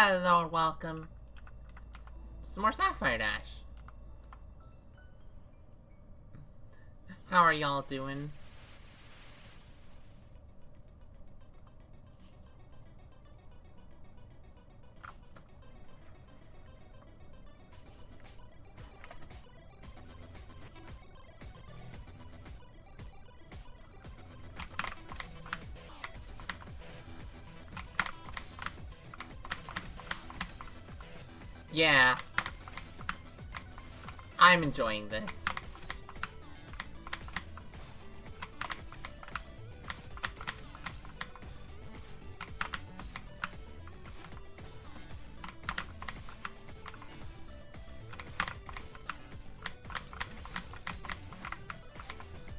Hello and welcome to some more Sapphire Dash. How are y'all doing? Yeah, I'm enjoying this.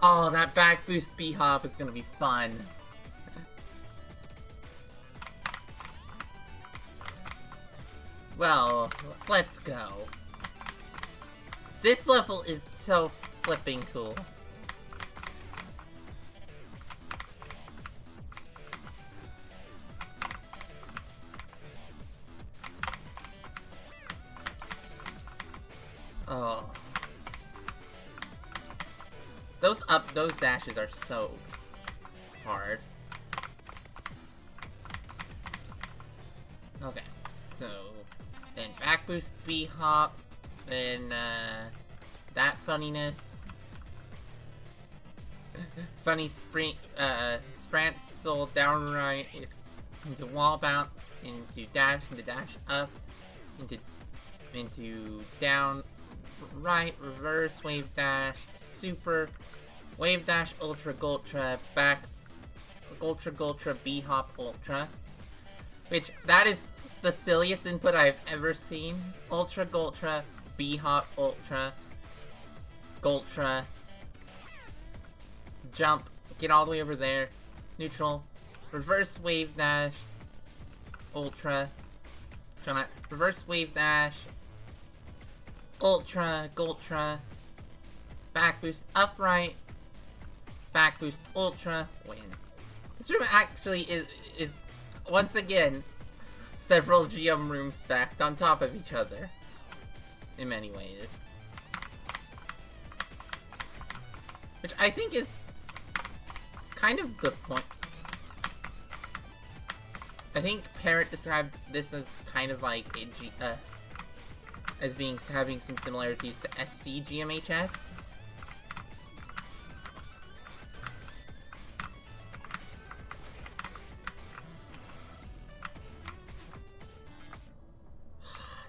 Oh, that back boost B-hop is gonna be fun. Well, let's go. This level is so flipping cool. Oh. Those dashes are so hard. Okay, so then back boost B hop, then that funniness, funny sprancel downright into wall bounce, into dash up, into down right, reverse wave dash, super wave dash, ultra gultra, back ultra B hop ultra, which that is the silliest input I've ever seen. Ultra gultra, B hop ultra, gultra, jump, get all the way over there, neutral, reverse wave dash, ultra, reverse wave dash, ultra, gultra, back boost, upright, back boost, ultra, win. This room actually is once again several GM rooms stacked on top of each other in many ways, which I think is kind of a good point. I think Parrot described this as kind of like a having some similarities to SC GMHS.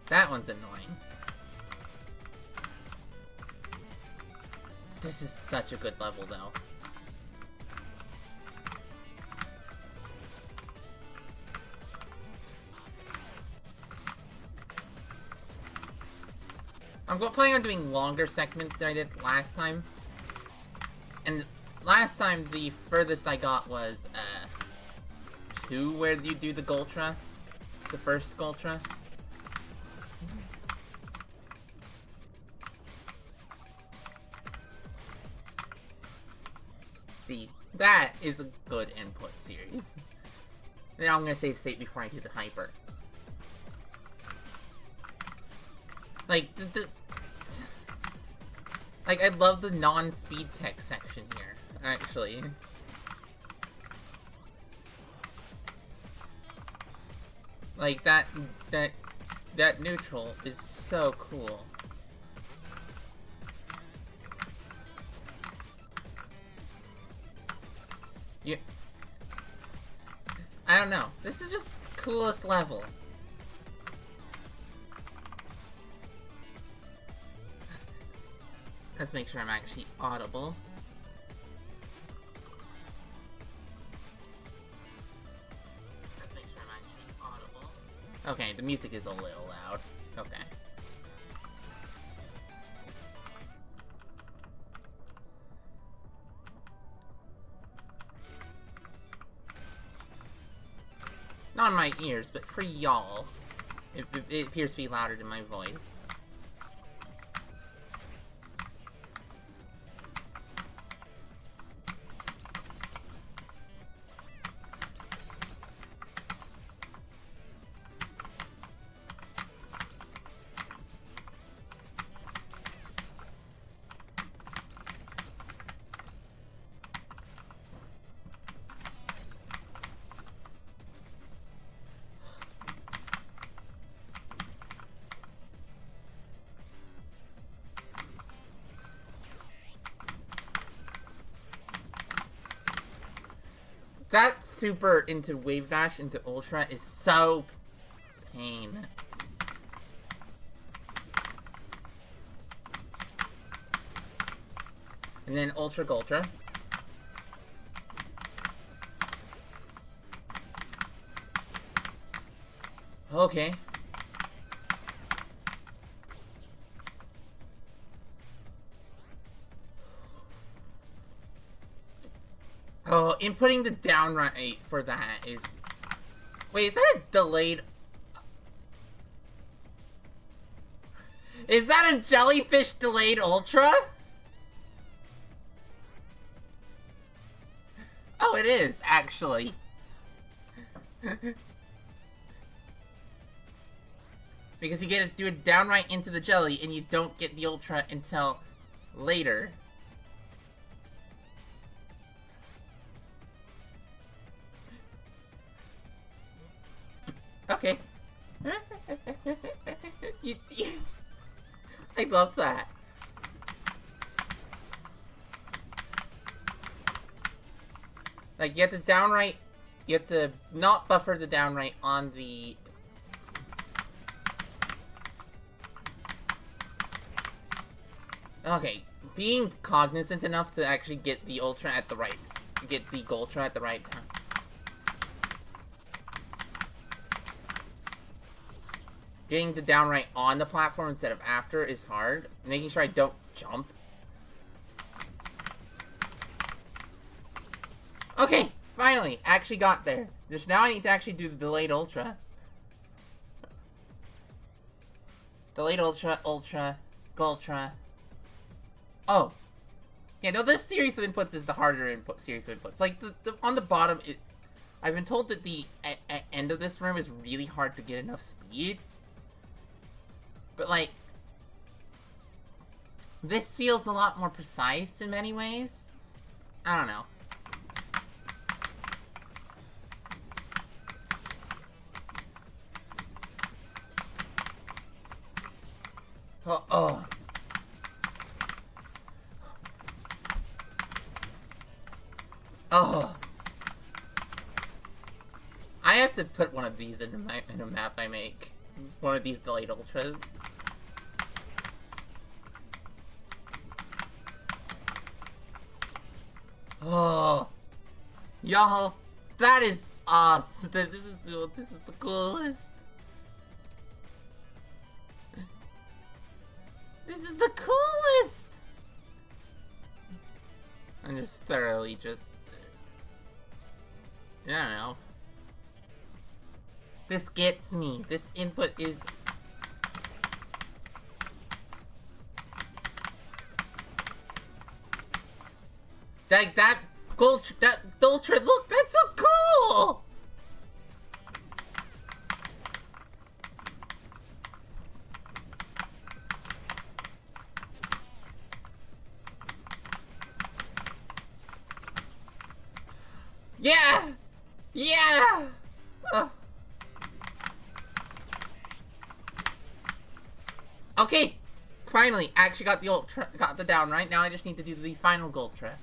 That one's annoying. This is such a good level, though. I'm planning on doing longer segments than I did last time. And last time, the furthest I got was, 2, where you do the Gultra. The first Gultra. See, that is a good input series. Now I'm gonna save state before I do the hyper. Like, like, I love the non-speed tech section here, actually. Like, that neutral is so cool. I don't know. This is just the coolest level. Let's make sure I'm actually audible. Okay, the music is a little loud. Okay. Not in my ears, but for y'all. It appears to be louder than my voice. That super into Wave Dash into Ultra is so pain. And then Ultra Gultra. Okay. Oh, inputting the downright for that is... Wait, is that a delayed... Is that a jellyfish delayed Ultra? Oh, it is, actually. Because you get to do it downright into the jelly, and you don't get the Ultra until later. Okay. I love that. Like, you have to downright... You have to not buffer the downright on the... Okay, being cognizant enough to actually get the Ultra at the right... Get the Gultra at the right time. Getting the downright on the platform instead of after is hard. Making sure I don't jump. Okay, finally, actually got there. Just now I need to actually do the delayed Ultra. Delayed Ultra, Ultra, Gultra. Oh. Yeah, no, this series of inputs is the harder series of inputs. Like, on the bottom, I've been told that the end of this room is really hard to get enough speed. But, like, this feels a lot more precise in many ways. I don't know. Oh. Oh. I have to put one of these in a map I make. One of these delayed Ultras. Oh, y'all, that is awesome. This is the coolest. This is the coolest. I'm just thoroughly I don't know. This gets me. This input is... Like, that Ultra, look, that's so cool! Yeah! Yeah! Okay! Finally, actually got the Ultra, got the down right. Now I just need to do the final Gultra.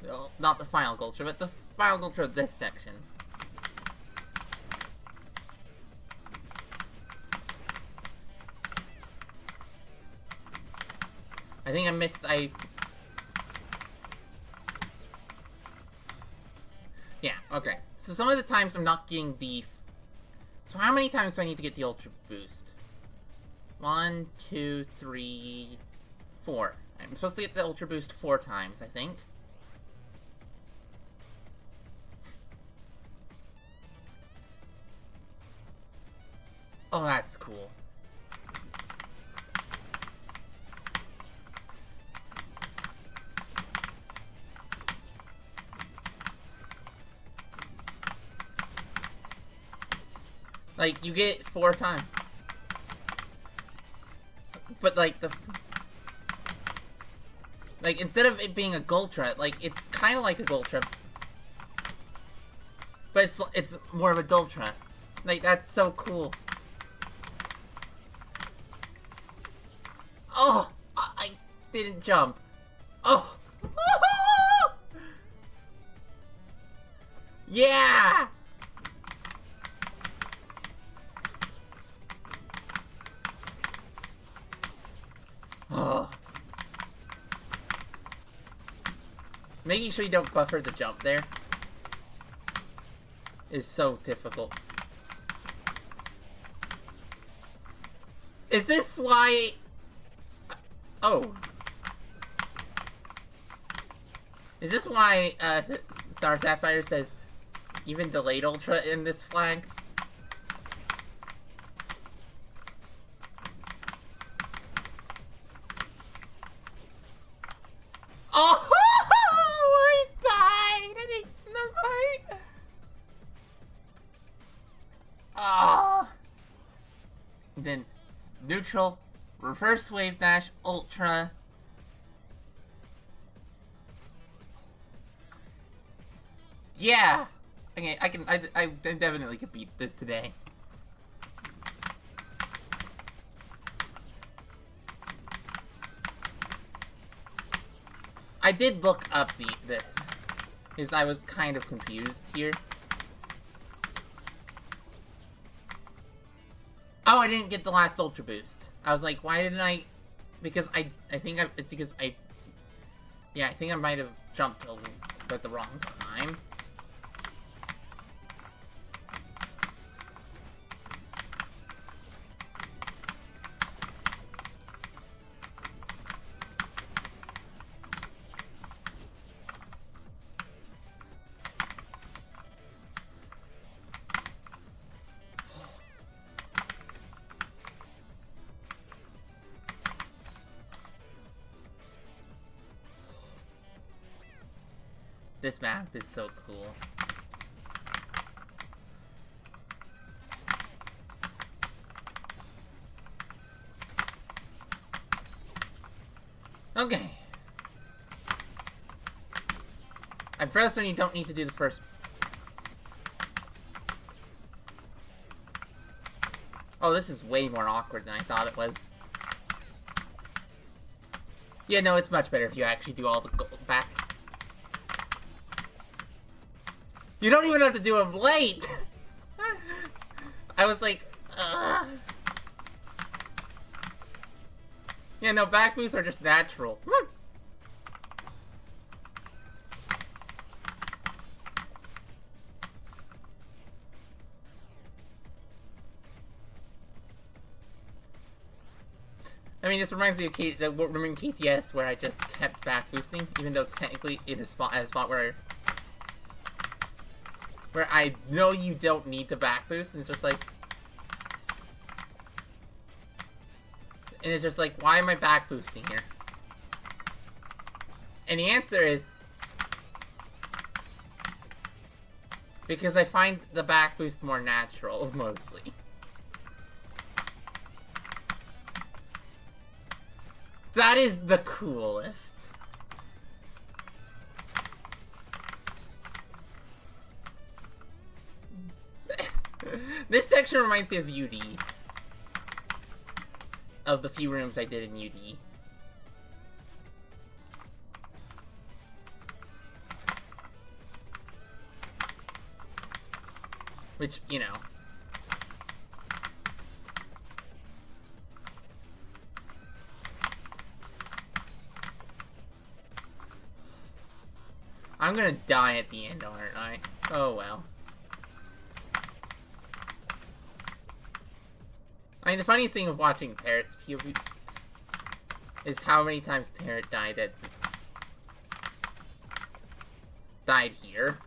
Well, not the final Gultra, but the final Gultra of this section. I think yeah, okay. So some of the times I'm not getting the... So how many times do I need to get the Ultra Boost? 1, 2, 3, 4. I'm supposed to get the Ultra Boost 4 times, I think. Oh, that's cool. Like, you get 4 times. But, like, like, instead of it being a Gultra, like, it's kind of like a Gultra. But it's more of a Dultra. Like, that's so cool. Oh! I didn't jump. Oh! Yeah! Oh. Making sure you don't buffer the jump there is so difficult. Is this why... Oh. Is this why Star Sapphire says even delayed Ultra in this flag? Oh! I died! I didn't know. Ah! Then neutral, reverse wave dash, ultra. Yeah! Okay, I definitely could beat this today. I did look up because I was kind of confused here. Oh, I didn't get the last Ultra Boost. I was like, why didn't I? Because I think it's because yeah, I think I might have jumped at the wrong time. This map is so cool. Okay. I'm frozen, you don't need to do the first. Oh, this is way more awkward than I thought it was. Yeah, no, it's much better if you actually do all the back. You don't even have to do them late! I was like, ugh. Yeah, no, back boosts are just natural. I mean, this reminds me of remember KTS where I just kept back boosting, even though technically in a spot where I know you don't need to back boost, and it's just like, why am I back boosting here? And the answer is because I find the back boost more natural, mostly. That is the coolest. This section reminds me of UD. Of the few rooms I did in UD. Which, you know. I'm gonna die at the end, aren't I? Oh well. I mean, the funniest thing of watching Parrot's POV is how many times Parrot died here.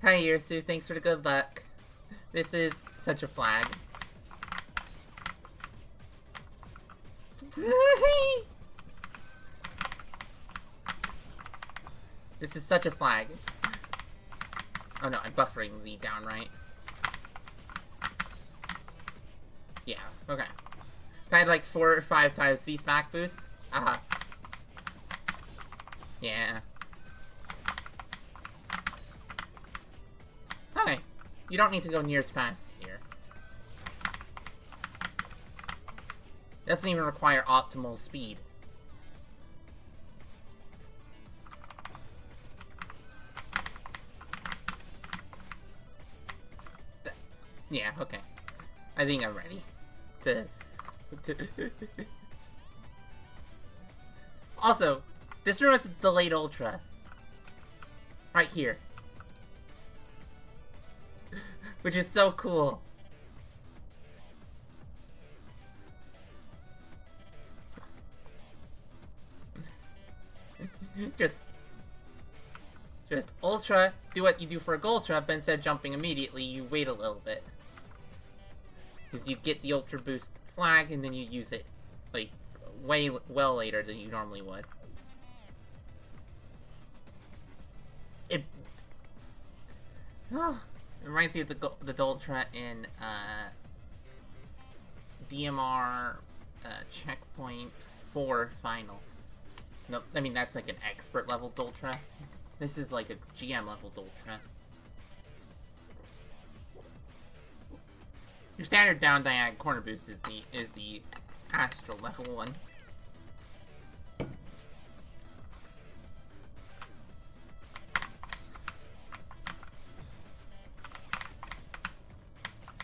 Hi, Yersu. Thanks for the good luck. This is such a flag. This is such a flag. Oh no, I'm buffering the down right. Yeah, okay. I had like 4 or 5 times these back boosts. Yeah. Okay. You don't need to go near as fast here. Doesn't even require optimal speed. Yeah, okay. I think I'm ready to Also, this room is a delayed ultra. Right here. Which is so cool. Just ultra, do what you do for a Gultra, but instead of jumping immediately, you wait a little bit. Because you get the ultra boost flag, and then you use it, like, well later than you normally would. It reminds me of the Ultra in, DMR, Checkpoint 4 Final. No, I mean, that's like an expert level Ultra. This is like a GM level Ultra. Your standard down diag corner boost is the astral level one.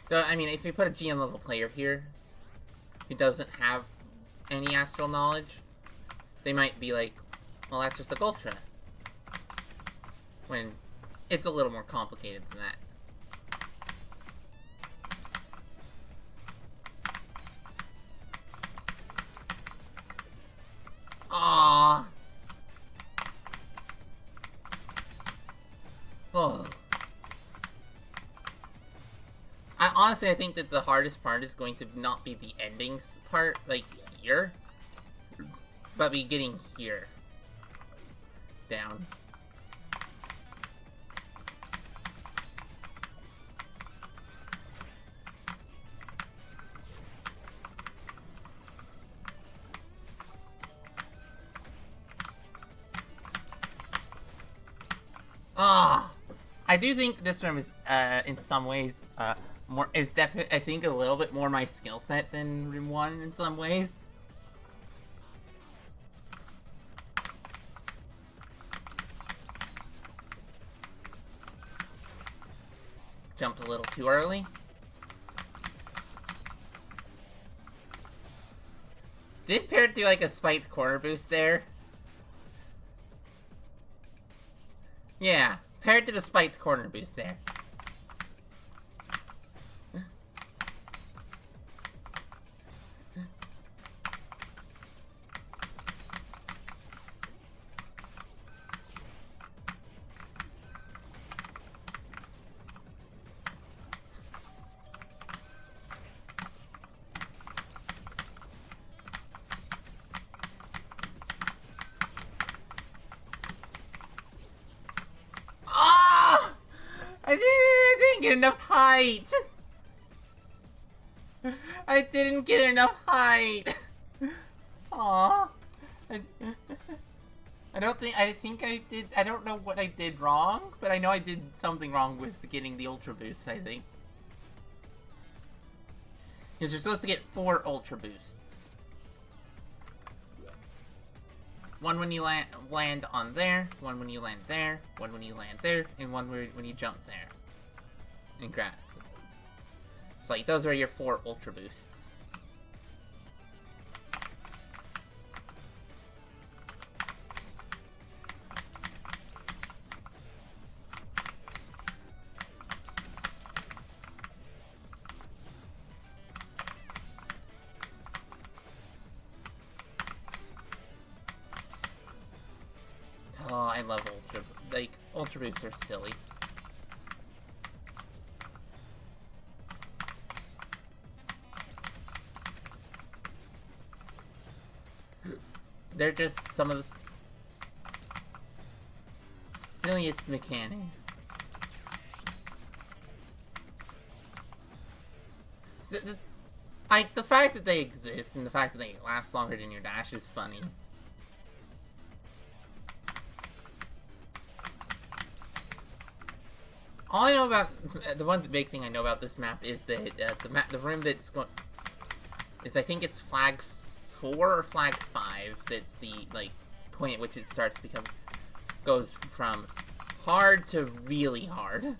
So, I mean, if you put a GM level player here who doesn't have any astral knowledge, they might be like, well, that's just a Gultra. When it's a little more complicated than that. Aww. Oh. Honestly, I think that the hardest part is going to not be the endings part, like here, but be getting here. Down. Ah, I do think this room is, in some ways, is definitely, I think, a little bit more my skill set than room 1 in some ways. Jumped a little too early. Did Parrot do like a spiked corner boost there? Yeah, Parrot did a spiked corner boost there. I didn't get enough height. I didn't get enough height. Aww. I don't know what I did wrong, but I know I did something wrong with getting the Ultra Boost, I think. Because you're supposed to get 4 Ultra Boosts. One when you land on there, one when you land there, one when you land there, and one when you jump there. And grab. So, like, those are your 4 Ultra Boosts. Oh, I love Ultra. Like, Ultra Boosts are silly. They're just some of the silliest mechanics. So, like, the fact that they exist and the fact that they last longer than your dash is funny. All I know about the one big thing I know about this map is that the room that's going is, I think it's flag 4 or flag 5. That's the like point at which it starts to become goes from hard to really hard.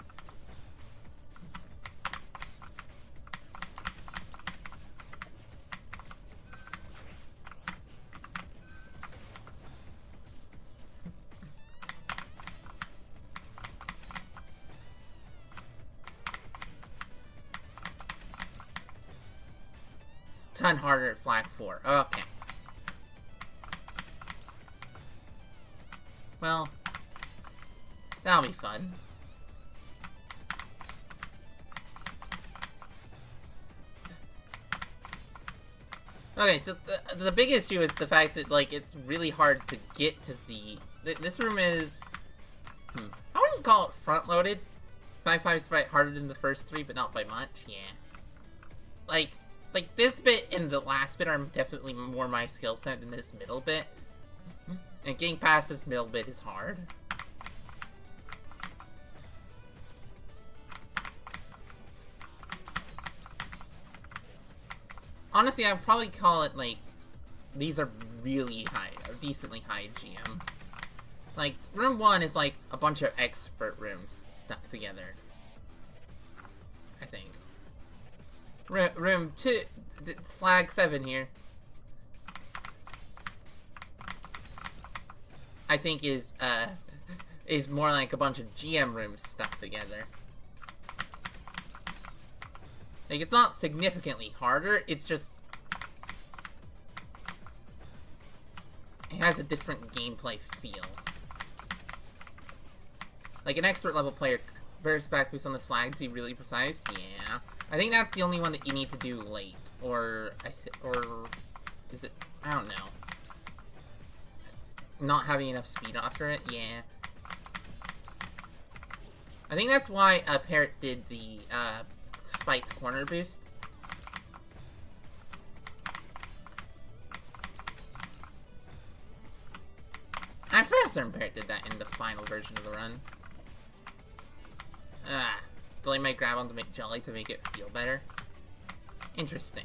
ton harder at Flag 4. Okay. Well, that'll be fun. Okay, so the big issue is the fact that, like, it's really hard to get to the... This room is... I wouldn't call it front-loaded. 5-5 is probably harder than the first 3, but not by much, yeah. Like this bit and the last bit are definitely more my skill set than this middle bit. And getting past this middle bit is hard. Honestly, I would probably call it, like, these are really high, or decently high GM. Like, room 1 is like a bunch of expert rooms stuck together. I think. Room 2, Flag 7 here, I think is more like a bunch of GM rooms stuck together. Like, it's not significantly harder, it's just... it has a different gameplay feel. Like, an expert level player, versus back boost on the flag to be really precise, yeah. I think that's the only one that you need to do late, or is it, I don't know. Not having enough speed after it, yeah. I think that's why Parrot did the, spiked corner boost. I'm fairly certain Parrot did that in the final version of the run. Delay my grab on to make jelly to make it feel better. Interesting.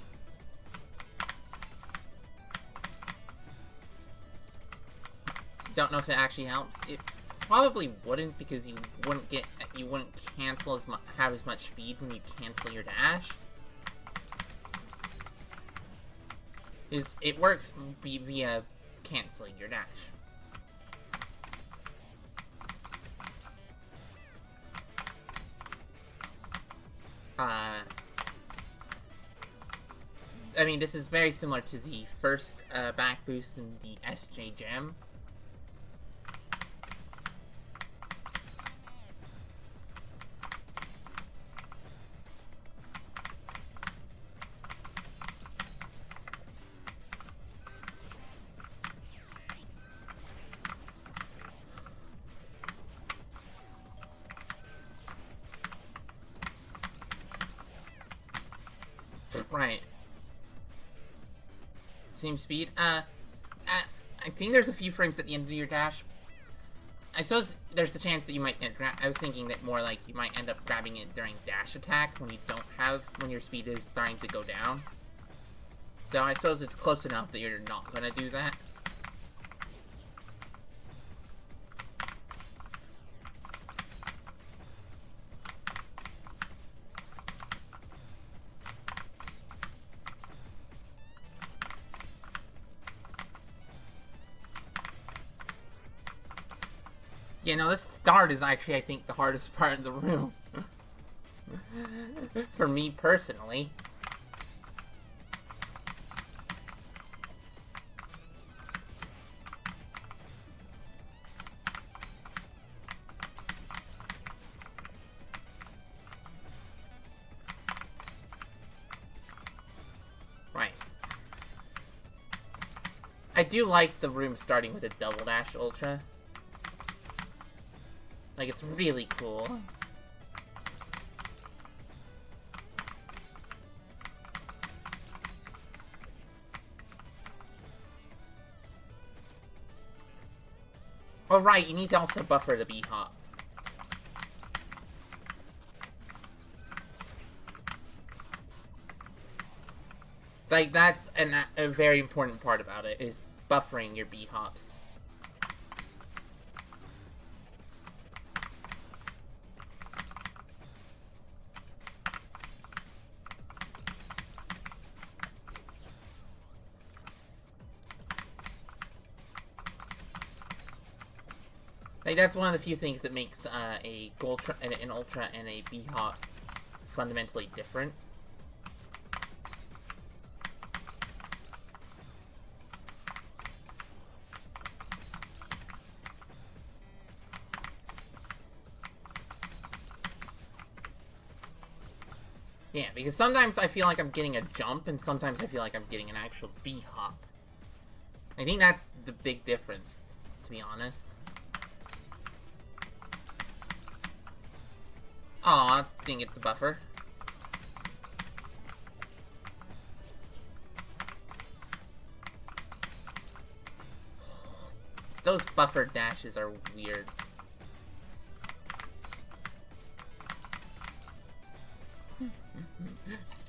Don't know if it actually helps. It probably wouldn't, because you wouldn't cancel have as much speed when you cancel your dash. It works via canceling your dash. I mean, this is very similar to the first back boost in the SJ Gem. Right. Same speed. I think there's a few frames at the end of your dash. I suppose there's the chance that you might I was thinking that more like you might end up grabbing it during dash attack when when your speed is starting to go down. So I suppose it's close enough that you're not gonna do that. You know, this start is actually, I think, the hardest part of the room. For me, personally. Right. I do like the room starting with a double dash ultra. Like, it's really cool. Oh, right, you need to also buffer the B-hop. Like, that's a very important part about it, is buffering your B-hops. Like, that's one of the few things that makes an Ultra and a B-hop fundamentally different. Yeah, because sometimes I feel like I'm getting a jump, and sometimes I feel like I'm getting an actual B-hop. I think that's the big difference, to be honest. Aw, didn't get the buffer. Those buffer dashes are weird.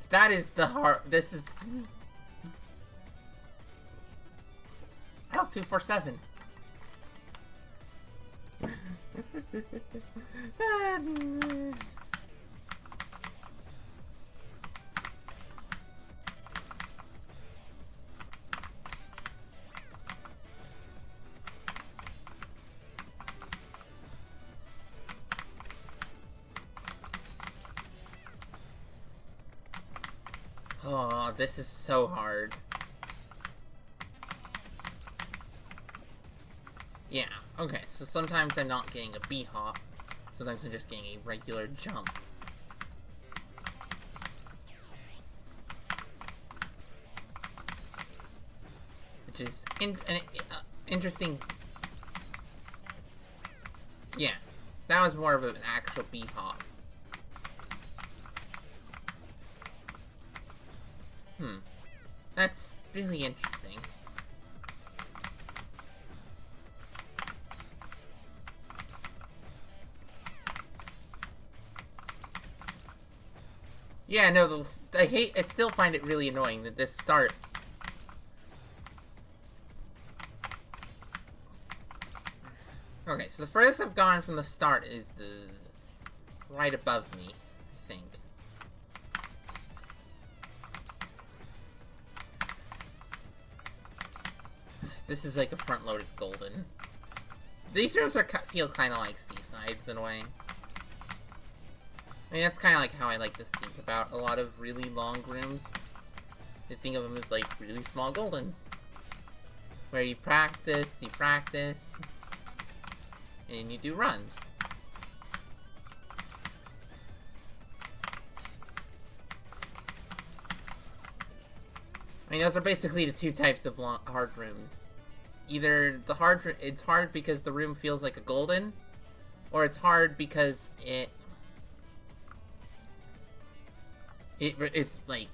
That is the hard. This is. Oh, 247. Oh, this is so hard. Yeah, okay, so sometimes I'm not getting a B-hop. Sometimes I'm just getting a regular jump. Which is interesting. Yeah, that was more of an actual B-hop. That's really interesting. Yeah, no, I still find it really annoying that this start. Okay, so the furthest I've gone from the start is the right above me, I think. This is like a front-loaded golden. These rooms feel kind of like seasides in a way. I mean, that's kind of like how I like to think about a lot of really long rooms. Just think of them as like really small goldens. Where you practice, and you do runs. I mean, those are basically the two types of hard rooms. Either it's hard because the room feels like a golden, or it's hard because it's like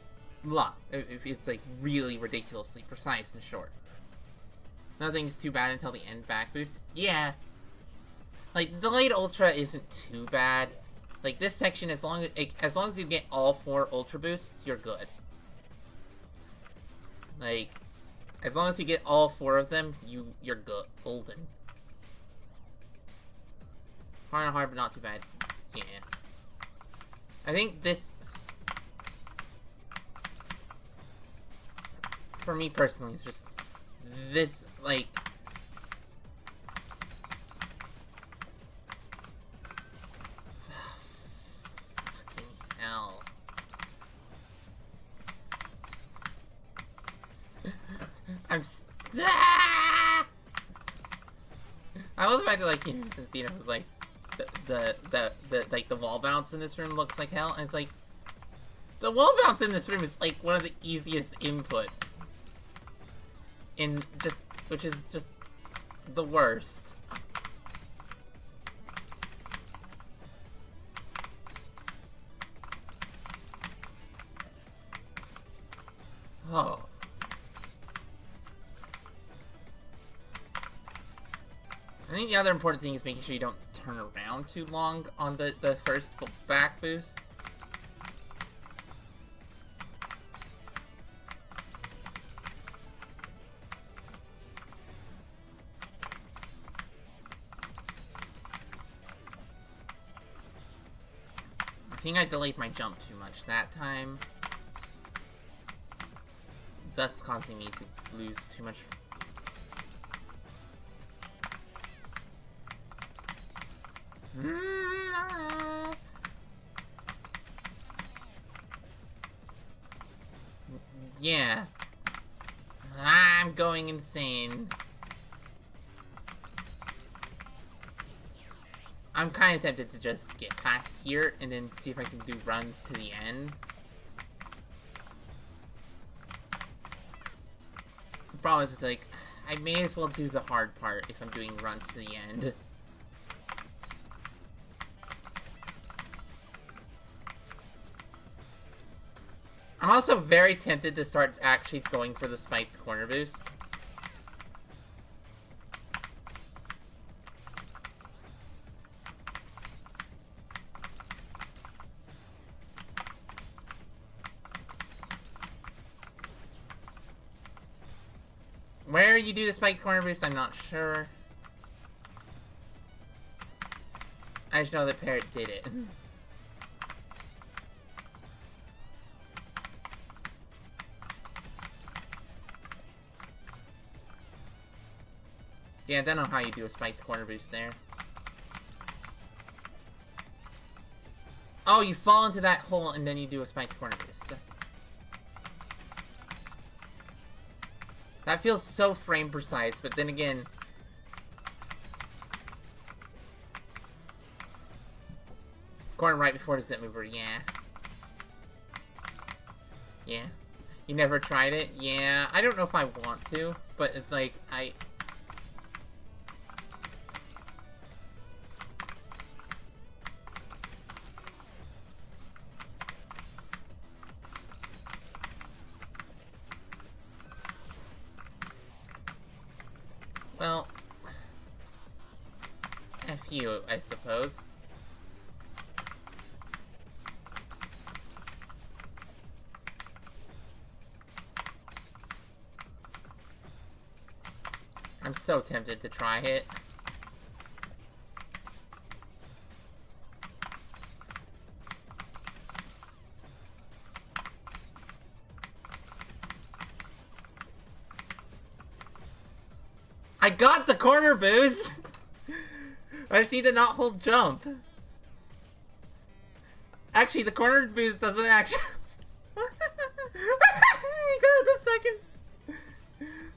it's like really ridiculously precise and short. Nothing's too bad until the end back boost. Yeah, like delayed ultra isn't too bad. Like this section, as long as you get all 4 ultra boosts, you're good. Like, as long as you get all 4 of them, you're good, golden. Hard and hard, but not too bad. Yeah. I think this, for me personally, is just this, like, fucking hell. I was about to, like, since Dina was like, the wall bounce in this room looks like hell, and it's like, the wall bounce in this room is like one of the easiest inputs which is just the worst. Oh. I think the other important thing is making sure you don't turn around too long on the first back boost. I think I delayed my jump too much that time, thus causing me to lose too much. Yeah. I'm going insane. I'm kind of tempted to just get past here and then see if I can do runs to the end. problem is, it's like, I may as well do the hard part if I'm doing runs to the end. I'm also very tempted to start actually going for the spiked corner boost. Where you do the spiked corner boost, I'm not sure. I just know that Parrot did it. Yeah, I don't know how you do a spiked corner boost there. Oh, you fall into that hole and then you do a spiked corner boost. That feels so frame precise, but then again... Corner right before the zip mover, yeah. Yeah. You never tried it? Yeah. I don't know if I want to, but it's like, well, F you, I suppose. I'm so tempted to try it. I got the corner boost! I just need to not hold jump. Actually, the corner boost doesn't actually... I got it the second...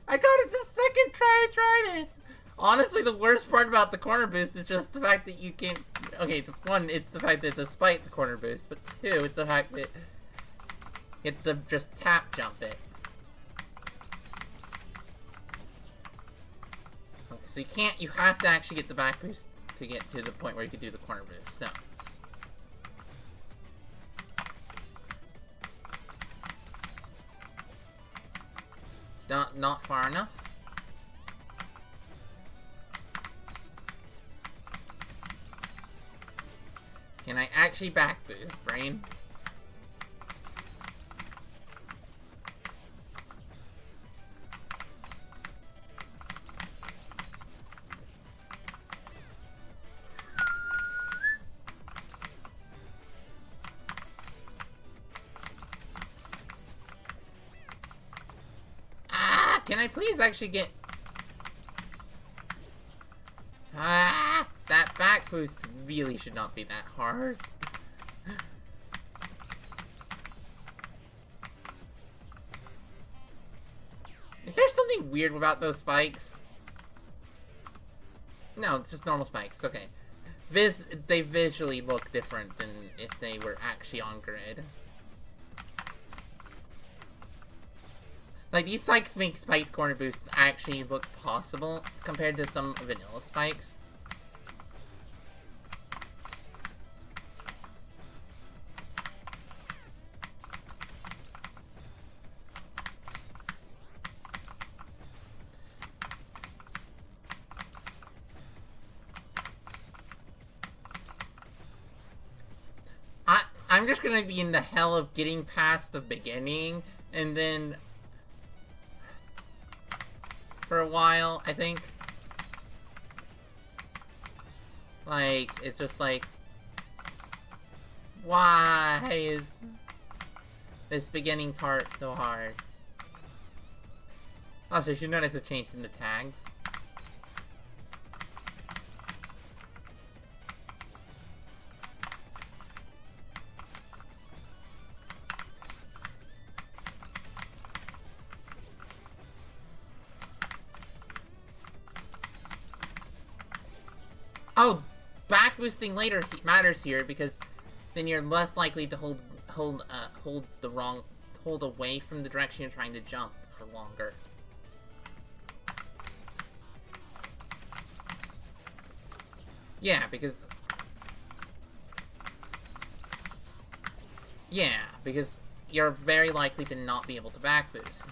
I got it the second try I tried it! Honestly, the worst part about the corner boost is just the fact that you can't... Okay, one, it's the fact that it's a spike the corner boost, but two, it's the fact that you have to just tap jump it. Okay, so you can't... You have to actually get the back boost to get to the point where you can do the corner boost, so... Not far enough. Can I actually back boost, brain? Can I please actually get... Ah! That back boost really should not be that hard. Is there something weird about those spikes? No, it's just normal spikes. It's okay. They visually look different than if they were actually on grid. Like, these spikes make spiked corner boosts actually look possible compared to some vanilla spikes. I'm just gonna be in the hell of getting past the beginning, and then... for a while, I think. Like, it's just like... why is this beginning part so hard? Also, you should notice a change in the tags. Oh, back boosting later matters here because then you're less likely to hold away from the direction you're trying to jump for longer. Yeah, because... Yeah, because you're very likely to not be able to back boost.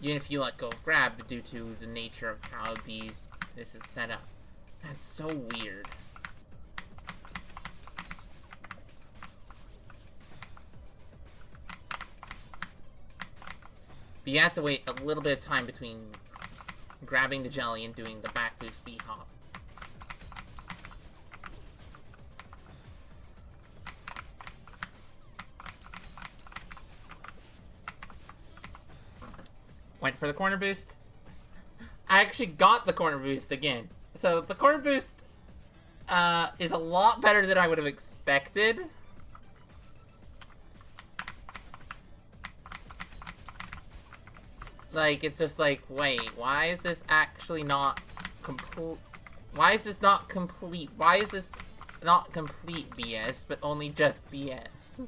Even if you let go of grab due to the nature of how this is set up. That's so weird. But you have to wait a little bit of time between grabbing the jelly and doing the back boost B-hop. Went for the corner boost. I actually got the corner boost again. So the corner boost is a lot better than I would have expected. Like, it's just like, wait, why is this actually not complete? Why is this not complete? Why is this not complete BS, but only just BS?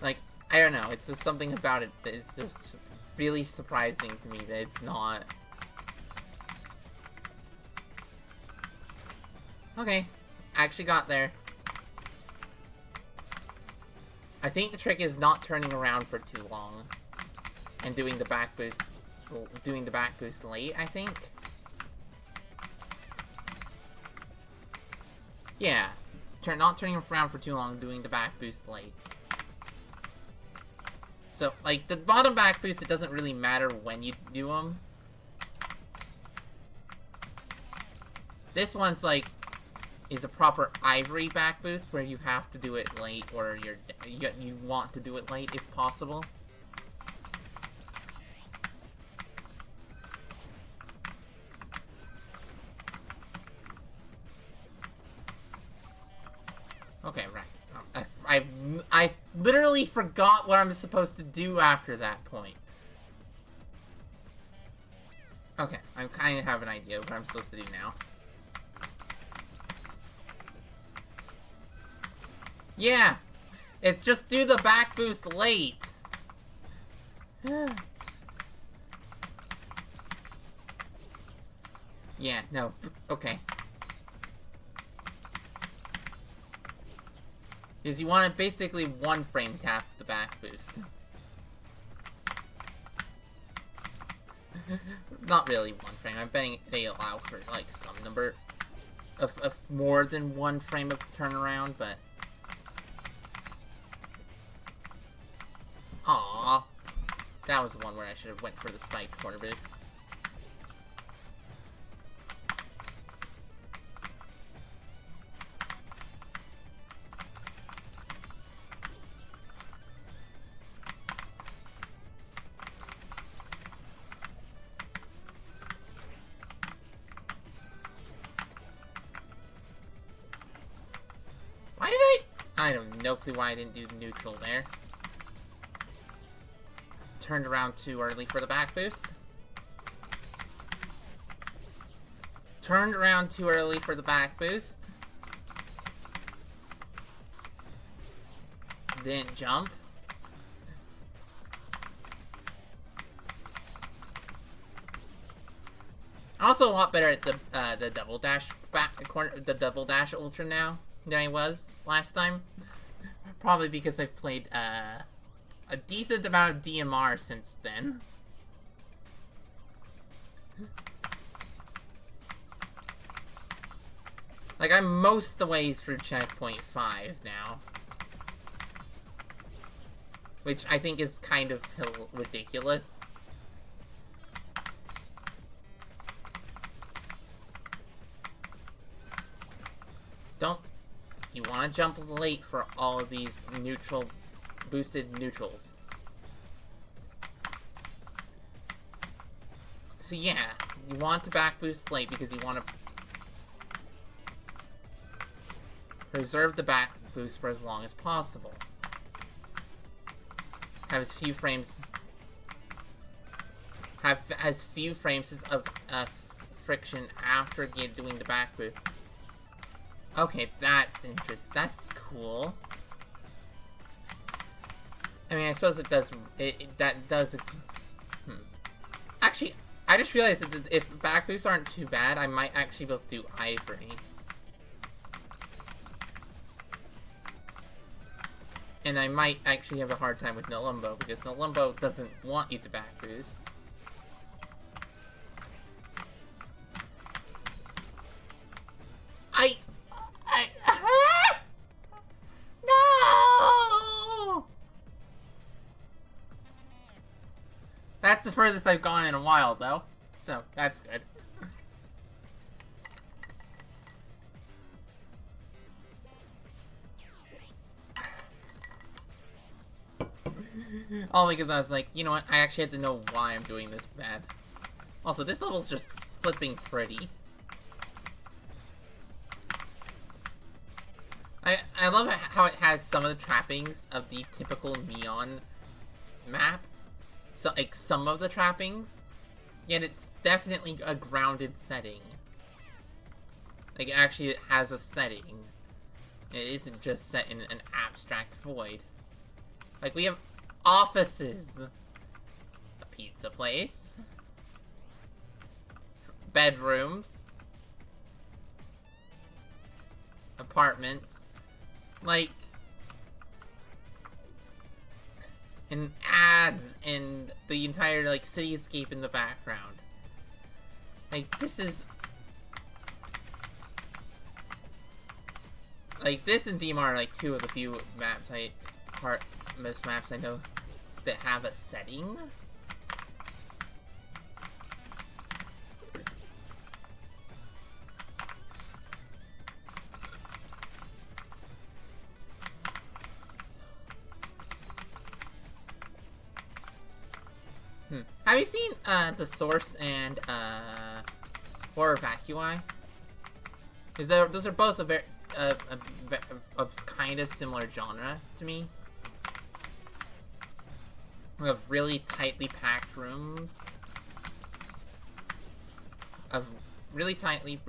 Like, I don't know, it's just something about it that is just really surprising to me that it's not. Okay, actually got there. I think the trick is not turning around for too long and doing the back boost late, I think. Yeah, not turning around for too long, doing the back boost late. So, like, the bottom back boost, it doesn't really matter when you do them. This one's, like, is a proper ivory back boost where you have to do it late, or you want to do it late if possible. Okay, right. I literally forgot what I'm supposed to do after that point. Okay, I kind of have an idea of what I'm supposed to do now. Yeah! It's just do the back boost late! Yeah, no, okay. Because you want to basically one frame tap the back boost. Not really one frame, I'm betting they allow for like some number of more than one frame of turnaround, but... Aww. That was the one where I should have went for the spiked corner boost. I have no clue why I didn't do neutral there. Turned around too early for the back boost. Turned around too early for the back boost. Didn't jump. Also a lot better at the double dash the double dash ultra now than I was last time. Probably because I've played a decent amount of DMR since then. Like, I'm most of the way through checkpoint 5 now. Which I think is kind of ridiculous. Don't... You want to jump late for all of these boosted neutrals. So yeah, you want to back boost late because you want to reserve the back boost for as long as possible. Have as few frames of friction after doing the back boost. Okay, that's interesting. That's cool. I mean, I suppose it does. That does. Actually, I just realized that if back boosts aren't too bad, I might actually be able to do Ivory. And I might actually have a hard time with Nalumbo, because Nalumbo doesn't want you to back boost. No! That's the furthest I've gone in a while, though. So, that's good. All because I was like, you know what, I actually have to know why I'm doing this bad. Also, this level's just flipping pretty. I love how it has some of the trappings of the typical Neon map. So, like, some of the trappings. Yet it's definitely a grounded setting. Like, actually it has a setting. It isn't just set in an abstract void. Like, we have offices. A pizza place. Bedrooms. Apartments. Like, and ads and the entire, like, cityscape in the background. Like, this is... Like, this and DMR are, like, two of the few maps most maps I know that have a setting. Have you seen, The Source and, Horror Vacui? Because those are both a kind of similar genre to me. We have really tightly packed rooms. Of really tightly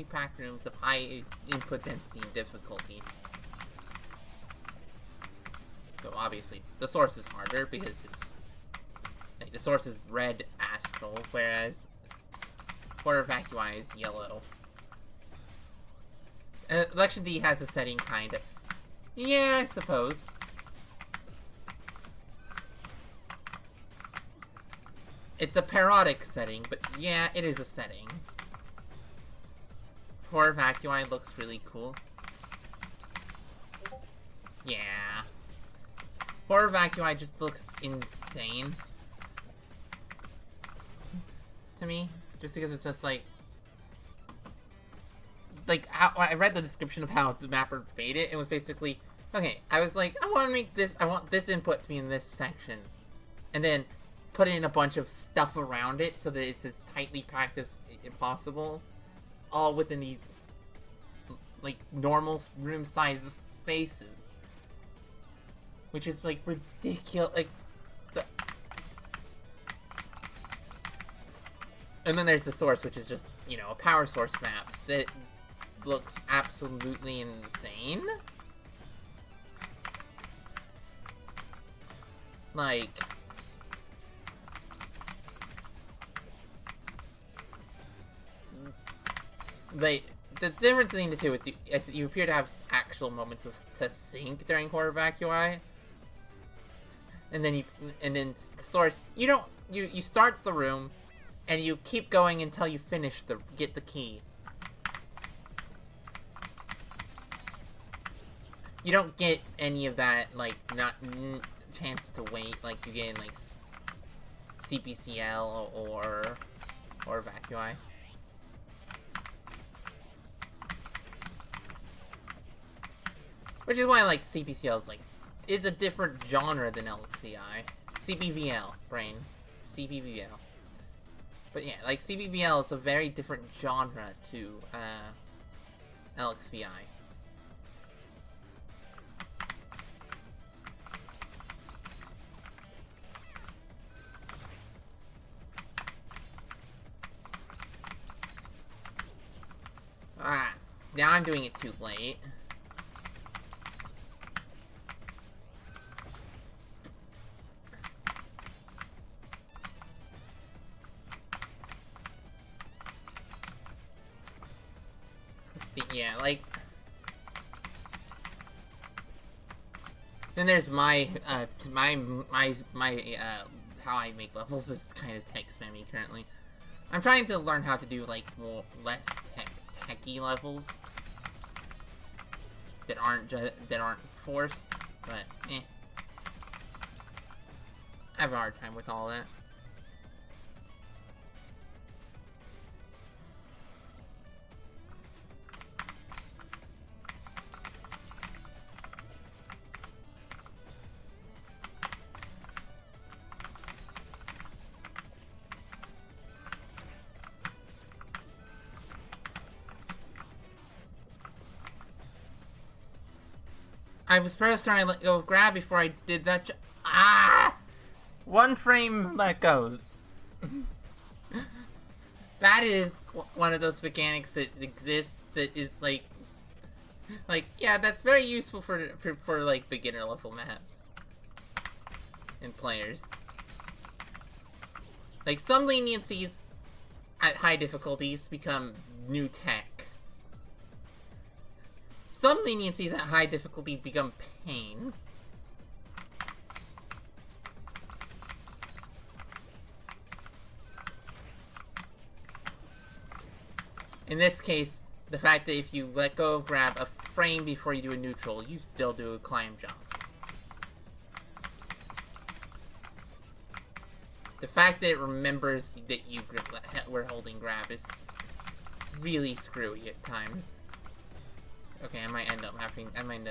packed rooms of high input density and difficulty. So obviously, The Source is harder because it's... Like, The Source is red astral, whereas Horror Vacui is yellow. Election D has a setting, kind of. Yeah, I suppose. It's a parodic setting, but yeah, it is a setting. Horror Vacui looks really cool. Yeah. Horror Vacui just looks insane. To me. Just because it's just like... Like, how I read the description of how the mapper made it, it was basically... Okay, I was like, I want to make this... I want this input to be in this section. And then put in a bunch of stuff around it so that it's as tightly packed as possible. All within these, like, normal room-sized spaces. Which is, like, ridiculous. Like, and then there's The Source, which is just, you know, a power source map that looks absolutely insane. Like... the difference between the two is you appear to have actual moments to think during Horror Vacui. And then The Source, you start the room, and you keep going until you finish get the key. You don't get any of that, like, chance to wait like you get in, like, CPCL or Vacui. Which is why, like, CPCL is a different genre than LXCI. CBVL, brain. CBVL. But yeah, like, CBVL is a very different genre to, LXVI. Ah, now I'm doing it too late. Yeah, like... Then there's my how I make levels is kind of tech spammy currently. I'm trying to learn how to do, like, less techy levels. That aren't forced, but, eh. I have a hard time with all that. I was first trying to let go of grab before I did that. Ah! One frame let goes. That is one of those mechanics that exists that is like, yeah, that's very useful for like beginner level maps and players. Like, some leniencies at high difficulties become new tech. Some leniencies at high difficulty become pain. In this case, the fact that if you let go of grab a frame before you do a neutral, you still do a climb jump. The fact that it remembers that you were holding grab is really screwy at times. Okay, I might end up having, I might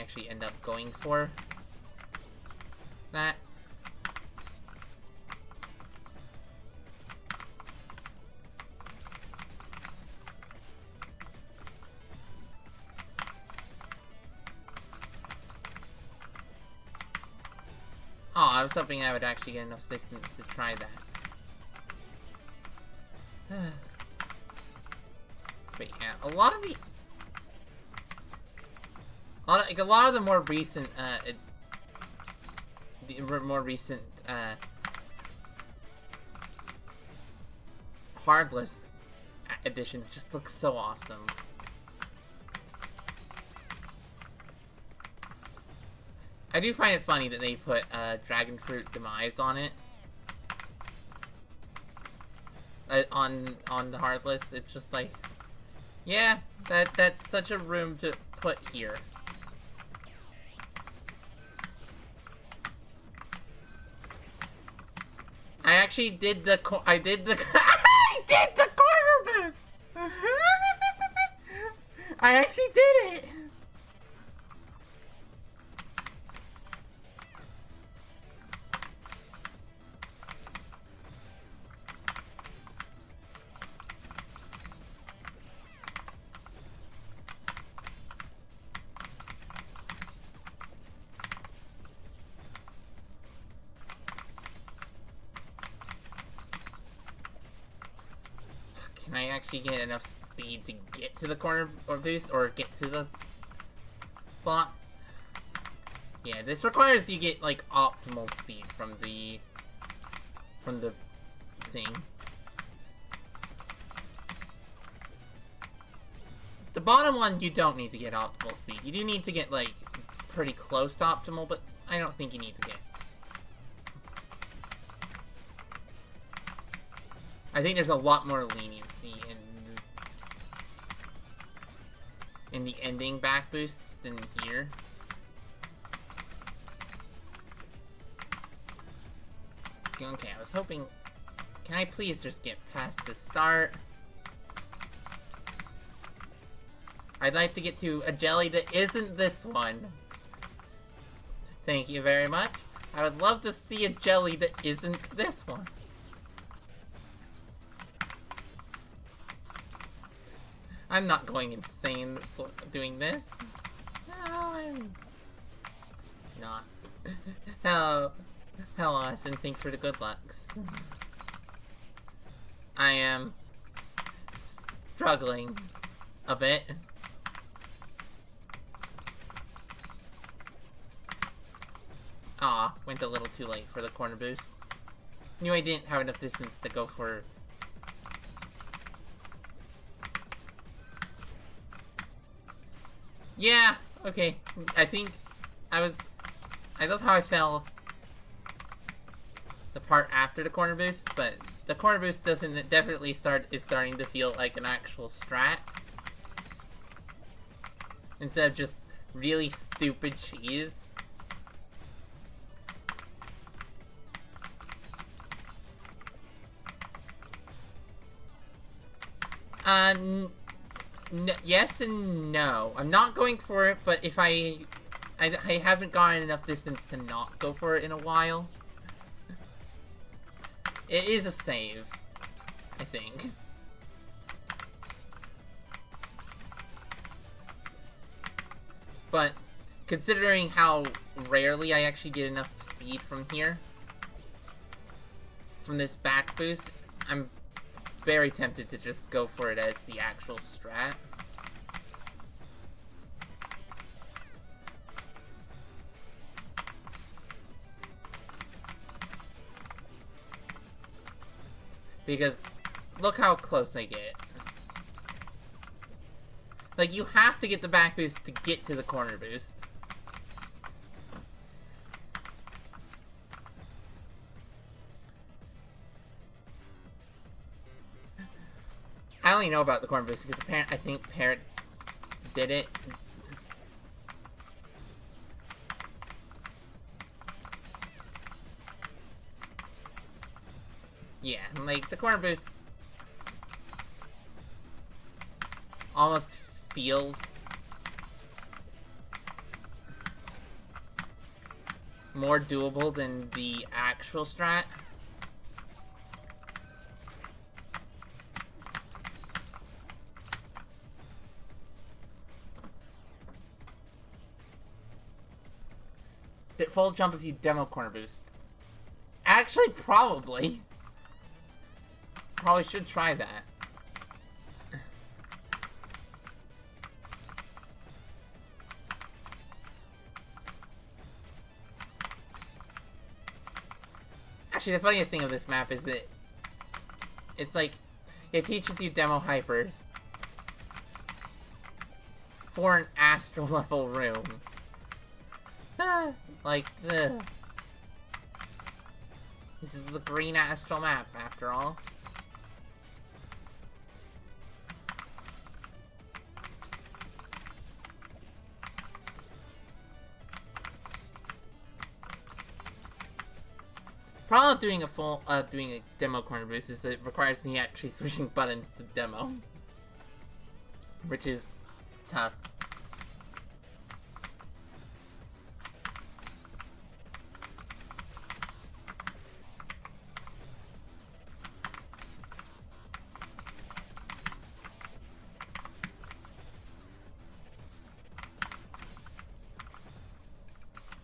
actually end up going for that. Oh, I was hoping I would actually get enough distance to try that. But yeah, a lot of the more recent, hard list editions just look so awesome. I do find it funny that they put Dragon Fruit Demise on it. On the hard list. It's just like, yeah, that's such a room to put here. I actually did the I did the corner boost. I actually did it. Can I actually get enough speed to get to the corner or boost or get to the block? Yeah, this requires you get like optimal speed from the thing. The bottom one you don't need to get optimal speed. You do need to get like pretty close to optimal, but I don't think you need to get. I think there's a lot more leniency in the ending back boosts than here. Okay, I was hoping... Can I please just get past the start? I'd like to get to a jelly that isn't this one. Thank you very much. I would love to see a jelly that isn't this one. I'm not going insane doing this. No, I'm not. Hello, Austin. Thanks for the good lucks. I am struggling a bit. Aw, went a little too late for the corner boost. Knew I didn't have enough distance to go for Yeah, okay. I think I love how I fell the part after the corner boost, but the corner boost definitely is starting to feel like an actual strat. Instead of just really stupid cheese. Yes and no. I'm not going for it, but if I haven't gotten enough distance to not go for it in a while. It is a save, I think. But considering how rarely I actually get enough speed from here, from this back boost, I'm very tempted to just go for it as the actual strat. Because look how close I get. Like, you have to get the back boost to get to the corner boost. I only know about the corner boost because I think Parrot did it. Yeah, like, the corner boost almost feels more doable than the actual strat. Did full jump if you demo corner boost? Actually, probably. Probably should try that. Actually, the funniest thing of this map is that it's like, it teaches you demo hypers for an astral level room. Like, this is the green astral map, after all. Problem with doing a demo corner boost is that it requires me actually switching buttons to demo. Which is tough.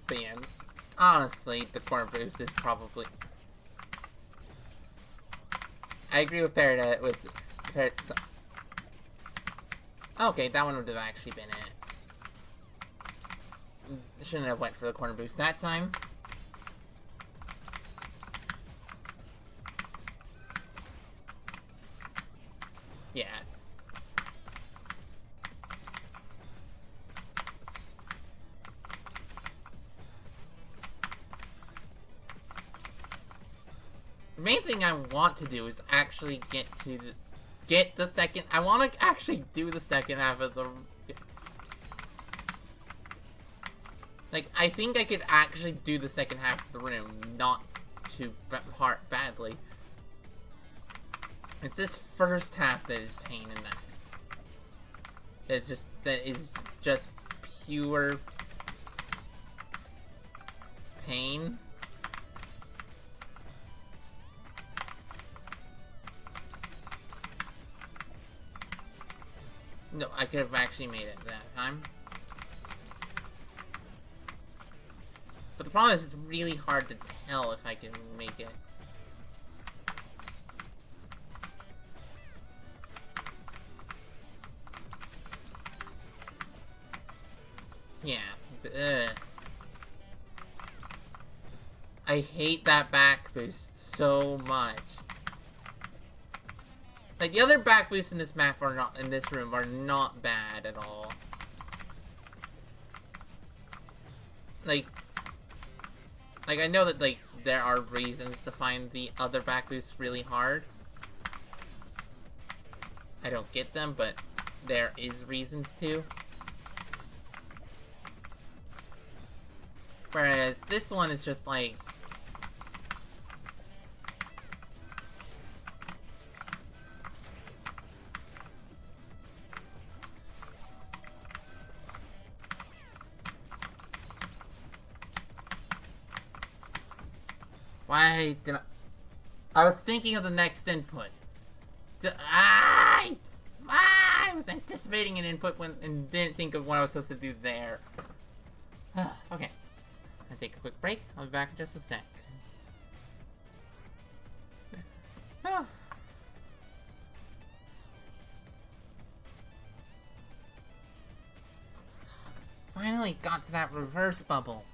But yeah, honestly, the corner boost is probably... I agree with Parrot, okay, that one would have actually been it. Shouldn't have went for the corner boost that time. Yeah. The main thing I want to do is actually get the second... I want to actually do the second half of the... Like, I think I could actually do the second half of the room, not too badly. It's this first half that is pain in that. That is just pure pain. No, I could have actually made it that time. But the problem is it's really hard to tell if I can make it. Yeah. I hate that back boost so much. Like, the other back boosts in this map are not, in this room, are not bad at all. like I know that, like, there are reasons to find the other back boosts really hard. I don't get them, but there is reasons to. Whereas this one is just like... Why did I was thinking of the next input. I was anticipating an input and didn't think of what I was supposed to do there. Okay. I'll take a quick break. I'll be back in just a sec. Finally got to that reverse bubble.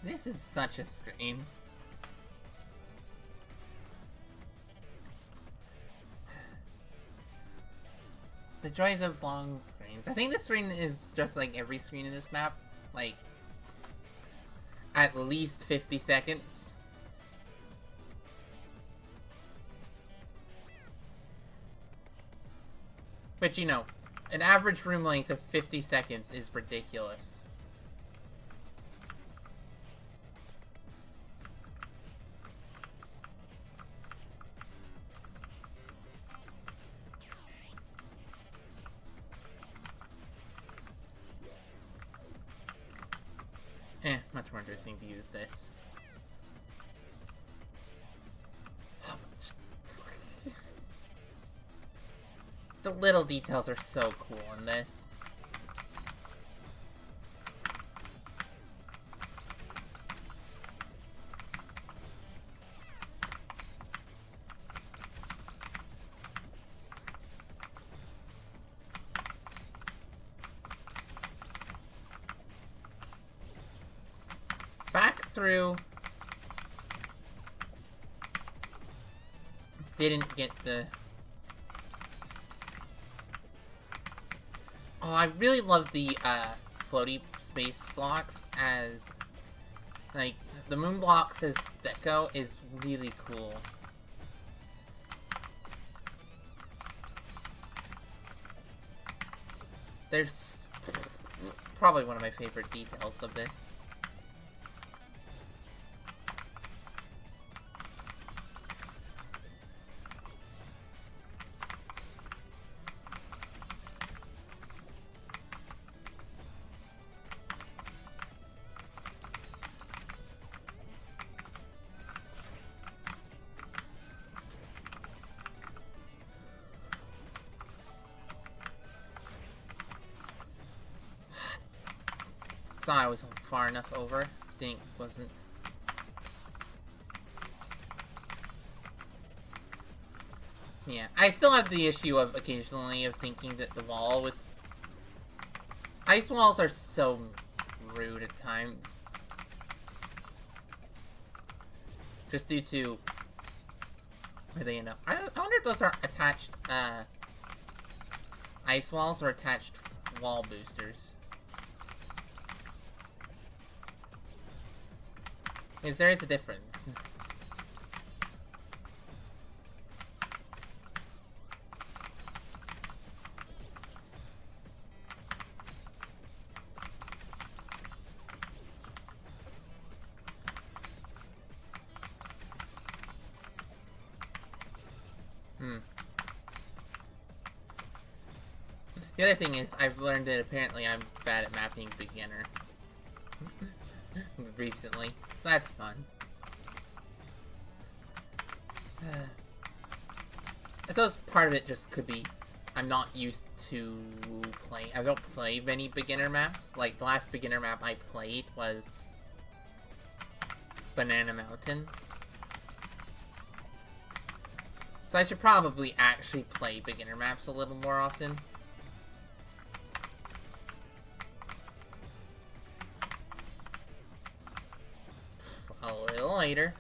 This is such a screen. The joys of long screens. I think this screen is just like every screen in this map. Like, at least 50 seconds. Which, you know, an average room length of 50 seconds is ridiculous. Much more interesting to use this. The little details are so cool in this. Through. Didn't get the... Oh, I really love the floaty space blocks as... Like, the moon blocks as deco is really cool. There's probably one of my favorite details of this. thought I was far enough over. Wasn't. Yeah, I still have the issue of occasionally of thinking that the wall with ice walls are so rude at times. Just due to where they end up. I wonder if those are attached ice walls or attached wall boosters. Because there is a difference. The other thing is, I've learned that apparently I'm bad at mapping beginner. Recently. So that's fun. I suppose part of it just could be I'm not used to playing. I don't play many beginner maps. Like, the last beginner map I played was Banana Mountain. So I should probably actually play beginner maps a little more often. A little later.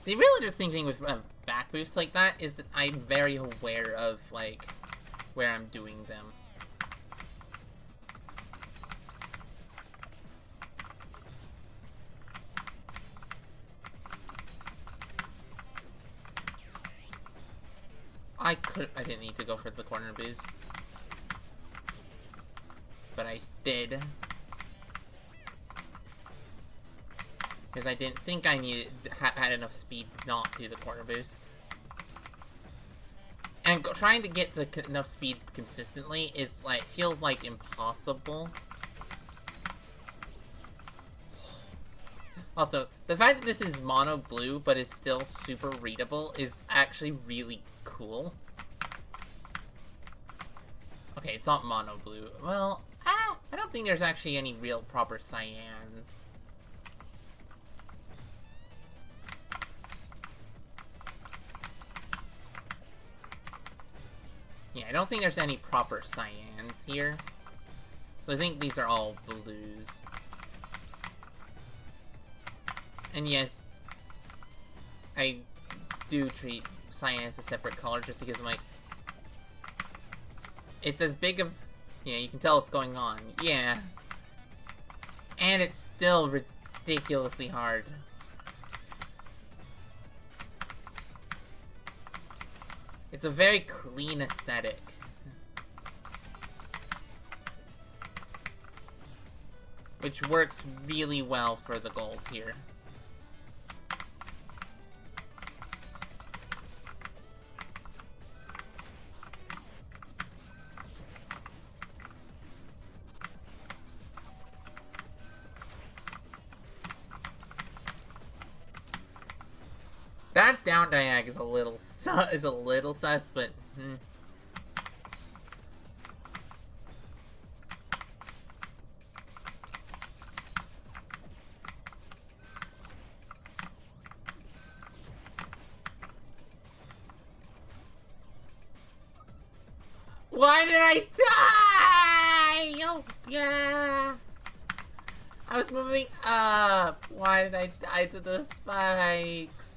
The real interesting thing with back boosts like that is that I'm very aware of, like, where I'm doing them. I didn't need to go for the corner boost. But I did. Because I didn't think I had enough speed to not do the corner boost. And trying to get enough speed consistently is like, feels like impossible. Also, the fact that this is mono blue but is still super readable is actually really cool. Okay, it's not mono blue. Well, I don't think there's actually any real proper cyans. Yeah, I don't think there's any proper cyans here. So I think these are all blues. And yes, I do treat cyan as a separate color just because I'm like, it's as big of, yeah, you can tell what's going on. Yeah. And it's still ridiculously hard. It's a very clean aesthetic. Which works really well for the goals here. That down diag is a little sus, but why did I die? Oh yeah. I was moving up. Why did I die to the spikes?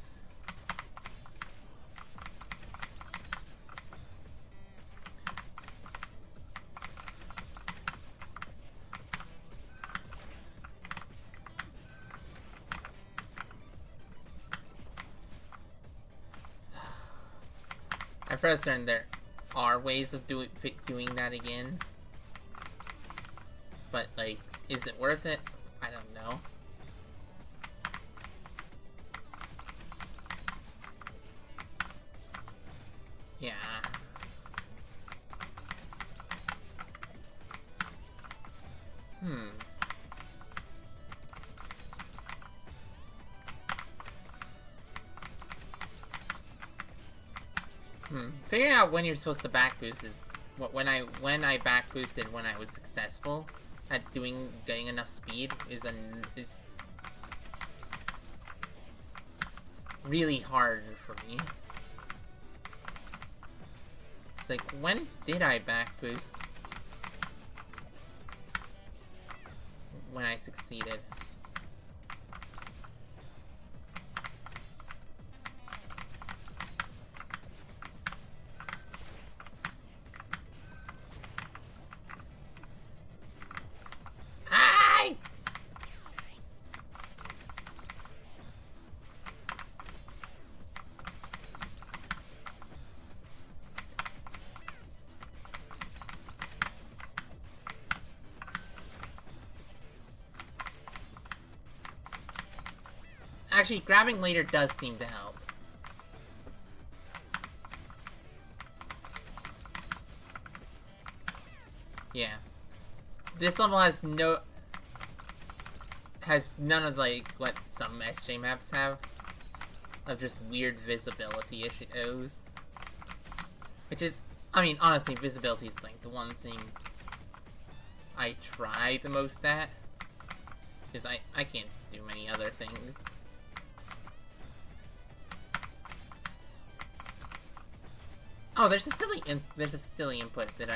I first learned there are ways of doing that again. But, like, is it worth it? I don't know. Yeah. Figuring out when you're supposed to back boost is when I back boosted when I was successful at getting enough speed is really hard for me. It's like, when did I back boost? When I succeeded. Actually, grabbing later does seem to help. Yeah. This level has none of, like, what some SJ maps have. Of just weird visibility issues. Which is, I mean, honestly, visibility is, like, the one thing I try the most at. Because I can't do many other things. Oh, there's a silly input that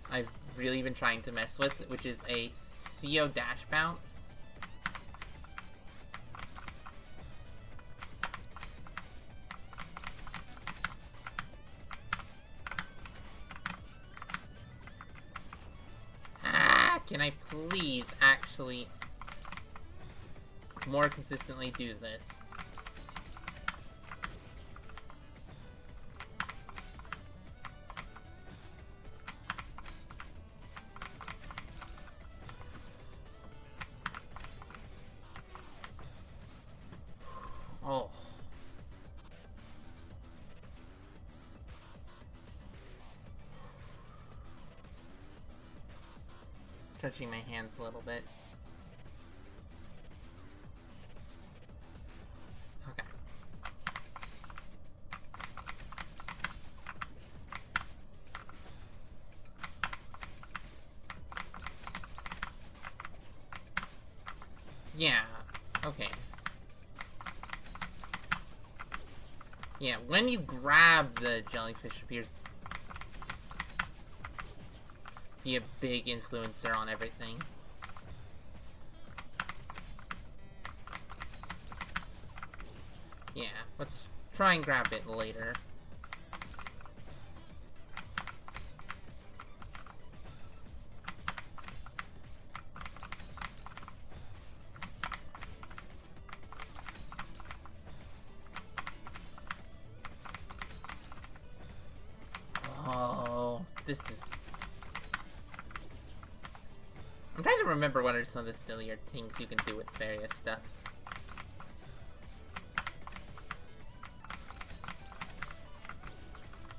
I've really been trying to mess with, which is a Theo dash bounce. Can I please actually more consistently do this? Oh. Stretching my hands a little bit. Okay. Yeah. Okay. Yeah, when you grab the jellyfish appears be a big influencer on everything. Yeah, let's try and grab it later. Oh, this is... I'm trying to remember what are some of the sillier things you can do with various stuff.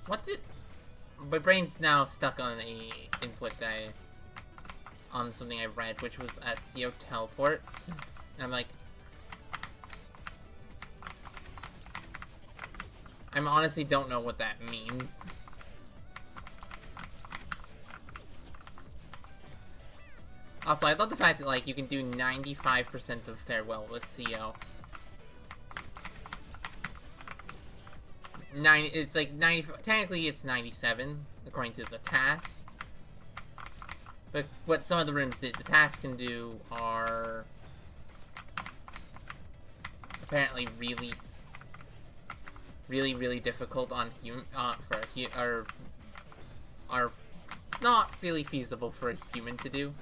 What did... My brain's now stuck on a input on something I read, which was at Theo teleports. And I'm like... I honestly don't know what that means. Also, I love the fact that, like, you can do 95% of Farewell with Theo. It's like 90, technically it's 97, according to the task. But what some of the rooms the task can do are apparently really difficult on are not really feasible for a human to do.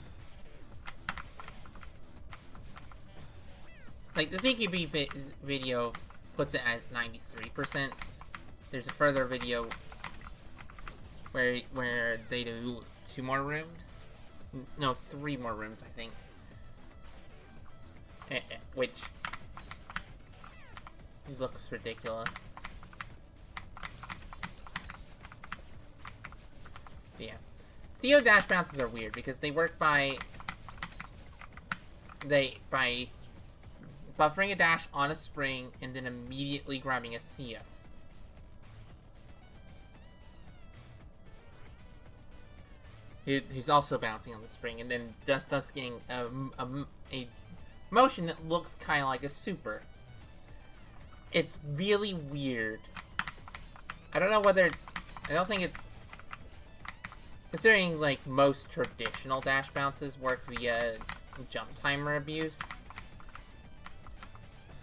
Like, the CQB video puts it as 93%. There's a further video where they do 2 more rooms. No, 3 more rooms, I think. Which looks ridiculous. But yeah. Theo dash bounces are weird because they work by buffering a dash on a spring and then immediately grabbing a Theo. He's also bouncing on the spring, and then just thus getting a motion that looks kind of like a super. It's really weird. I don't know whether it's... I don't think it's... Considering, like, most traditional dash bounces work via jump timer abuse.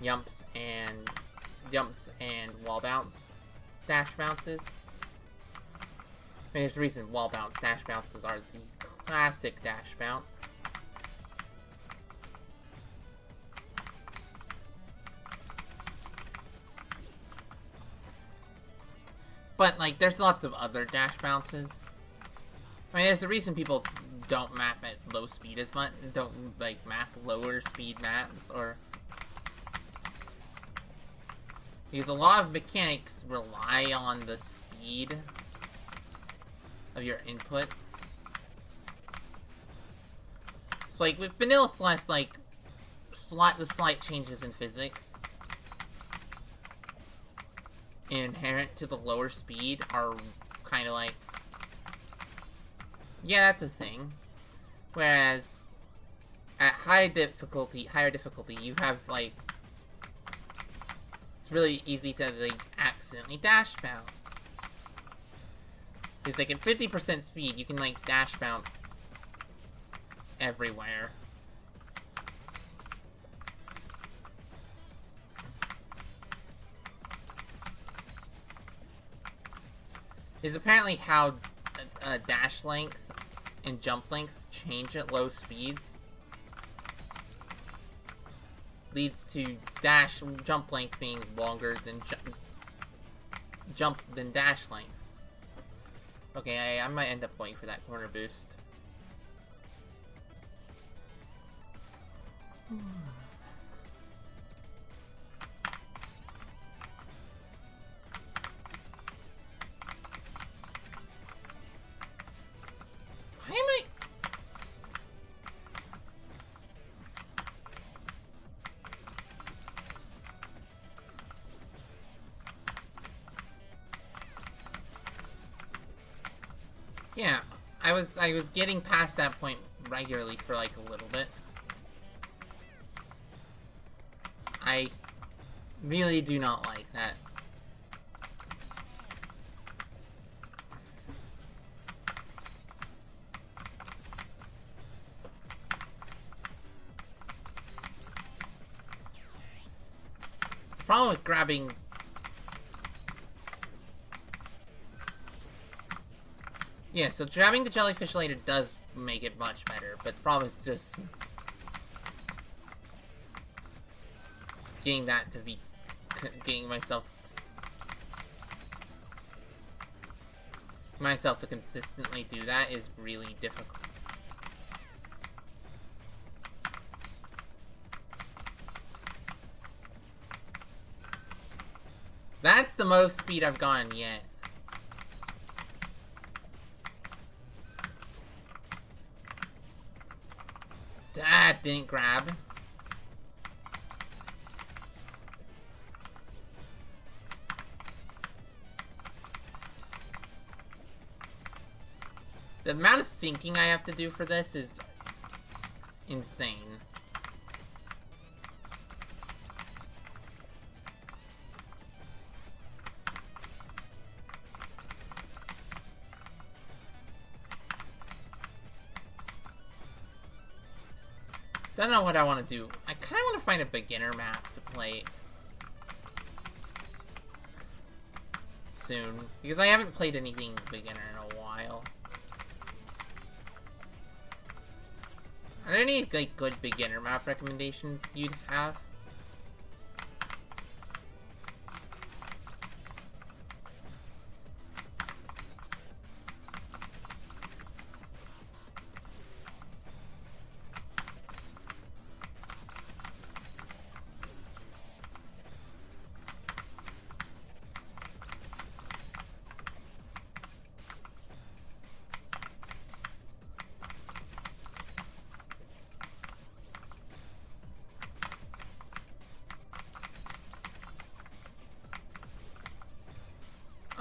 Jumps and wall bounce dash bounces. I mean, there's a reason wall bounce dash bounces are the classic dash bounce. But, like, there's lots of other dash bounces. I mean, there's a reason people don't map at low speed as much, don't, like, map lower speed maps, or... Because a lot of mechanics rely on the speed of your input. So, like, with Vanilla Celeste, like, the slight changes in physics inherent to the lower speed are kind of like, yeah, that's a thing. Whereas at higher difficulty, you have, like, it's really easy to, like, accidentally dash bounce. Because, like, at 50% speed, you can, like, dash bounce everywhere. Is apparently how dash length and jump length change at low speeds. Leads to jump length being longer than dash length. Okay, I might end up going for that corner boost. Why am I... Yeah, I was getting past that point regularly for like a little bit. I really do not like that. The problem with grabbing... Yeah, so grabbing the jellyfish later does make it much better, but the problem is just... getting that to be... getting myself to consistently do that is really difficult. That's the most speed I've gotten yet. That didn't grab. The amount of thinking I have to do for this is insane. Don't know what I want to do. I kind of want to find a beginner map to play soon, because I haven't played anything beginner in a while. Are there any, like, good beginner map recommendations you'd have?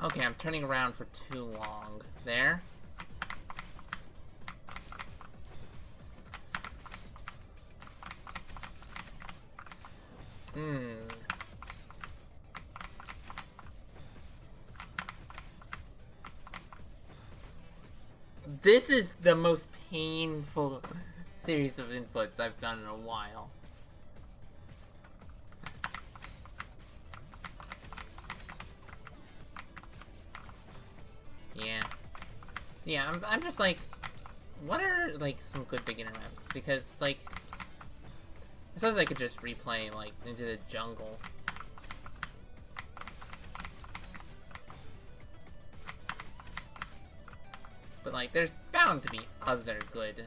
Okay, I'm turning around for too long. There. This is the most painful series of inputs I've done in a while. Yeah. So yeah, I'm just like, what are, like, some good beginner maps? Because, it's like, I suppose I could just replay, like, Into the Jungle. But, like, there's bound to be other good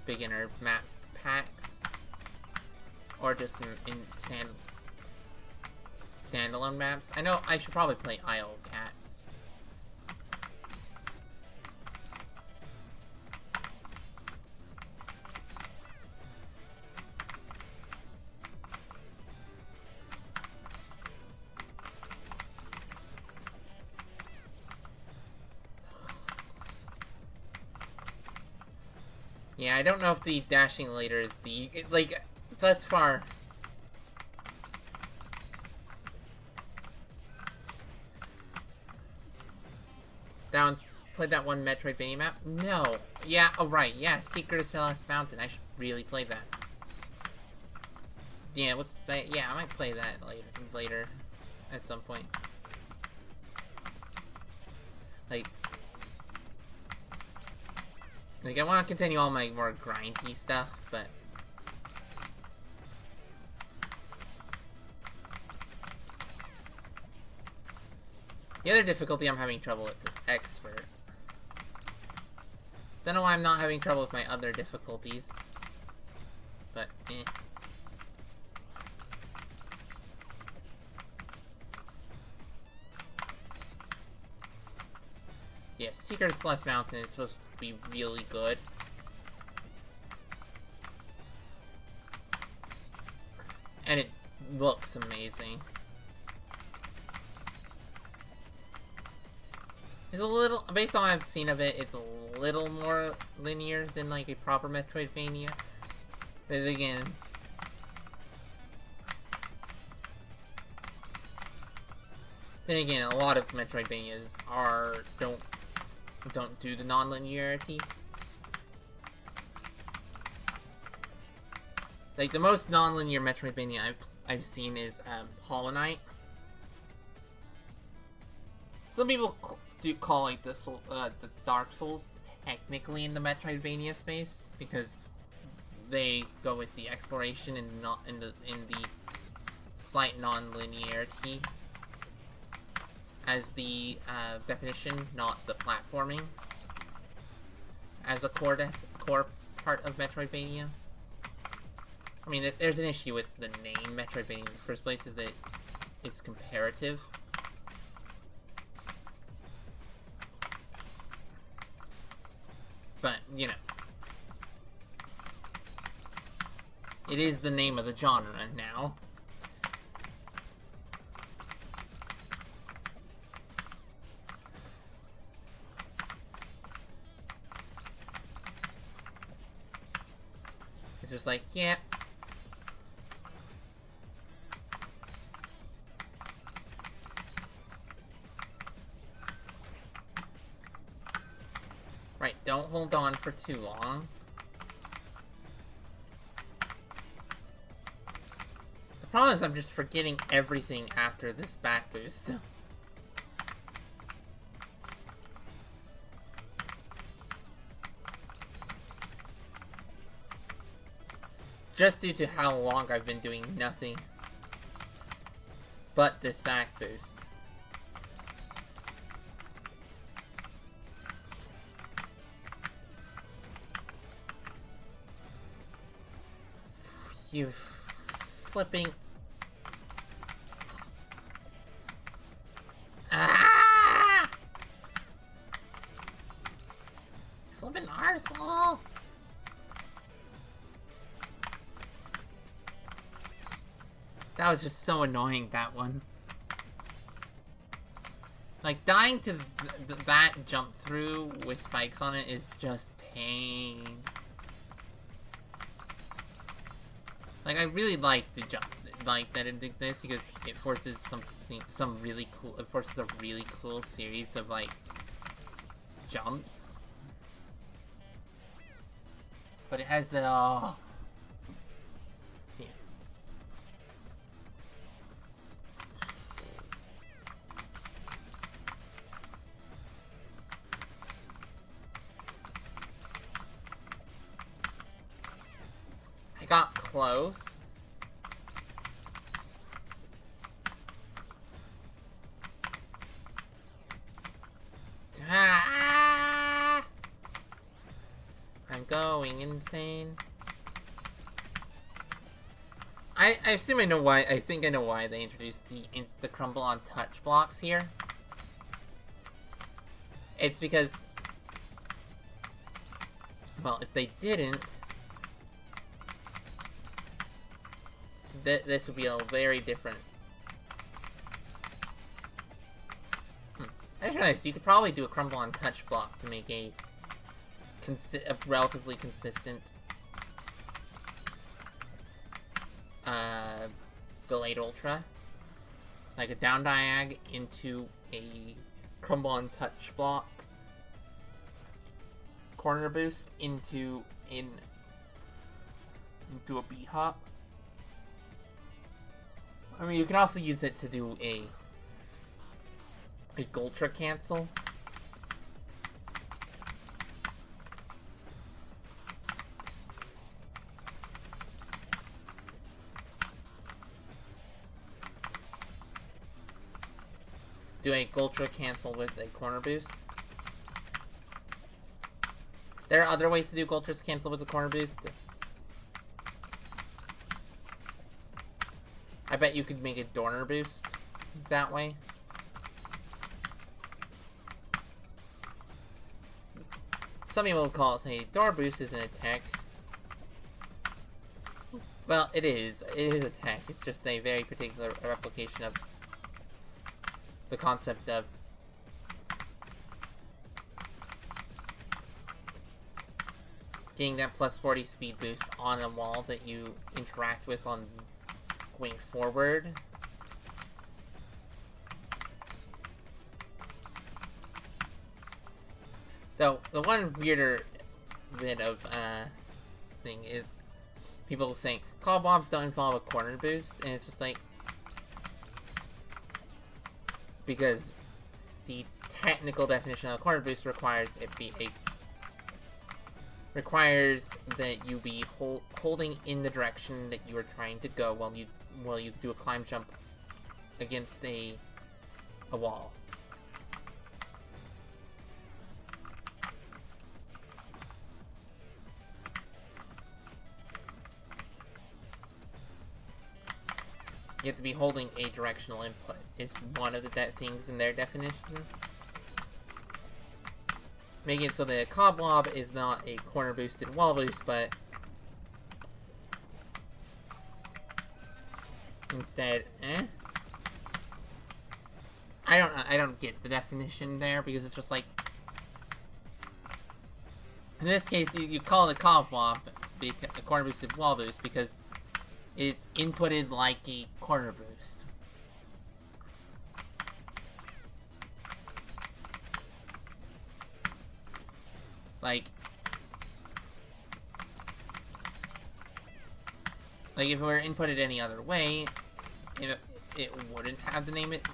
beginner map packs. Or just in standalone maps. I know I should probably play Isle of Cats. Yeah, I don't know if the dashing later is the, like, thus far. That one's played that one Metroidvania map? No. Yeah, oh right, yeah, Secret of Celeste Mountain. I should really play that. Yeah, what's that? Yeah, I might play that later at some point. Like, I want to continue all my more grindy stuff, but the other difficulty I'm having trouble with is Expert. Don't know why I'm not having trouble with my other difficulties, but eh. Yeah, Secret of Celeste Mountain is supposed to be really good. And it looks amazing. It's a little, based on what I've seen of it, it's a little more linear than, like, a proper Metroidvania. But again, a lot of Metroidvanias don't do the non-linearity. Like, the most non-linear Metroidvania I've seen is Hollow Knight. Some people do call, like, the Dark Souls technically in the Metroidvania space, because they go with the exploration and not in the slight non-linearity as the definition, not the platforming as a core part of Metroidvania. I mean, there's an issue with the name Metroidvania in the first place, is that it's comparative. But, you know, it is the name of the genre now. It's just like, yeah. Right, don't hold on for too long. The problem is I'm just forgetting everything after this back boost. Just due to how long I've been doing nothing but this back boost. You flipping... Ah! Flipping arsehole! That was just so annoying, that one. Like, dying to that jump through with spikes on it is just pain. Like, I really like the jump, like that it exists because it forces some really cool. It forces a really cool series of like jumps. But it has the yeah. I got close. Ah! I'm going insane. I assume I know why. I think I know why they introduced the insta crumble on touch blocks here. It's because, well, if they didn't, this would be a very different. I just realized you could probably do a crumble on touch block to make a relatively consistent delayed ultra, like a down diag into a crumble on touch block, corner boost into a B hop. I mean, you can also use it to do a Gultra cancel. Do a Gultra cancel with a corner boost. There are other ways to do Gultra's cancel with a corner boost. I bet you could make a Dorner boost that way. Some people would call it, say, Dorner boost isn't a tech. Well, it is. It is a tech. It's just a very particular replication of the concept of getting that plus 40 speed boost on a wall that you interact with on going forward. Though, the one weirder bit of thing is people saying call bombs don't involve a corner boost, and it's just like, because the technical definition of a corner boost requires that you be holding in the direction that you are trying to go while you do a climb jump against a wall. You have to be holding a directional input, is one of the things in their definition. Making it so that a Cobweb is not a corner boosted wall boost, but instead, I don't get the definition there, because it's just like, in this case, you call it a Cobweb, a corner boosted wall boost, because it's inputted like a corner boost. Like if it were inputted any other way, it wouldn't have the name it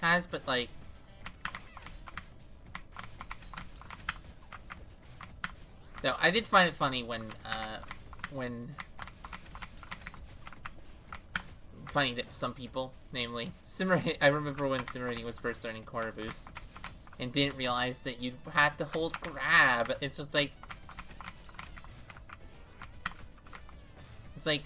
has, but like, though I did find it funny funny that some people, namely Simmerity, I remember when Simmerity was first learning corner boost and didn't realize that you had to hold grab. It's just like, it's like,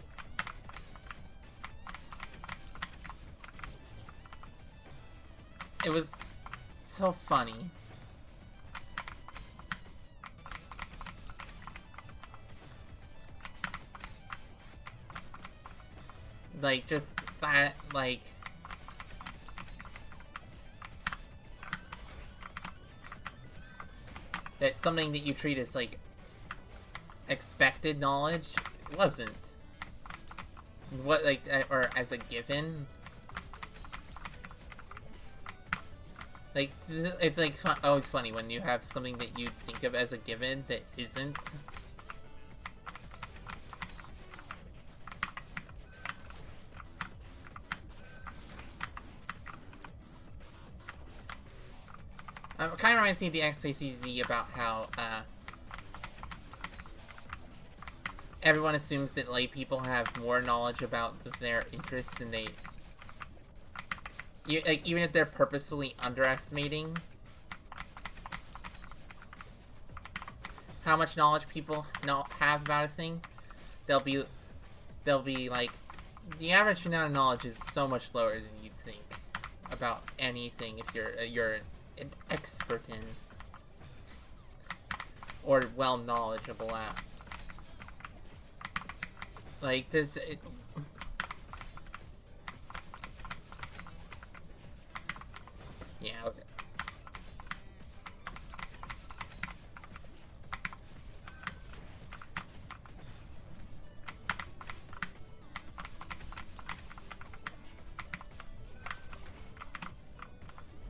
it was so funny. Like, just that, like, that something that you treat as, like, expected knowledge wasn't. what, like, or as a given. Like, it's like always funny when you have something that you think of as a given that isn't. It kind of reminds me of the XKCZ about how, everyone assumes that lay people have more knowledge about their interests than they... like, even if they're purposefully underestimating how much knowledge people have about a thing, they'll be like, the average amount of knowledge is so much lower than you'd think about anything if you're an expert in or well knowledgeable at. Like, there's... yeah, okay.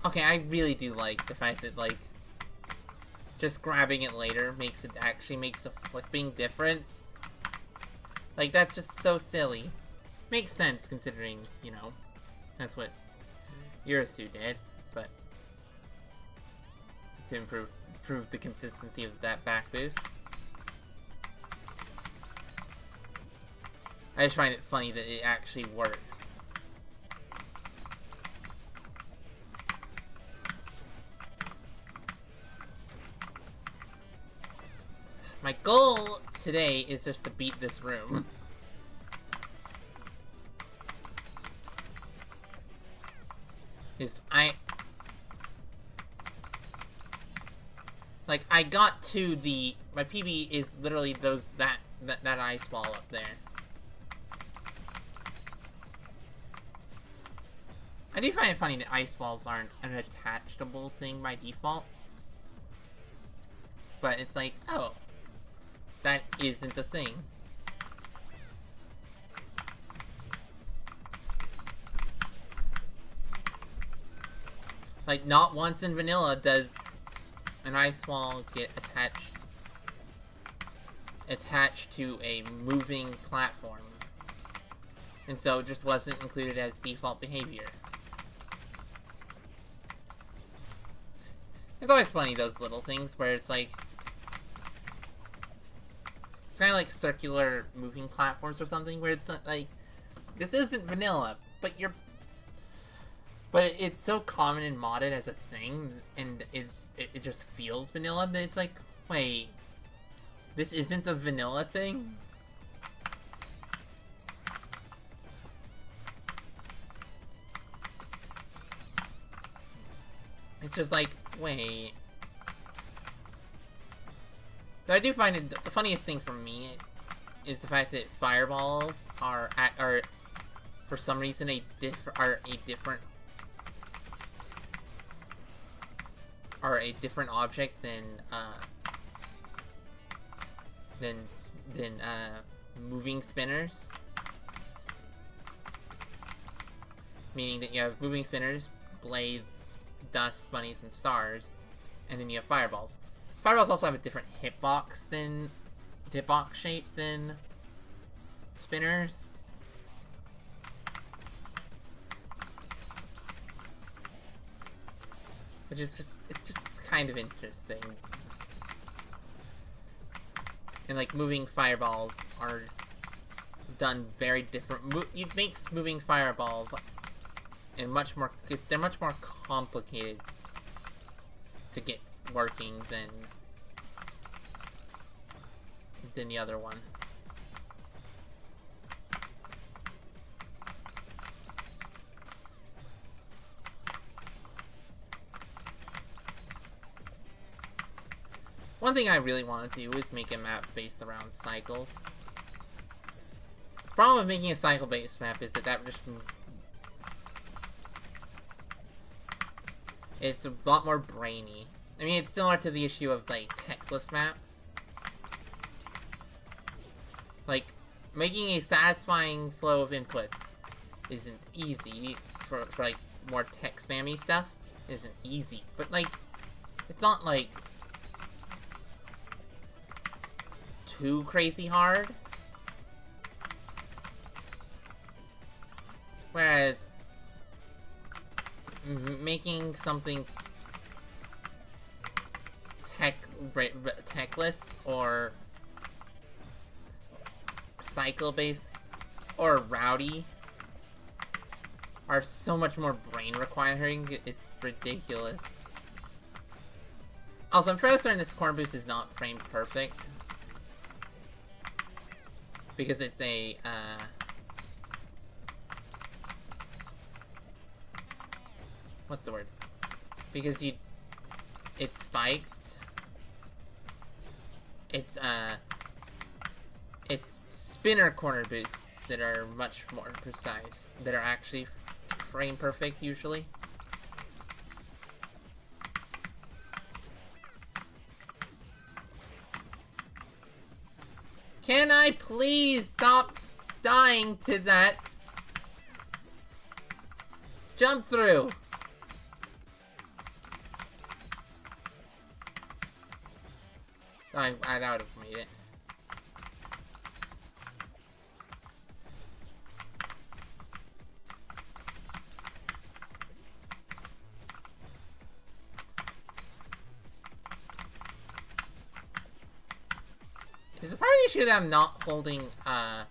Okay, I really do like the fact that, like, just grabbing it later actually makes a flipping difference. Like, that's just so silly. Makes sense considering, you know, that's what Urasu did, but to improve the consistency of that back boost. I just find it funny that it actually works. My goal today is just to beat this room. Like, I got to the... my PB is literally that ice ball up there. I do find it funny that ice balls aren't an attachable thing by default. But it's like, oh, that isn't a thing. Like, not once in vanilla does an ice wall get attached to a moving platform. And so it just wasn't included as default behavior. It's always funny, those little things where it's like... it's kind of like circular moving platforms or something, where it's like... this isn't vanilla, but you're... but it's so common and modded as a thing, and it just feels vanilla, that it's like, wait... this isn't a vanilla thing? It's just like, wait. But I do find it, the funniest thing for me is the fact that fireballs are for some reason a different object than moving spinners. Meaning that you have moving spinners, blades, dust, bunnies, and stars, and then you have fireballs. Fireballs also have a different hitbox shape than spinners. Which is it's just kind of interesting. And like, moving fireballs are done very different. You make moving fireballs and they're much more complicated to get working than the other one. One thing I really want to do is make a map based around cycles. The problem with making a cycle-based map is that just... it's a lot more brainy. I mean, it's similar to the issue of, like, techless maps. Like, making a satisfying flow of inputs isn't easy for like more tech spammy stuff isn't easy, but like it's not like too crazy hard. Whereas making something techless or cycle based or rowdy are so much more brain requiring, it's ridiculous. Also, I'm fairly certain this corn boost is not frame perfect. Because it's a, what's the word? Because it's spiked. It's spinner corner boosts that are much more precise, that are actually frame perfect usually. Can I please stop dying to that jump through? I that would have made it. Is it part of the issue that I'm not holding, I'm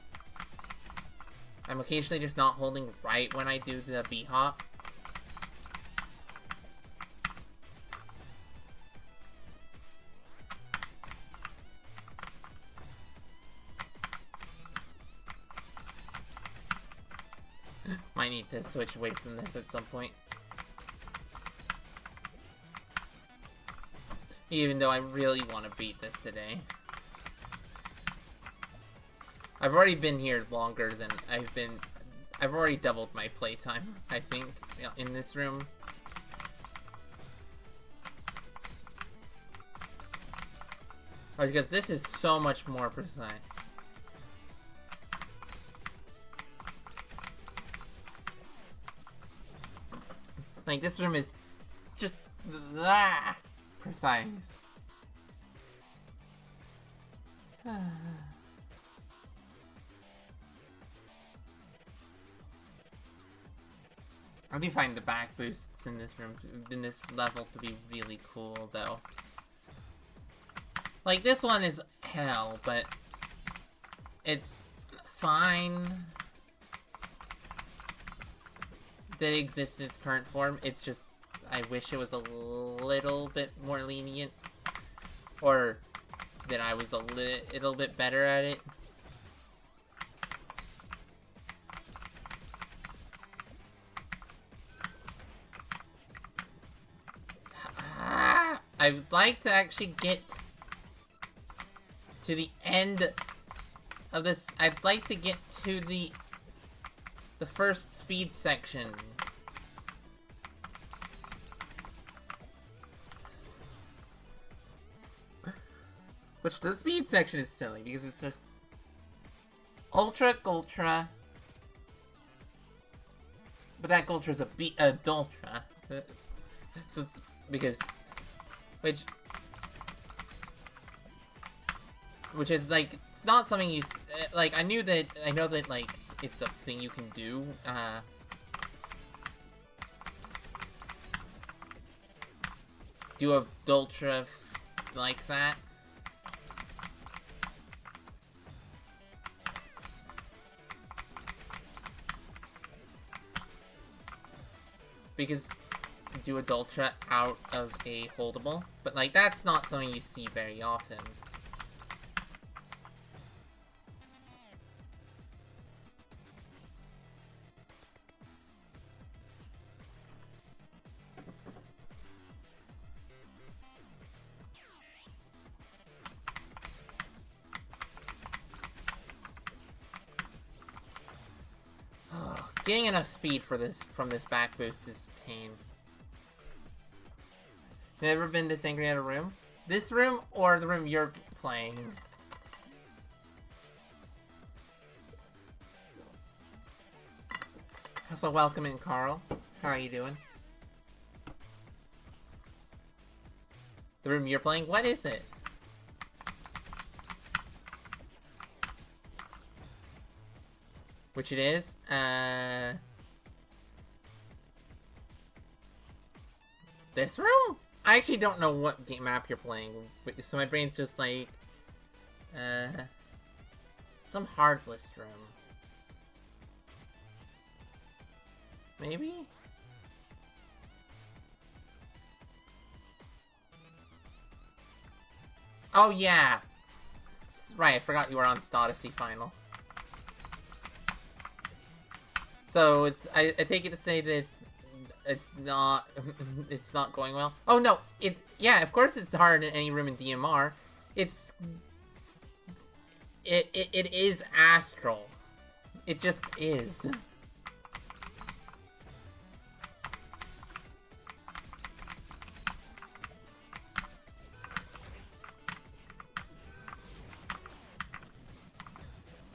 occasionally just not holding right when I do the B-hop? Might need to switch away from this at some point. Even though I really want to beat this today. I've already been here longer than I've already doubled my playtime, I think, in this room. Because this is so much more precise. Like, this room is just that precise. I do find the back boosts in this room, in this level, to be really cool, though. Like, this one is hell, but it's fine that it exists in its current form. It's just, I wish it was a little bit more lenient, or that I was a little bit better at it. I would like to actually get to the end of this. I'd like to get to the first speed section. Which the speed section is silly because it's just Ultra Gultra. But that Gultra's a Dultra. So it's because which is like, it's not something you like. I know that like it's a thing you can do. Do a Dultra like that. Because do a Dultra out of a holdable, but like that's not something you see very often. Getting enough speed for this from this back boost is pain. Never been this angry at a room? This room or the room you're playing? So welcome in, Carl. How are you doing? The room you're playing? What is it? Which it is? This room? I actually don't know what game map you're playing, so my brain's just like, some hard list room. Maybe? Oh yeah! Right, I forgot you were on Odyssey Final. So I take it to say that it's not it's not going well. Oh no, yeah, of course it's hard in any room in DMR. It is astral. It just is.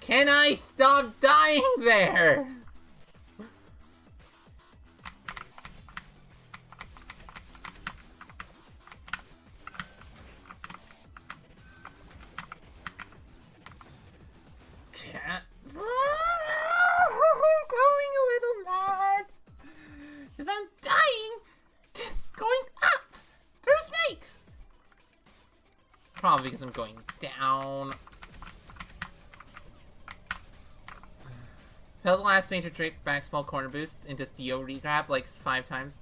Can I stop dying there? I'm going a little mad. Because I'm dying. Going up through space. Probably because I'm going down. Fail the last major trick, back small corner boost into Theo regrab like 5 times.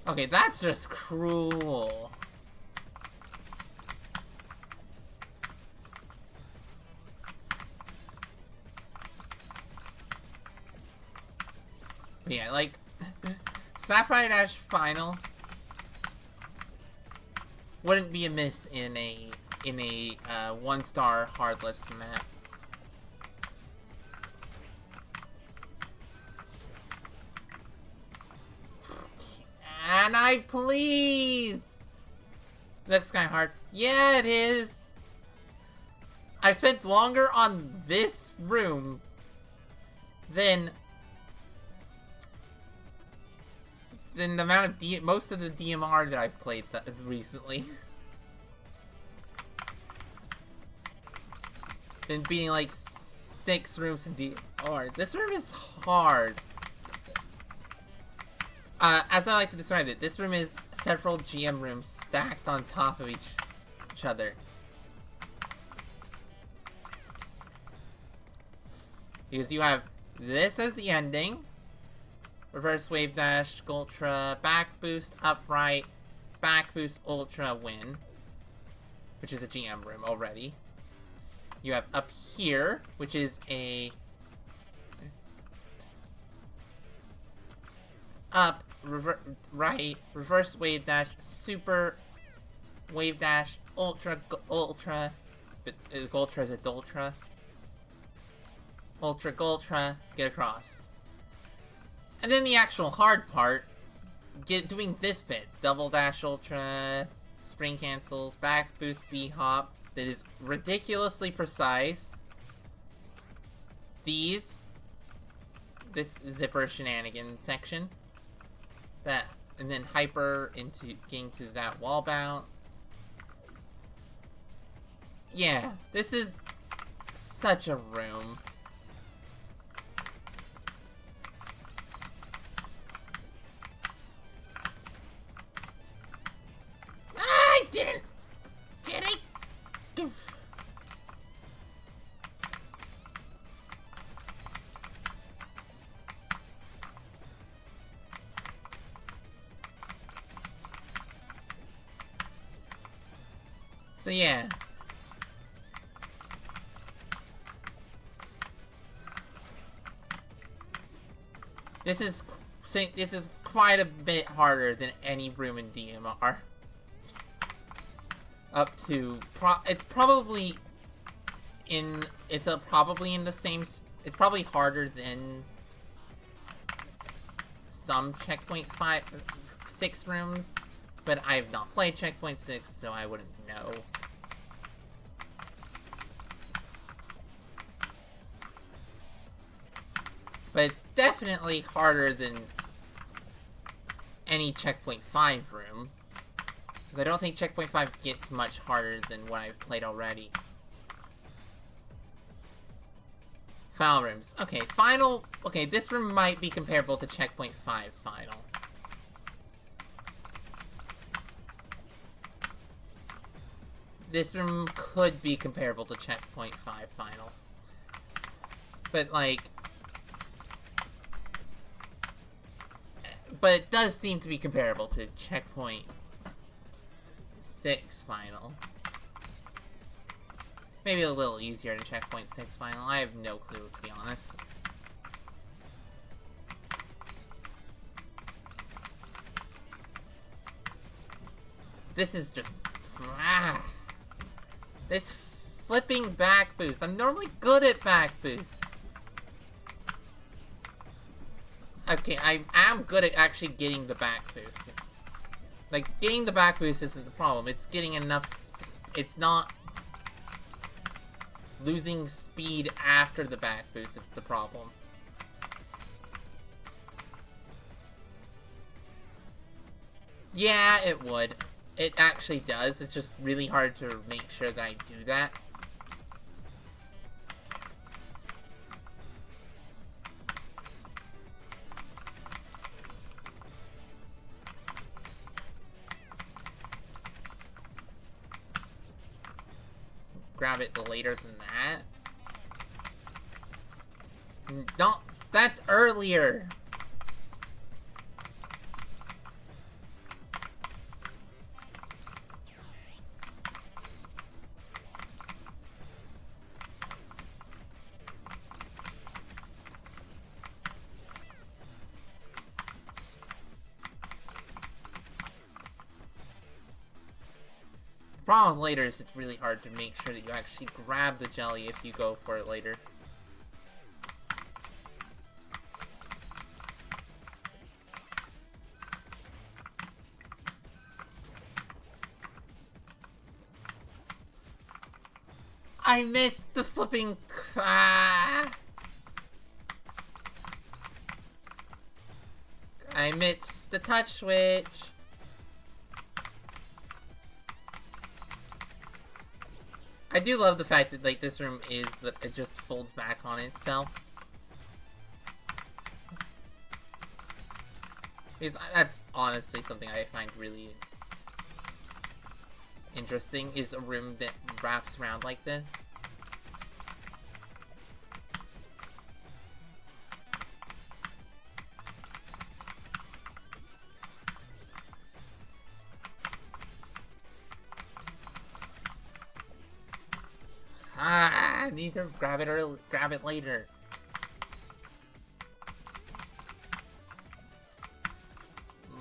Okay, that's just cruel. But yeah, like Sapphire Dash Final wouldn't be amiss in a 1-star hard list map. Can I please? That's kind of hard. Yeah, it is. I spent longer on this room than the amount of most of the DMR that I've played recently. Than beating like 6 rooms in DMR. This room is hard. As I like to describe it, this room is several GM rooms stacked on top of each other. Because you have this as the ending. Reverse wave dash, ultra, back boost, upright, back boost, ultra, win. Which is a GM room already. You have up here, which is a up, right, reverse wave dash, super wave dash, ultra, ultra, ultra is a doltra, ultra, ultra, get across. And then the actual hard part, doing this bit, double dash, ultra, spring cancels, back boost, B-hop, that is ridiculously precise. This zipper shenanigan section. That, and then hyper into getting to that wall bounce. Yeah, this is such a room. I didn't get it. So yeah. This is quite a bit harder than any room in DMR. Up to it's probably in the same. It's probably harder than some checkpoint 6 rooms, but I have not played checkpoint 6, so I wouldn't know. But it's definitely harder than any Checkpoint 5 room. Because I don't think Checkpoint 5 gets much harder than what I've played already. Final rooms. Okay, final... Okay, this room might be comparable to Checkpoint 5 final. This room could be comparable to Checkpoint 5 final. But, like... But it does seem to be comparable to Checkpoint 6 final. Maybe a little easier than Checkpoint 6 final. I have no clue, to be honest. This is just... This flipping back boost. I'm normally good at back boost. Okay, I am good at actually getting the back boost. Like, getting the back boost isn't the problem. It's getting enough... It's not... losing speed after the back boost, it's the problem. Yeah, it would. It actually does. It's just really hard to make sure that I do that. Grab it later than that. No, that's earlier. The problem with later is it's really hard to make sure that you actually grab the jelly if you go for it later. I missed the flipping... I missed the touch switch. I do love the fact that, like, this room is that it just folds back on itself. Because that's honestly something I find really interesting, is a room that wraps around like this. I need to grab it or grab it later.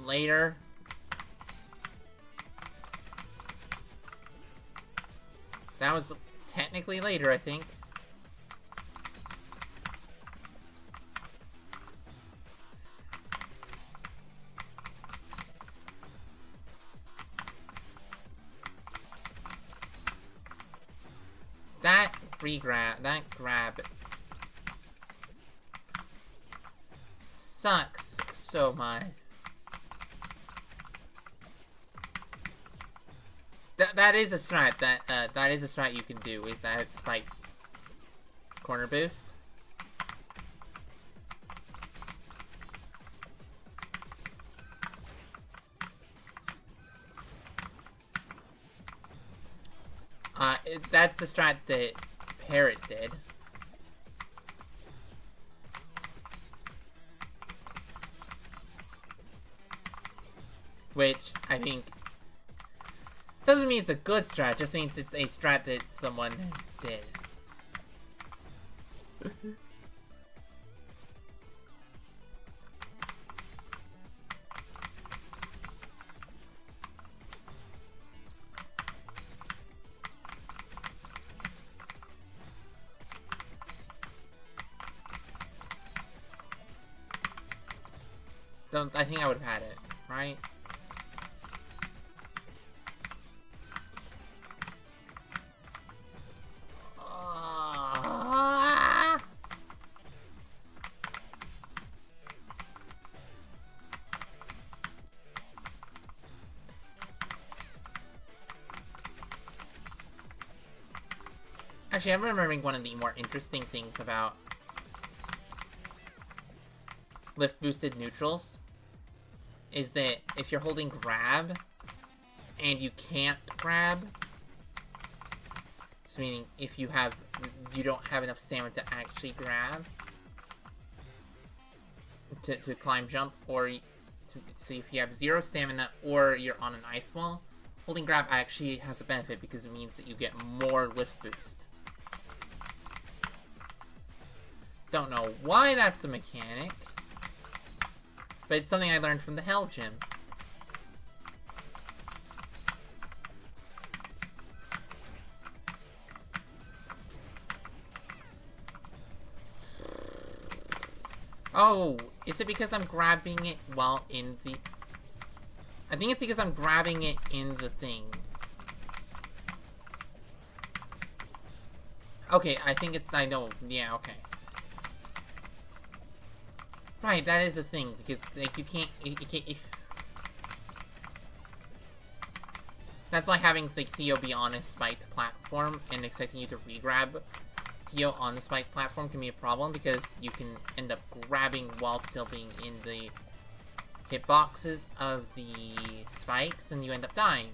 Later. That was technically later, I think. That grab sucks so much. That is a strat that is a strat you can do, is that spike corner boost. That's the strat that Parrot did. Which, I think, doesn't mean it's a good strat, just means it's a strat that someone did. I think I would have had it, right? Actually, I'm remembering one of the more interesting things about lift boosted neutrals is that if you're holding grab and you can't grab, so meaning if you don't have enough stamina to actually grab to climb jump, or so if you have 0 stamina or you're on an ice wall, holding grab actually has a benefit because it means that you get more lift boost. Don't know why that's a mechanic, but it's something I learned from the Hell Gym. Oh, is it because I'm grabbing it while in the... I think it's because I'm grabbing it in the thing. Okay, I think it's... I know. Yeah, okay. Right, that is a thing, because, like, you can't... That's why having, like, Theo be on a spiked platform and expecting you to re-grab Theo on the spiked platform can be a problem, because you can end up grabbing while still being in the hitboxes of the spikes, and you end up dying.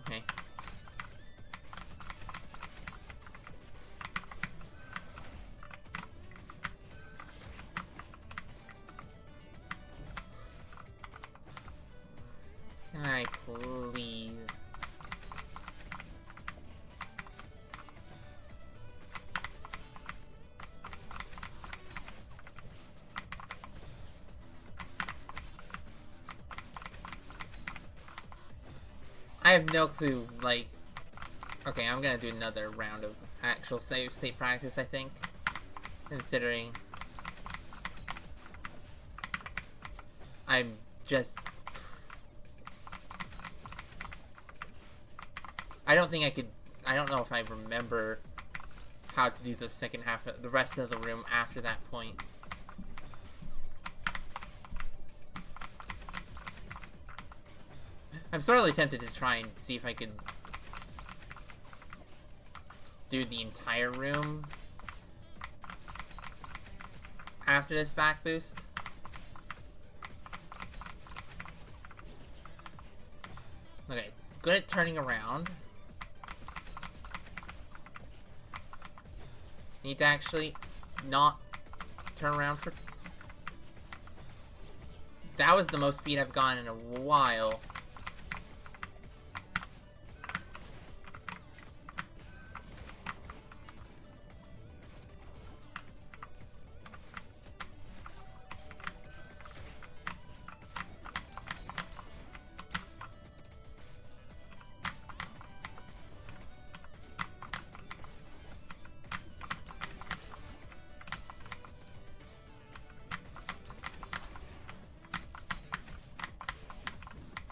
Okay. Can I please? I have no clue, like... Okay, I'm gonna do another round of actual save state practice, I think. Considering... I'm just... I don't think I could... I don't know if I remember how to do the second half of the rest of the room after that point. I'm sorely tempted to try and see if I could do the entire room after this back boost. Okay, good at turning around. Need to actually not turn around for... That was the most speed I've gone in a while.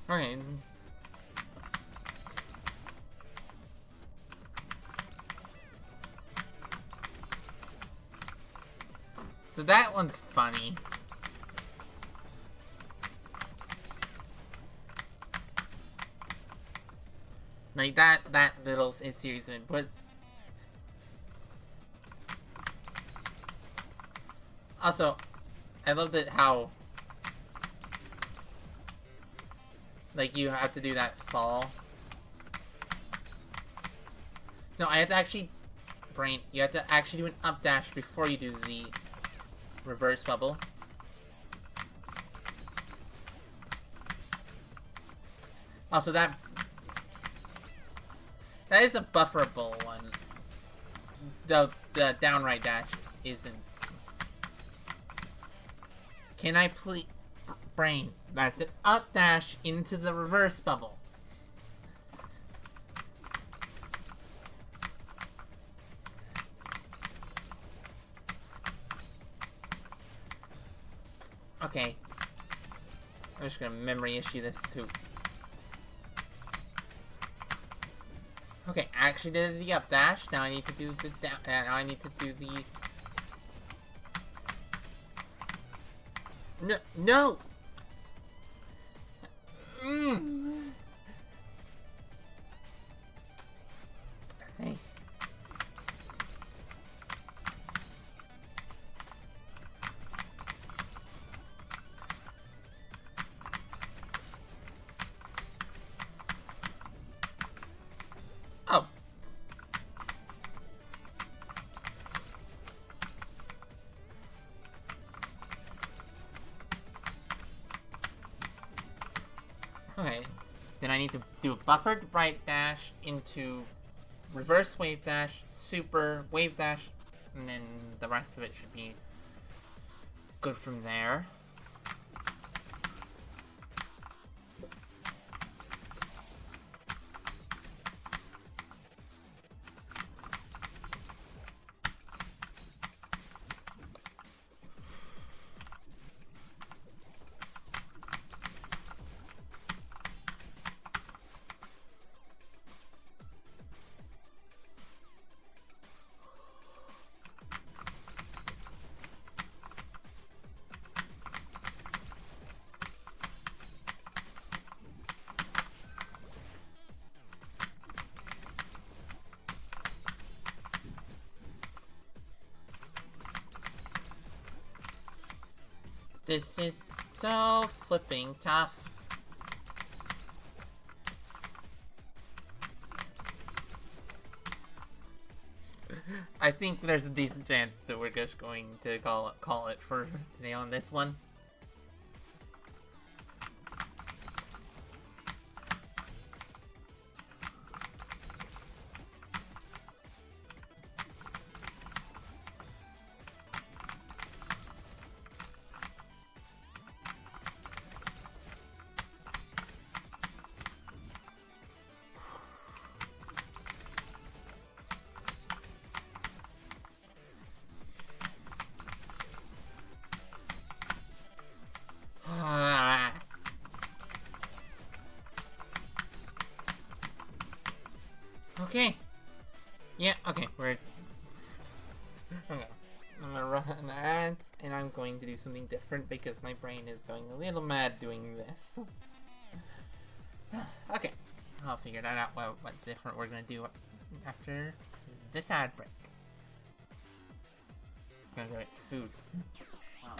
Okay. So that one's funny. Like that little series of inputs. Also, I love that how like you have to do that fall. No, I have to actually you have to actually do an up dash before you do the reverse bubble. Also, that is a bufferable one. The downright dash isn't. Can I please... Brain. That's an up dash into the reverse bubble. Okay. I'm just gonna memory issue this too. Okay, I actually did the up dash. Now I need to do the down. Now I need to do the... No! No! Hey. Oh. Okay. Then I need to do a buffered right dash into reverse wave dash, super wave dash, and then the rest of it should be good from there. This is so flipping tough. I think there's a decent chance that we're just going to call it for today on this one. Okay. Yeah, okay, we're... I'm gonna run ads, and I'm going to do something different because my brain is going a little mad doing this. Okay, I'll figure that out, what different we're gonna do after this ad break. I'm gonna go get food. Wow.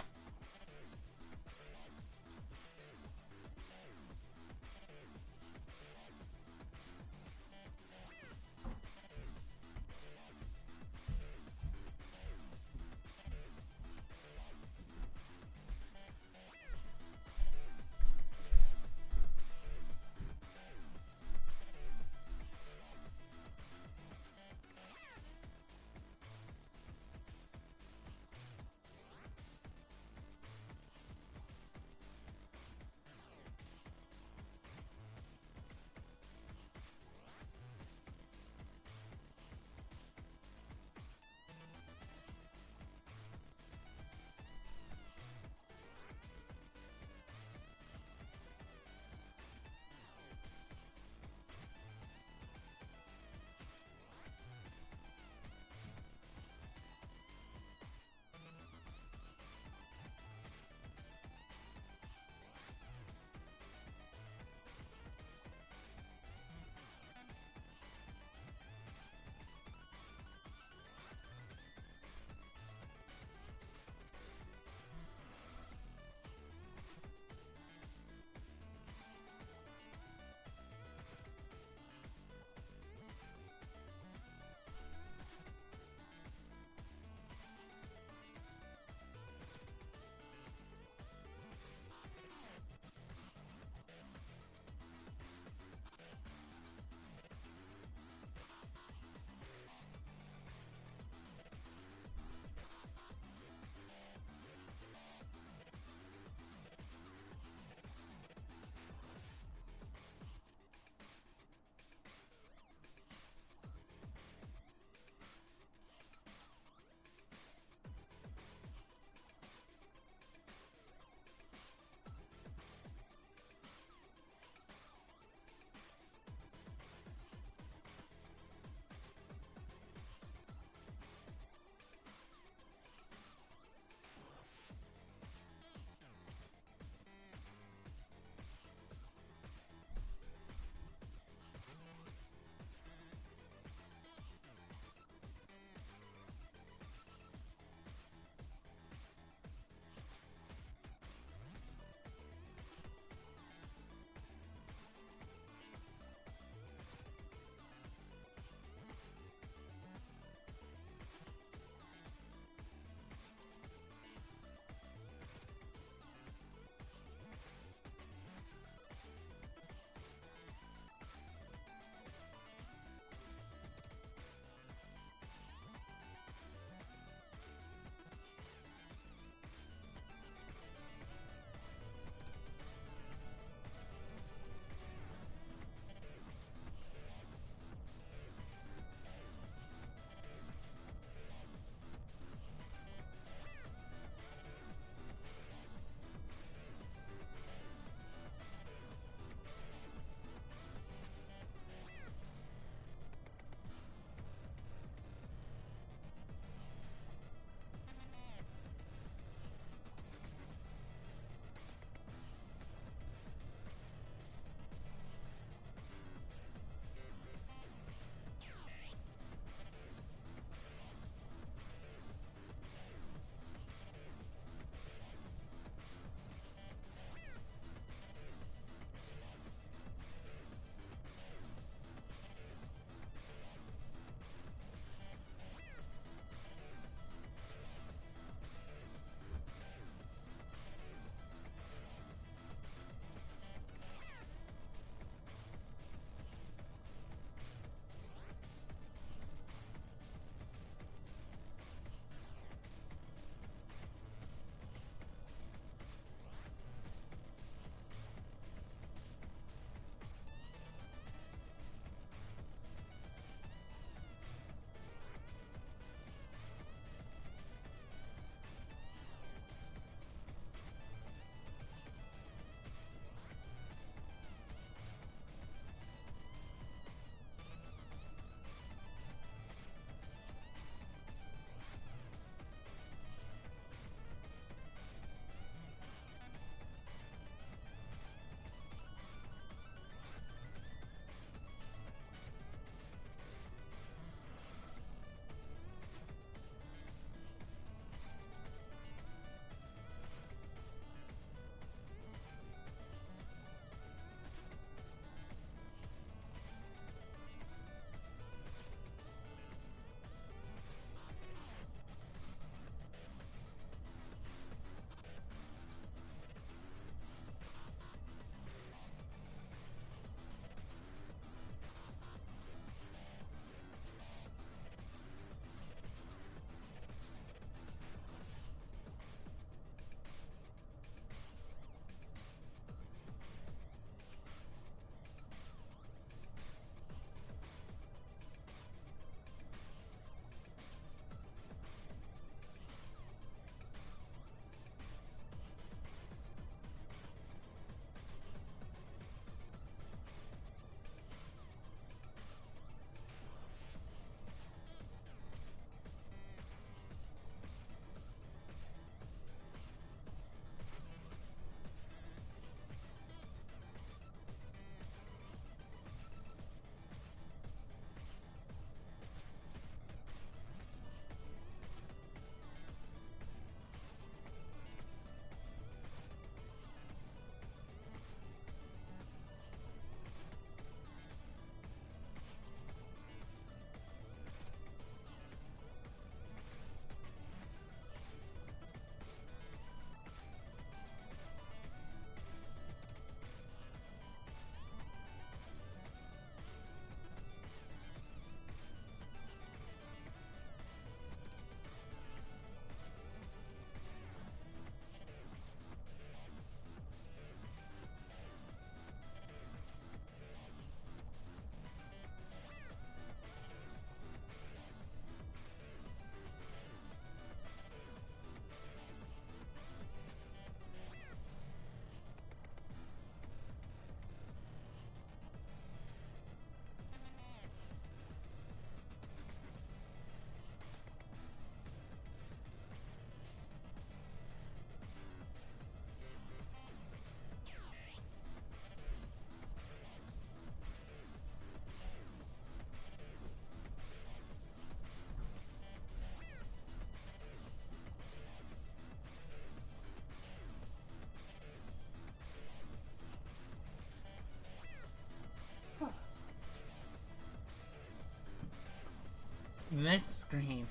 This screen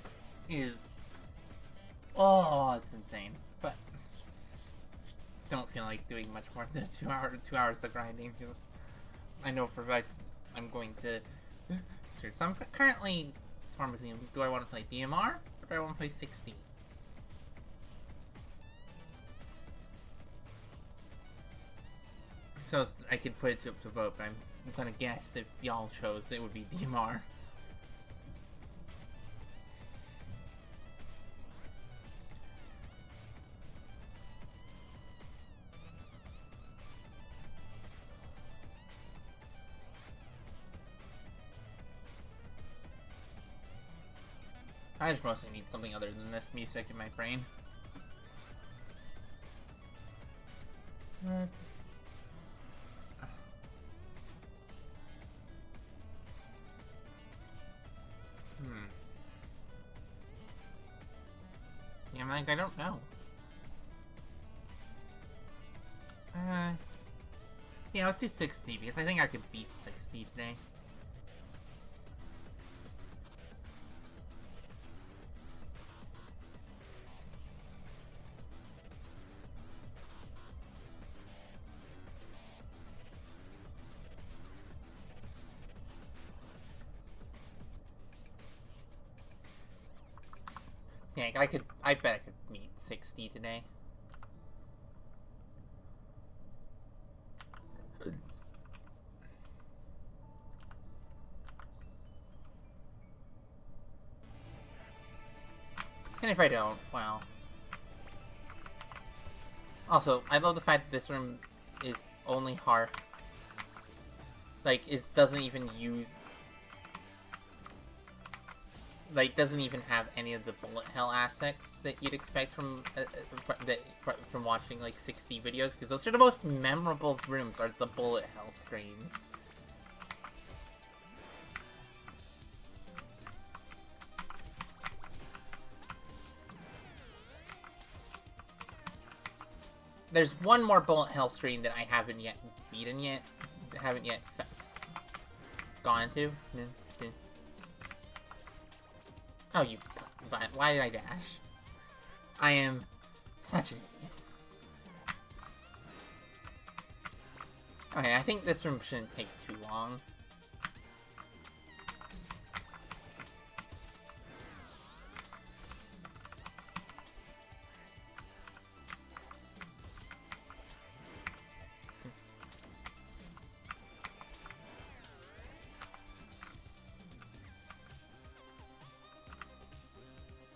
is... Oh, it's insane. But don't feel like doing much more than 2 hours of grinding, because I know for a fact I'm going to... So I'm currently torn between, do I want to play DMR or do I want to play 60? So I could put it up to vote, but I'm gonna guess if y'all chose it would be DMR. I just mostly need something other than this music in my brain. Yeah, I'm like, I don't know. Yeah, let's do 60 because I think I could beat 60 today. Yeah, I bet I could meet 60 today. And if I don't, well. Also, I love the fact that this room is only hard. Like, it doesn't even use... Like, doesn't even have any of the bullet hell aspects that you'd expect from watching, like, 60 videos. Because those are the most memorable rooms, are the bullet hell screens. There's one more bullet hell screen that I haven't yet beaten yet. Haven't yet gone to. Oh, you... Why did I dash? I am such an idiot. Okay, I think this room shouldn't take too long.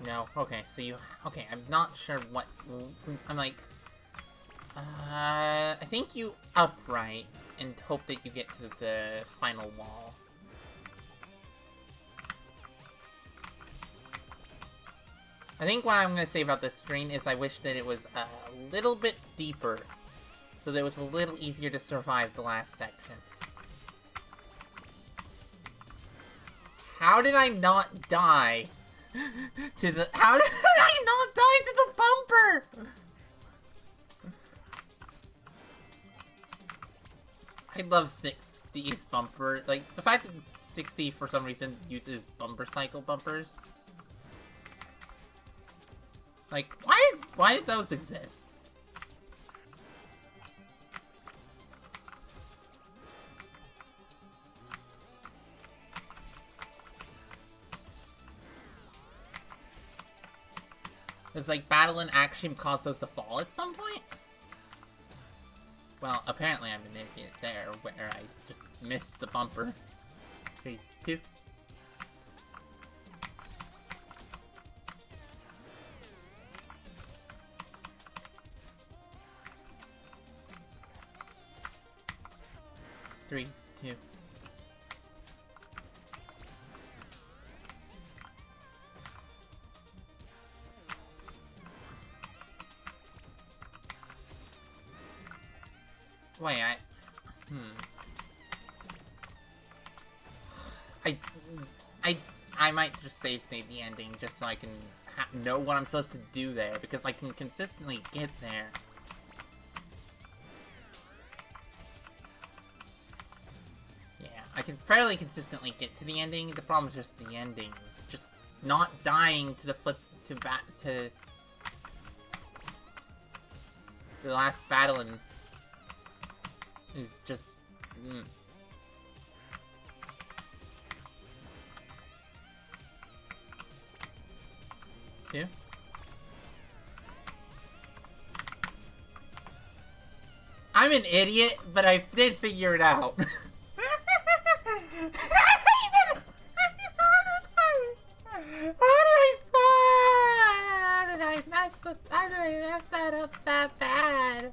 No, okay, so you... Okay, I'm not sure what... I'm like... I think you upright and hope that you get to the final wall. I think what I'm going to say about this screen is I wish that it was a little bit deeper, so that it was a little easier to survive the last section. How did I not die to the... How did I not die to the bumper? I love 60's bumper. Like, the fact that 60 for some reason uses bumper cycle bumpers. Like, why did those exist? Does, like, Battle and Axiom cause those to fall at some point? Well, apparently I'm an idiot there, where I just missed the bumper. 3, 2. Three, two. Wait, I might just save state the ending just so I can know what I'm supposed to do there, because I can consistently get there. Yeah, I can fairly consistently get to the ending. The problem is just the ending just not dying to the flip to the last battle and is just Two. I'm an idiot, but I did figure it out. How did I mess that up that bad?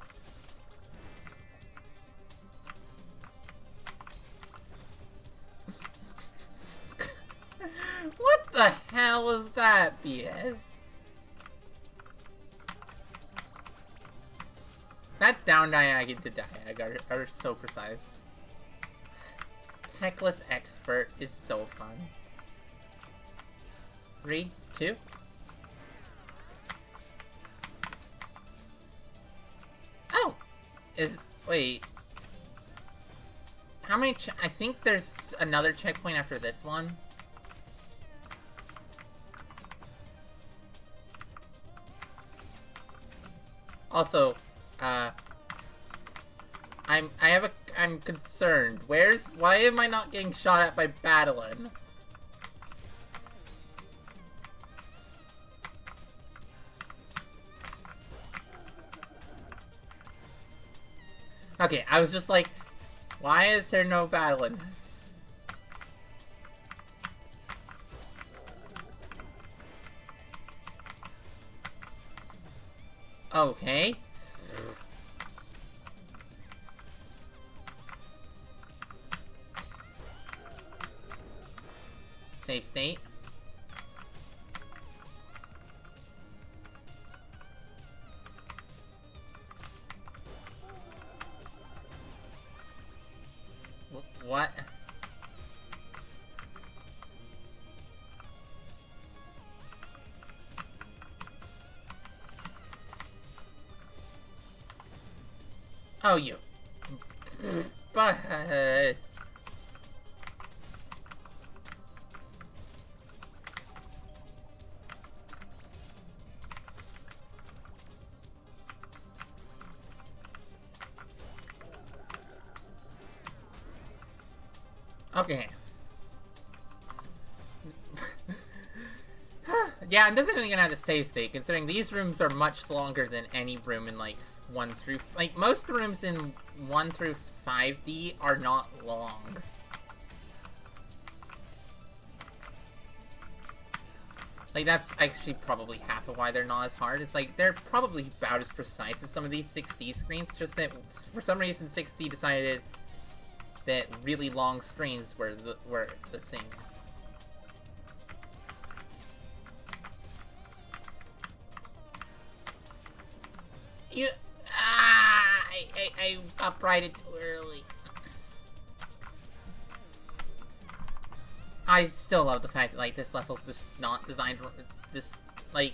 What the hell was that, BS? That down diag to diag are so precise. Techless Expert is so fun. 3, 2. Oh! Wait. How many I think there's another checkpoint after this one. Also, I'm concerned. Why am I not getting shot at by Battling? Okay, I was just like, why is there no Battling? Okay. Save state. What? Oh, you. Bus. Okay. Yeah, I'm definitely gonna have to save state, considering these rooms are much longer than any room in, like, 1 through... Like, most rooms in 1 through 5D are not long. Like, that's actually probably half of why they're not as hard. It's like, they're probably about as precise as some of these 6D screens, just that for some reason 6D decided that really long screens were the thing. I uprighted too early. I still love the fact that, like, this level's just not designed, like,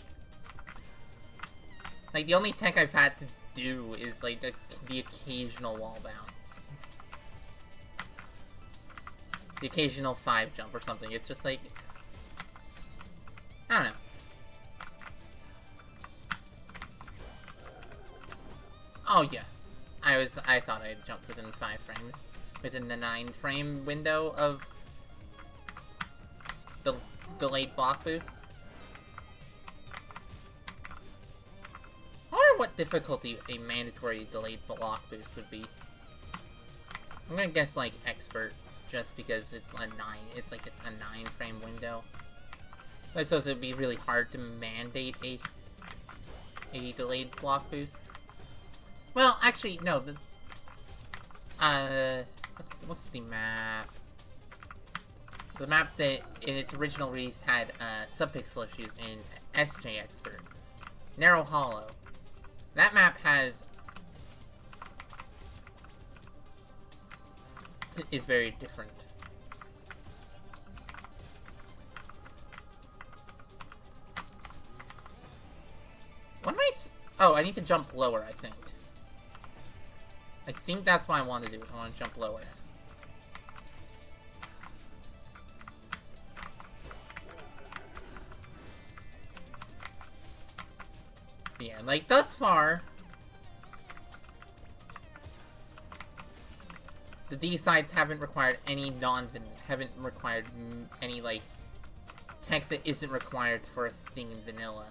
the only tech I've had to do is, like, the occasional wall bounce. The occasional 5 jump or something. It's just like, I don't know. Oh yeah, I thought I had jumped within 5 frames, within the 9 frame window of the delayed block boost. I wonder what difficulty a mandatory delayed block boost would be. I'm gonna guess like expert, just because it's a 9. It's like it's a 9 frame window. I suppose it'd be really hard to mandate a delayed block boost. Well, actually, no. What's the map? The map that in its original release had subpixel issues in SJ Expert. Narrow Hollow. That map is very different. What am oh, I need to jump lower, I think. I think that's what I want to do, is I want to jump lower. And like, thus far, the D-sides haven't required any haven't required any, like, tech that isn't required for a thing in vanilla.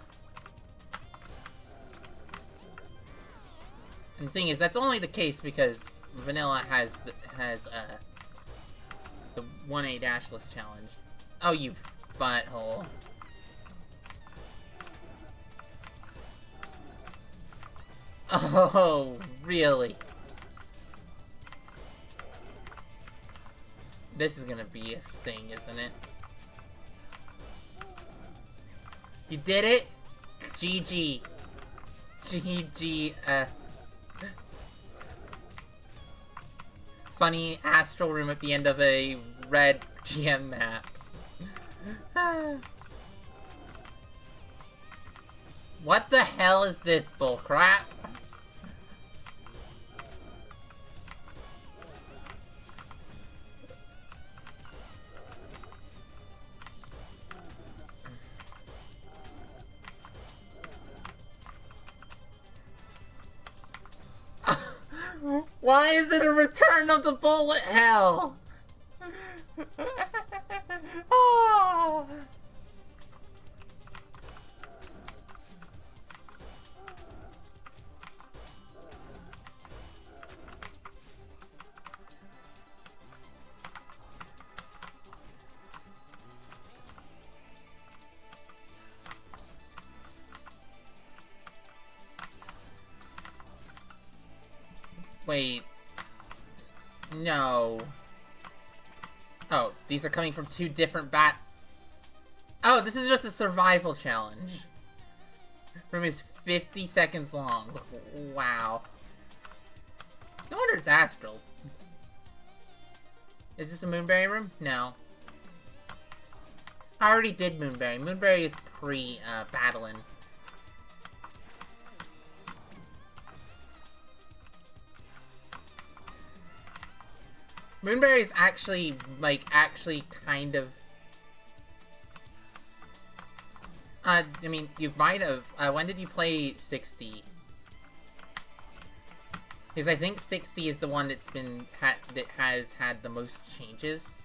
And the thing is, that's only the case because vanilla has the 1A dashless challenge. Oh, you butthole. Oh, really? This is gonna be a thing, isn't it? You did it? GG. GG, funny astral room at the end of a red GM map. What the hell is this bullcrap? Why is it a return of the bullet hell? Oh. Wait. No. Oh, these are coming from two different Oh, this is just a survival challenge. Room is 50 seconds long. Wow. No wonder it's astral. Is this a Moonberry room? No. I already did Moonberry. Moonberry is pre-battling. Moonberry is actually, like, kind of... I mean, you might have... when did you play 60? Because I think 60 is the one that's been... that has had the most changes.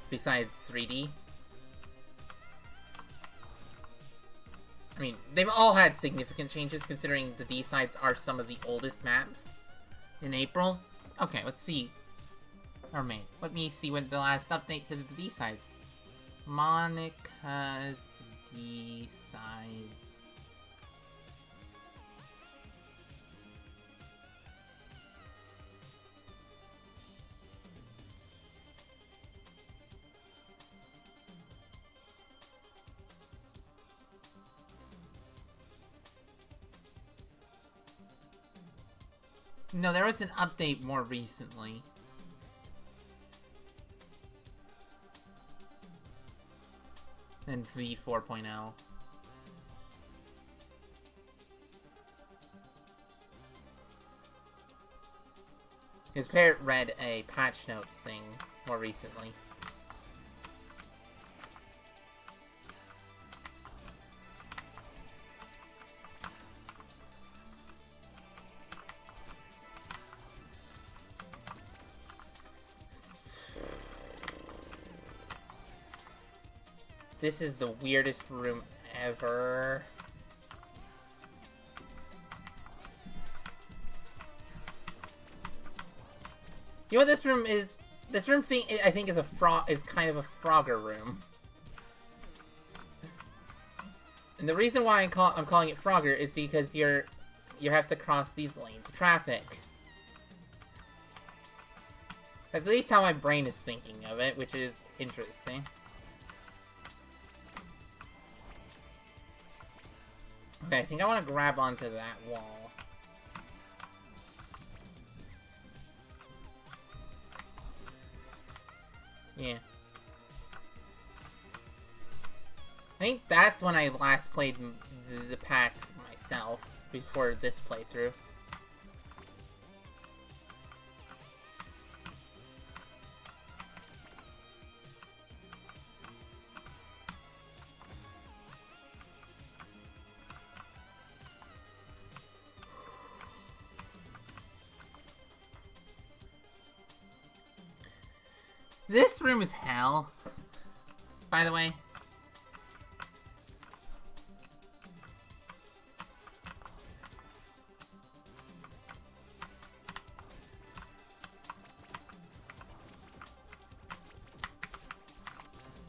Besides 3D. I mean, they've all had significant changes, considering the D-sides are some of the oldest maps in April. Okay, let's see. Let me see when the last update to the D-sides. Monica's D-sides. No, there was an update more recently. Than V 4.0. Because Parrot read a patch notes thing more recently. This is the weirdest room ever. You know what this room is? This room thing, I think, is kind of a Frogger room. And the reason why I'm calling it Frogger is because you have to cross these lanes of traffic. That's at least how my brain is thinking of it, which is interesting. Okay, I think I want to grab onto that wall. Yeah. I think that's when I last played the pack myself, before this playthrough. This room is hell, by the way.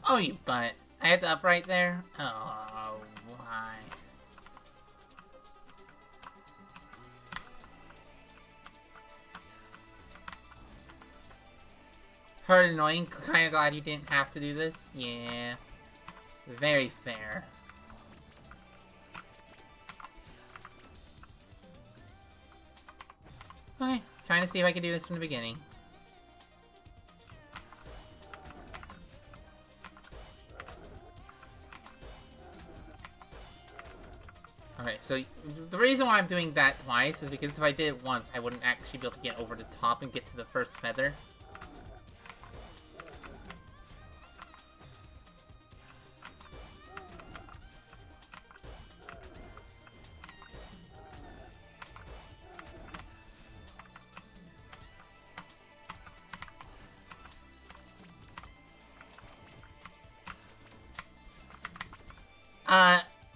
Oh, you butt. I had to up right there? Oh, why? Hurt, annoying. Kinda glad you didn't have to do this. Yeah. Very fair. Okay. Trying to see if I can do this from the beginning. Okay, so the reason why I'm doing that twice is because if I did it once, I wouldn't actually be able to get over the top and get to the first feather.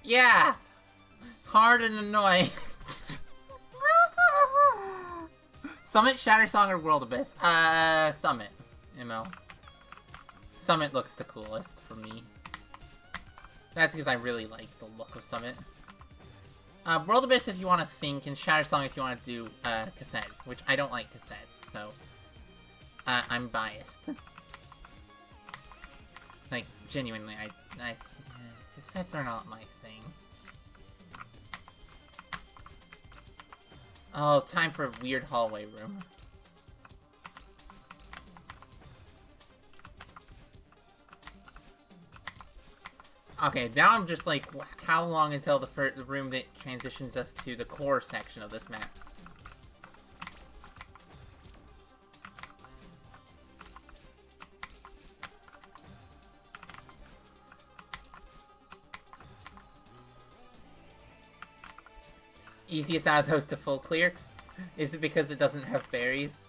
Yeah! Hard and annoying. Summit, Shatter Song, or World Abyss? Summit. ML. Summit looks the coolest for me. That's because I really like the look of Summit. World Abyss if you want to think, and Shatter Song if you want to do, cassettes, which I don't like cassettes, so... I'm biased. Like, genuinely, cassettes are not my thing. Oh, time for a weird hallway room. Okay, now I'm just like, how long until the room that transitions us to the core section of this map? Easiest out of those to full clear? Is it because it doesn't have berries?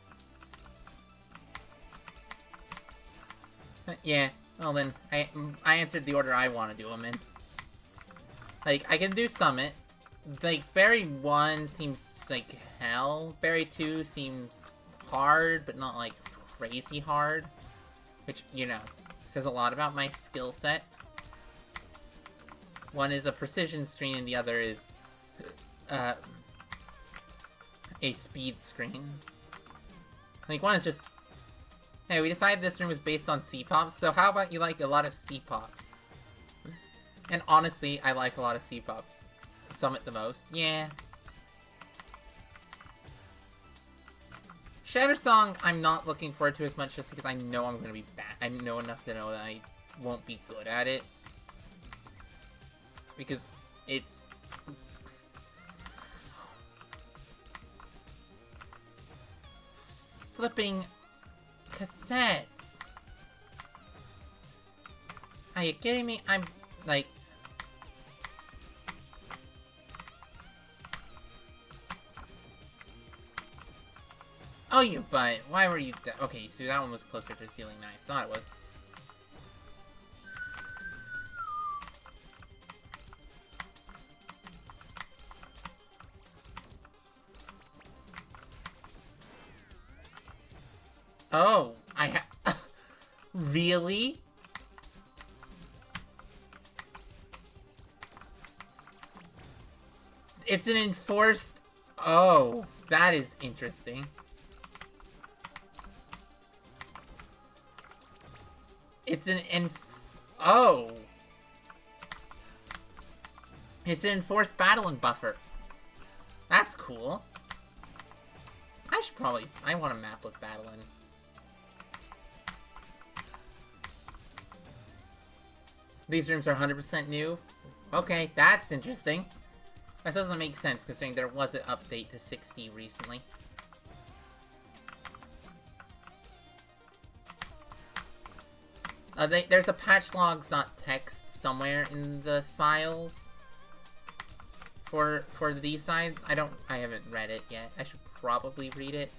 Yeah, well then, I answered the order I want to do them in. Like, I can do Summit. Like, Berry 1 seems like hell. Berry 2 seems hard, but not like crazy hard. Which, you know, says a lot about my skill set. One is a precision screen and the other is a speed screen. Like, one is just... Hey, we decided this room is based on C-Pops, so how about you like a lot of C-Pops? And honestly, I like a lot of C-Pops. Summit the most. Yeah. Shatter Song, I'm not looking forward to as much just because I know I'm gonna be bad. I know enough to know that I won't be good at it. Because it's... flipping cassettes. Are you kidding me? I'm like... Oh, you butt. Why were you... Okay, so that one was closer to the ceiling than I thought it was. Oh, really? It's an enforced... Oh, that is interesting. It's an Oh! It's an enforced battling buffer. That's cool. I should probably... I want a map with battling. These rooms are 100% new? Okay, that's interesting. That doesn't make sense considering there was an update to 60 recently. There's a patch logs.txt somewhere in the files for these sides. I haven't read it yet. I should probably read it.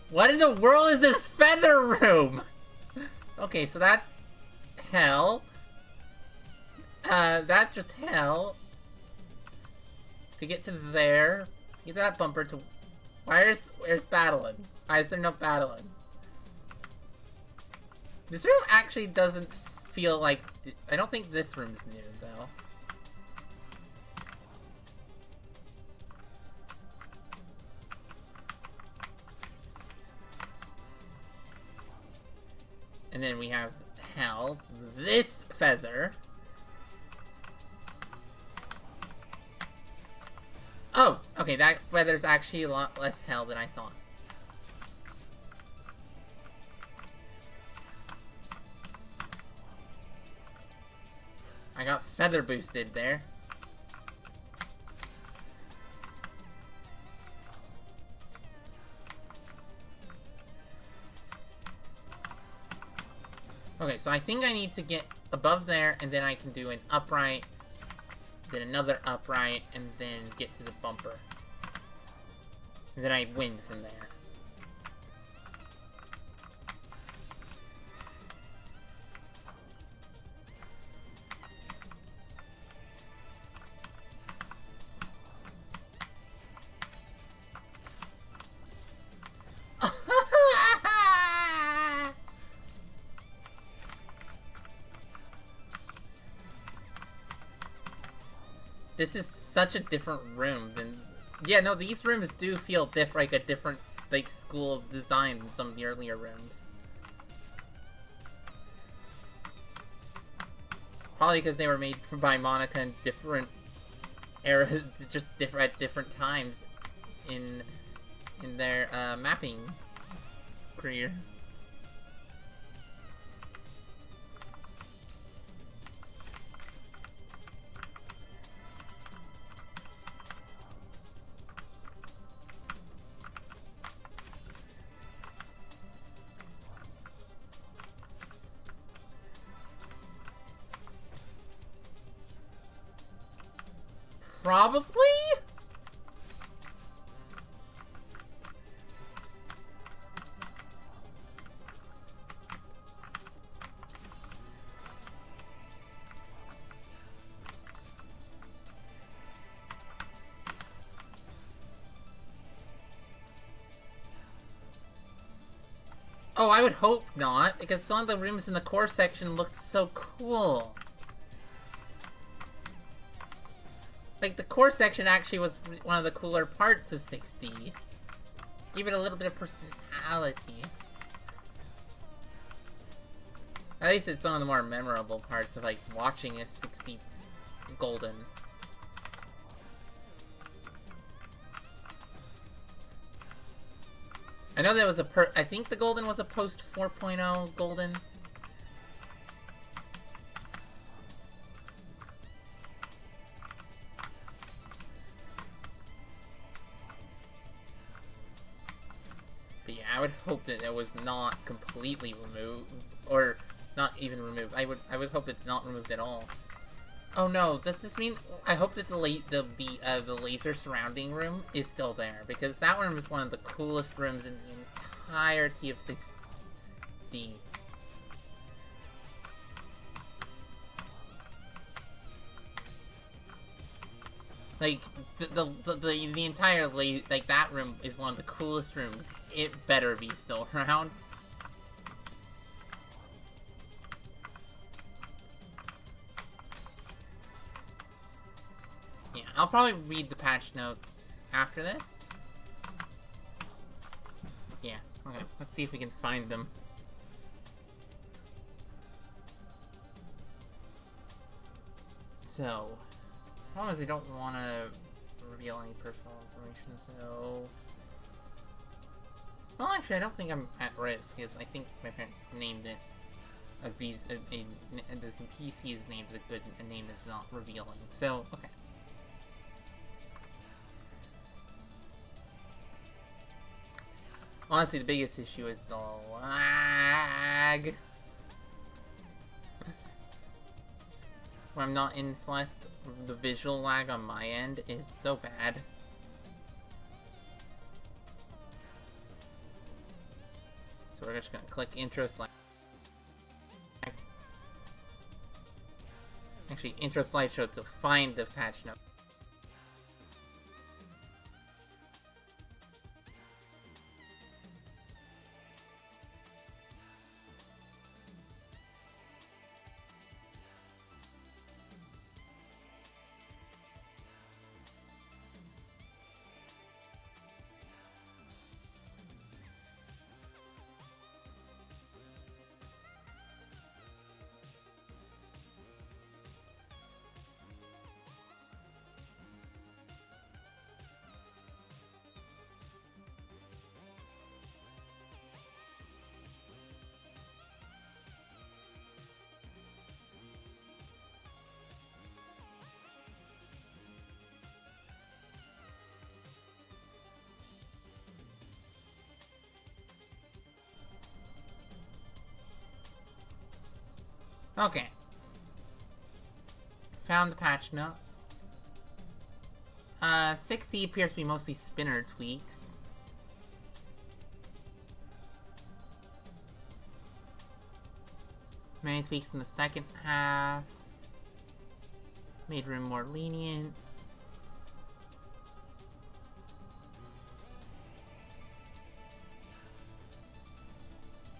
What in the world is this feather room? Okay, so that's hell. That's just hell. To get to there, get that bumper to... Where's battling? Why is there no battling? This room actually doesn't feel like... I don't think this room's new, though. And then we have hell. This feather. Oh, okay, that feather's actually a lot less hell than I thought. I got feather boosted there. Okay, so I think I need to get above there, and then I can do an upright, then another upright, and then get to the bumper. And then I win from there. This is such a different room than... Yeah, no, these rooms do feel like a different, like, school of design than some of the earlier rooms. Probably because they were made by Monica in different eras, just at different times in their mapping career. Probably? Oh, I would hope not, because some of the rooms in the core section looked so cool. Like, the core section actually was one of the cooler parts of 60. Give it a little bit of personality. At least it's one of the more memorable parts of, like, watching a 60 Golden. I know there was I think the Golden was a post 4.0 Golden. I would hope that it was not completely removed, or not even removed. I would hope it's not removed at all. Oh no, does this mean... I hope that the laser surrounding room is still there, because that room is one of the coolest rooms in the entirety of 6D. Like, the entire, like, that room is one of the coolest rooms. It better be still around. Yeah, I'll probably read the patch notes after this. Yeah, okay, let's see if we can find them. So... as long as they don't want to reveal any personal information, so... Well, actually, I don't think I'm at risk, because I think my parents named it the PC is named a name that's not revealing, so, okay. Honestly, the biggest issue is the lag. When I'm not in Celeste, the visual lag on my end is so bad. So we're just gonna click intro slide. Actually, intro slideshow to find the patch note. Okay. Found the patch notes. 60 appears to be mostly spinner tweaks. Many tweaks in the second half. Made room more lenient.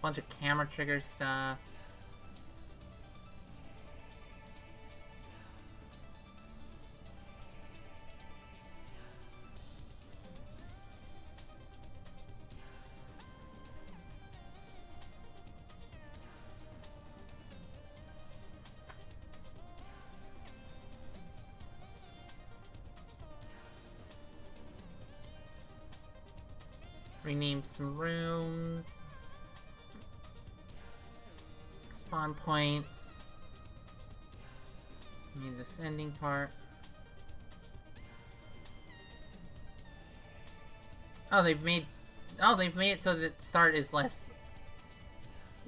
Bunch of camera trigger stuff. Rename some rooms. Spawn points. Made this ending part. Oh, they've made it so that start is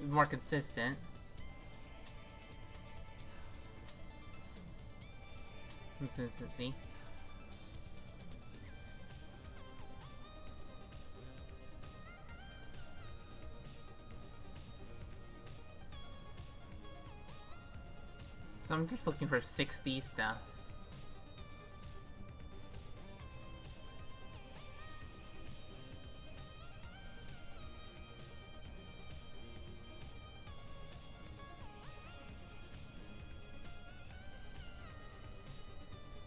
more consistent. Consistency. So I'm just looking for 60 stuff.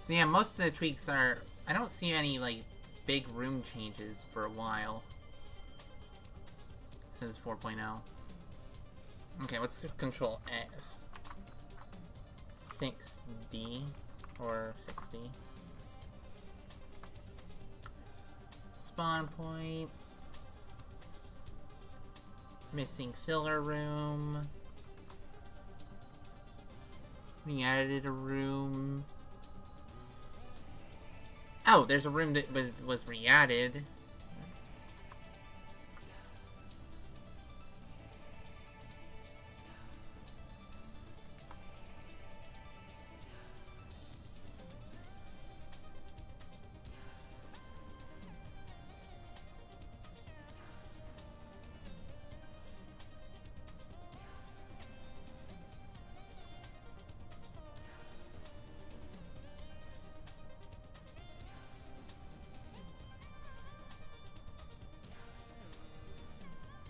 So yeah, most of the tweaks are... I don't see any, like, big room changes for a while. Since 4.0. Okay, let's control F. 6D or 60. Spawn points. Missing filler room. We added a room. Oh, there's a room that was re-added.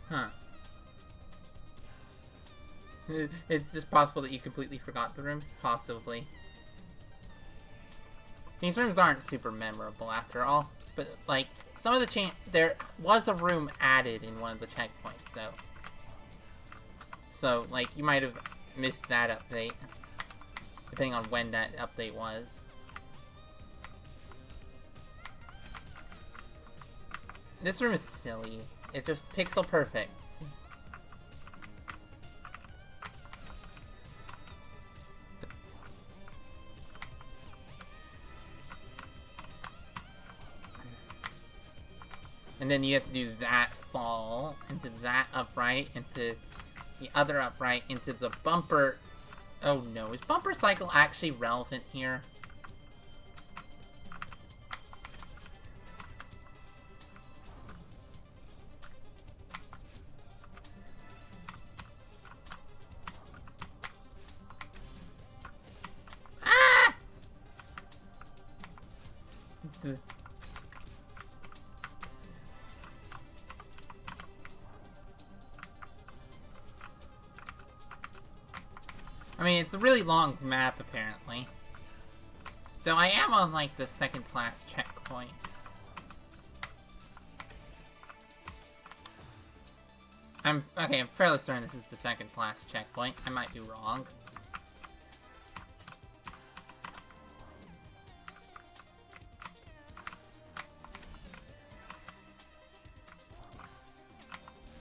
Huh. It's just possible that you completely forgot the rooms? Possibly. These rooms aren't super memorable after all, but, like, some of the there was a room added in one of the checkpoints, though. So, like, you might have missed that update, depending on when that update was. This room is silly. It's just pixel perfect. And then you have to do that fall into that upright, into the other upright, into the bumper. Oh no, is bumper cycle actually relevant here? I mean, it's a really long map, apparently. Though I am on, like, the second class checkpoint. I'm fairly certain this is the second class checkpoint. I might be wrong.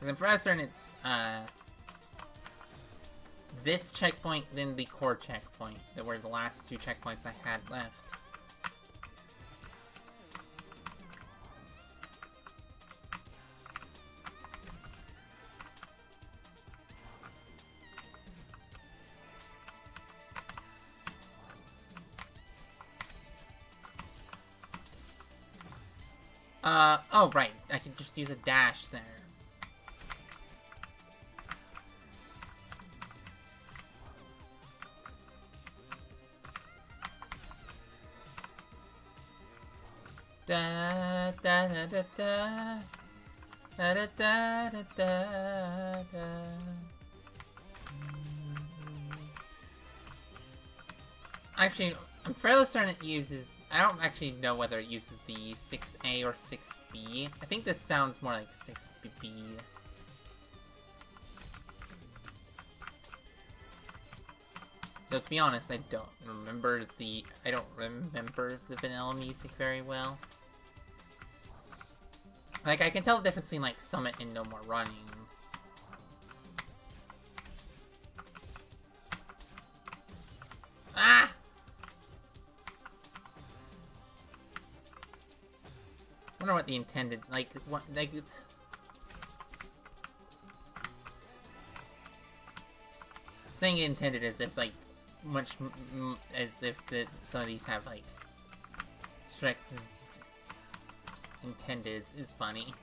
I'm fairly certain it's, this checkpoint, then the core checkpoint, that were the last two checkpoints I had left. Oh right, I can just use a dash there. Da da da da da da da da da da da. Actually, I'm fairly certain it uses. I don't actually know whether it uses the 6A or 6B. I think this sounds more like 6B. Though to be honest, I don't remember the vanilla music very well. Like, I can tell the difference between, like, Summit and No More Running. Ah! I wonder what the intended, like, what, like... Saying intended as if, like, as if some of these have, like, strict intended is funny.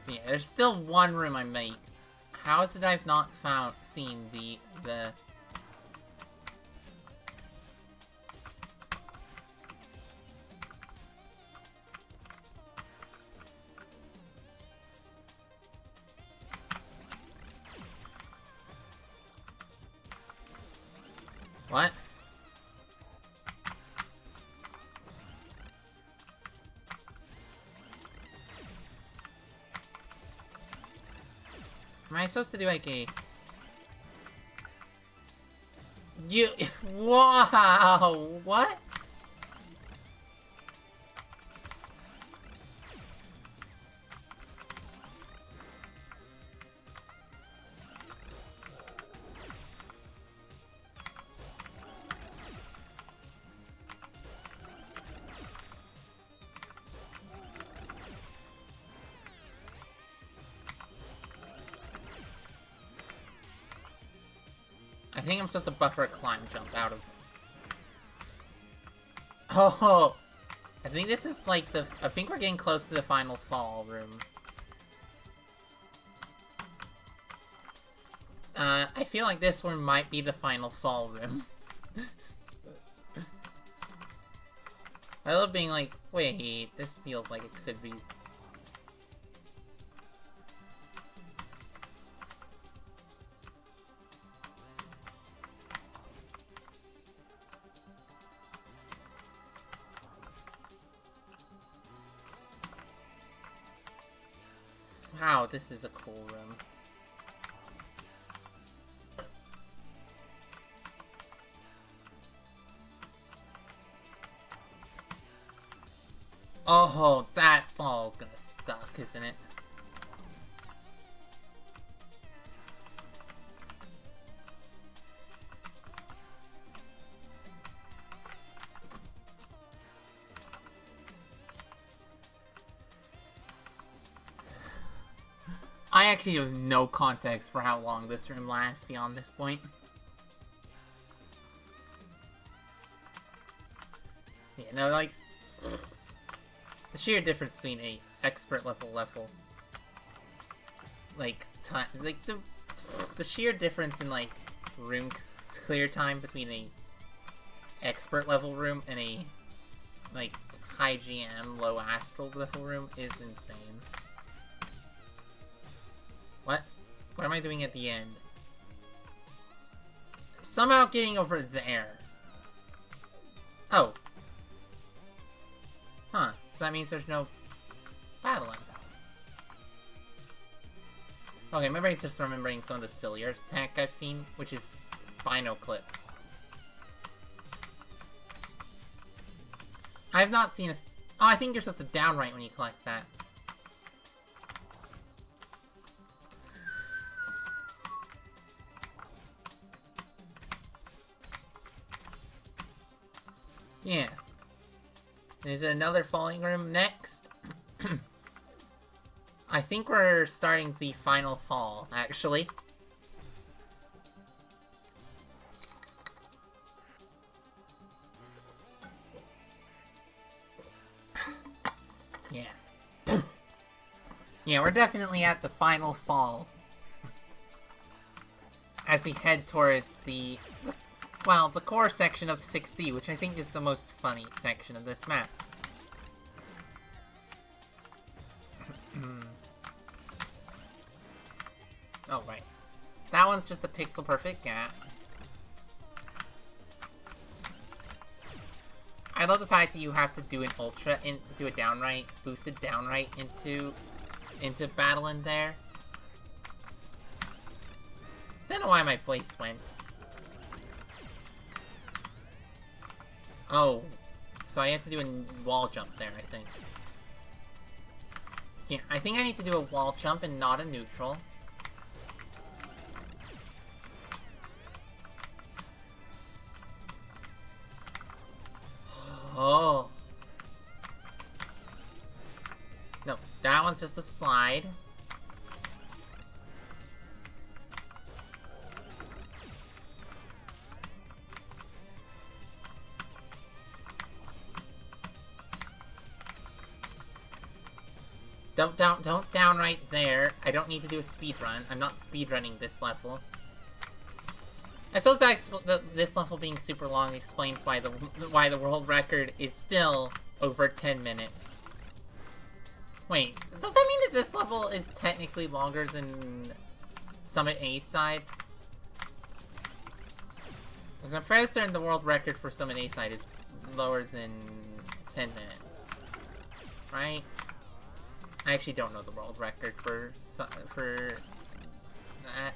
But yeah, there's still one room I make. How is it I've not seen the... What? Am I supposed to do like a... You... Wow! What? I think I'm supposed to buffer a climb jump out of... Oh! I think this is like the... I think we're getting close to the final fall room. I feel like this one might be the final fall room. I love being like, wait, this feels like it could be... Wow, this is a cool room. Oh, that fall's gonna suck, isn't it? I actually have no context for how long this room lasts beyond this point. Yeah, no, like... The sheer difference between a expert level, like, time... Like, the sheer difference in, like, room clear time between a expert level room and a, like, high GM, low astral level room is insane. What? What am I doing at the end? somehow getting over there. Oh. Huh. So that means there's no battle end. Okay, maybe it's just remembering some of the sillier attack I've seen, which is Bino Clips. I have not seen a... Oh, I think you're supposed to downright when you collect that. Yeah. Is it another falling room next? I think we're starting the final fall, actually. Yeah. Yeah, we're definitely at the final fall. As we head towards the core section of 6D, which I think is the most funny section of this map. Oh, right. That one's just a pixel-perfect gap. I love the fact that you have to do an ultra, do a downright, boosted downright into battle in there. Don't know why my voice went. Oh, so I have to do a wall jump there, I think. Yeah, I think I need to do a wall jump and not a neutral. Oh. No, that one's just a slide. Don't downright there. I don't need to do a speed run. I'm not speed running this level. I suppose that this level being super long explains why the world record is still over 10 minutes. Wait, does that mean that this level is technically longer than Summit A side? Because I'm fairly certain the world record for Summit A side is lower than 10 minutes, right? I actually don't know the world record for that.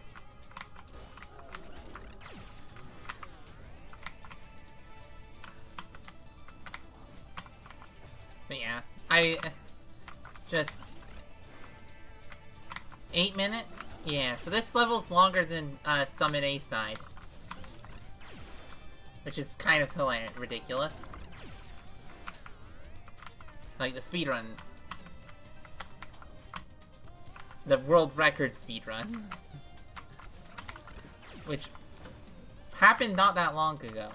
But yeah, I just 8 minutes? Yeah, so this level's longer than Summit A side. Which is kind of hilarious, ridiculous. Like the speedrun. The world record speedrun. Which happened not that long ago.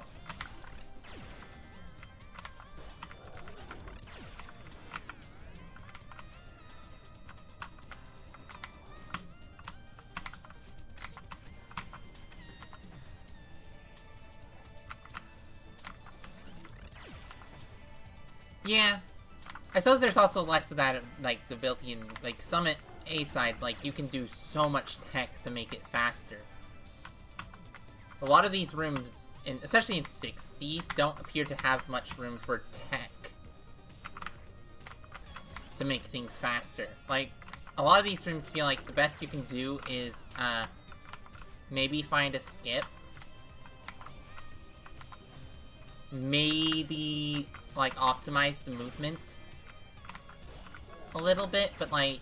Yeah. I suppose there's also less of that, like, the built-in, like, Summit A side, like, you can do so much tech to make it faster. A lot of these rooms, especially in 6D, don't appear to have much room for tech to make things faster. Like, a lot of these rooms feel like the best you can do is, maybe find a skip. Maybe, like, optimize the movement a little bit, but, like,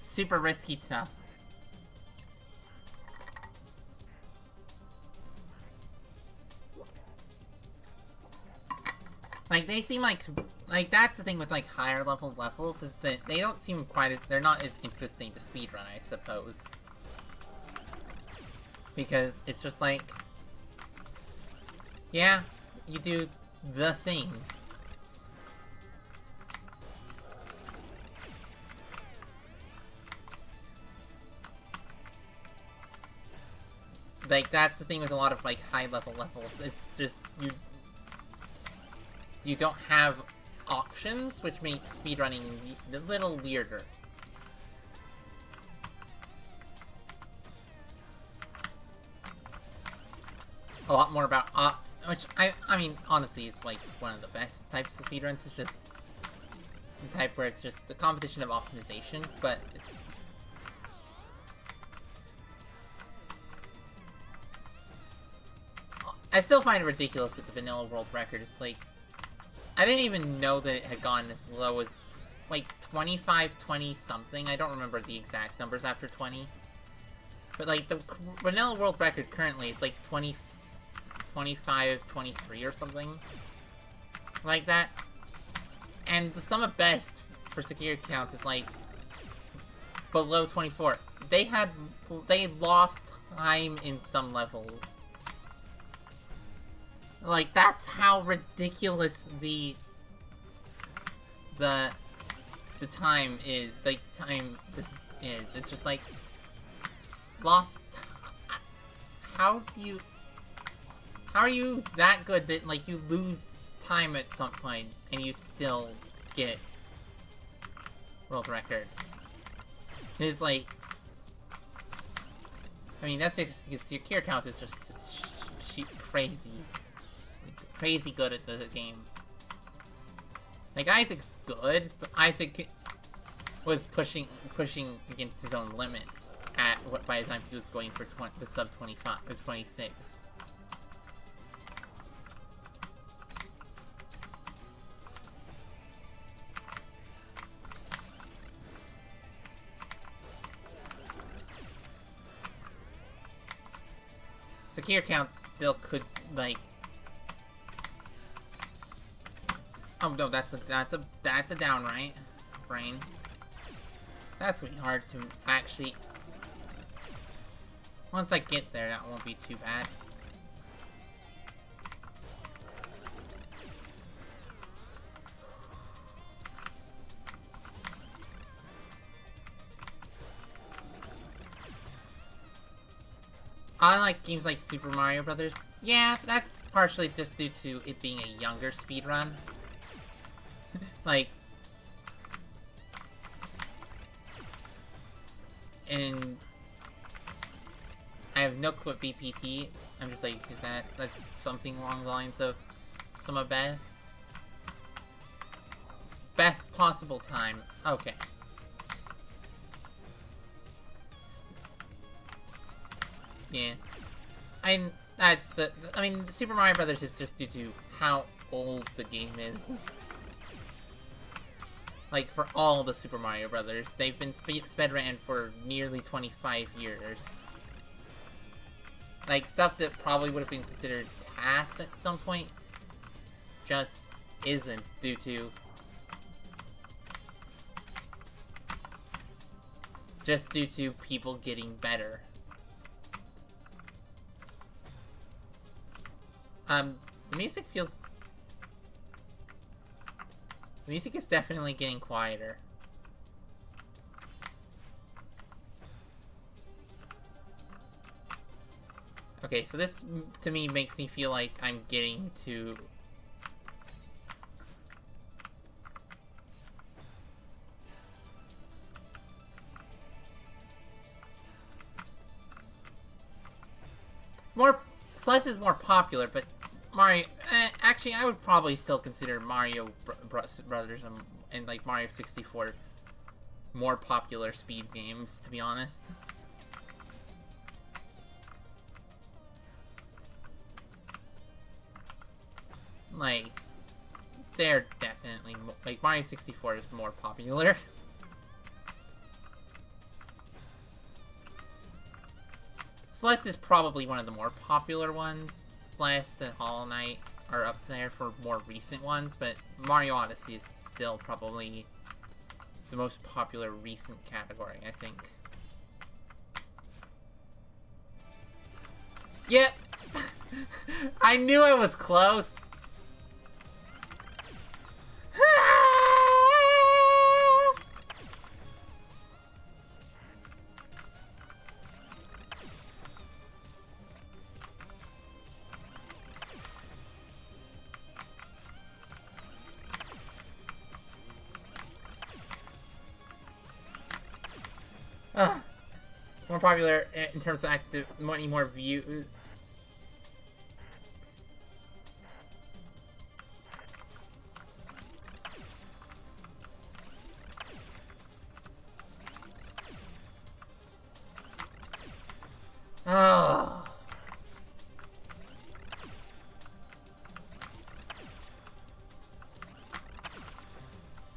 super risky stuff. Like, they seem like, that's the thing with, like, higher level levels, is that they don't seem quite as, they're not as interesting to speedrun, I suppose. Because it's just like, yeah, you do the thing. Like, that's the thing with a lot of, like, high-level levels, is just, you don't have options, which makes speedrunning a little weirder. a lot more about which I mean honestly is like one of the best types of speedruns. It's just the type where it's just the competition of optimization, but I still find it ridiculous that the vanilla world record is like, I didn't even know that it had gone as low as like 25, 20 something. I don't remember the exact numbers after 20. But like the vanilla world record currently is like 20, 25, 23 or something like that. And the sum of best for security count is like below 24. They lost time in some levels. Like, that's how ridiculous the time is. Like, time is. It's just like lost. How are you that good that like you lose time at some points and you still get world record? It's like, I mean, that's just, your gear count is just crazy. Crazy good at the game. Like, Isaac's good, but Isaac was pushing against his own limits by the time he was going for the sub 25, 26. Secure count still could like. Oh no, that's a down, right? Brain. That's gonna be hard to actually. Once I get there, that won't be too bad. I like games like Super Mario Brothers. Yeah, that's partially just due to it being a younger speedrun. Like, and I have no clue what BPT. I'm just like, is that's something along the lines of some of best possible time. Okay. Yeah. I mean, Super Mario Brothers, it's just due to how old the game is. Like, for all the Super Mario Brothers, they've been speedrun for nearly 25 years. Like, stuff that probably would have been considered tasks at some point just isn't due to people getting better. The music feels... The music is definitely getting quieter. Okay, so this, to me, makes me feel like I'm getting to... Celeste is more popular, but Mario... actually, I would probably still consider Mario Brothers and like Mario 64 more popular speed games, to be honest. Like, they're definitely... Like, Mario 64 is more popular. Celeste is probably one of the more popular ones. Celeste and Hollow Knight are up there for more recent ones, but Mario Odyssey is still probably the most popular recent category, I think. Yep! I knew I was close! More popular in terms of active, many more views. Oh.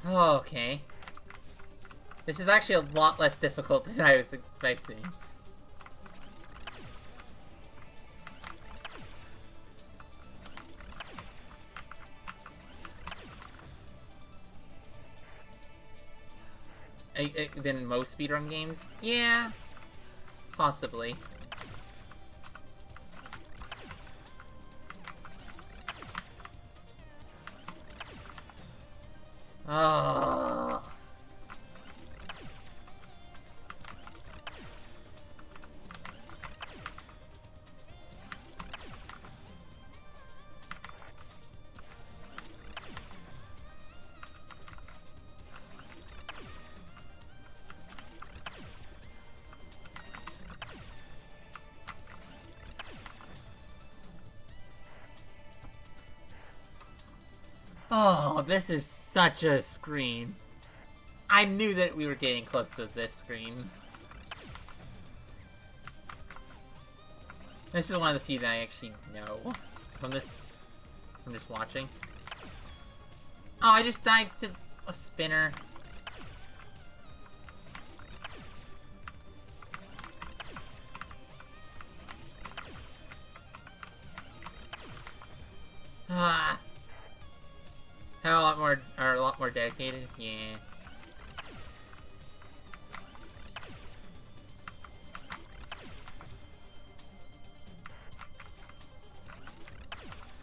Okay. This is actually a lot less difficult than I was expecting. Than most speedrun games? Yeah. Possibly. Oh. Oh, this is such a screen. I knew that we were getting close to this screen. This is one of the few that I actually know from this, from just watching. Oh, I just died to a spinner. Ah. How a lot more dedicated? Yeah.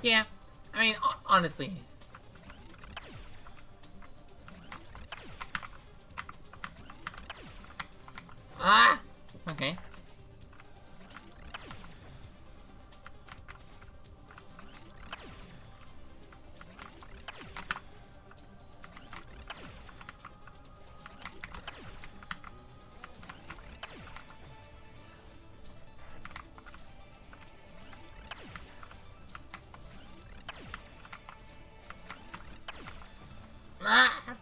Yeah. I mean, honestly. Ah! Okay. Ah!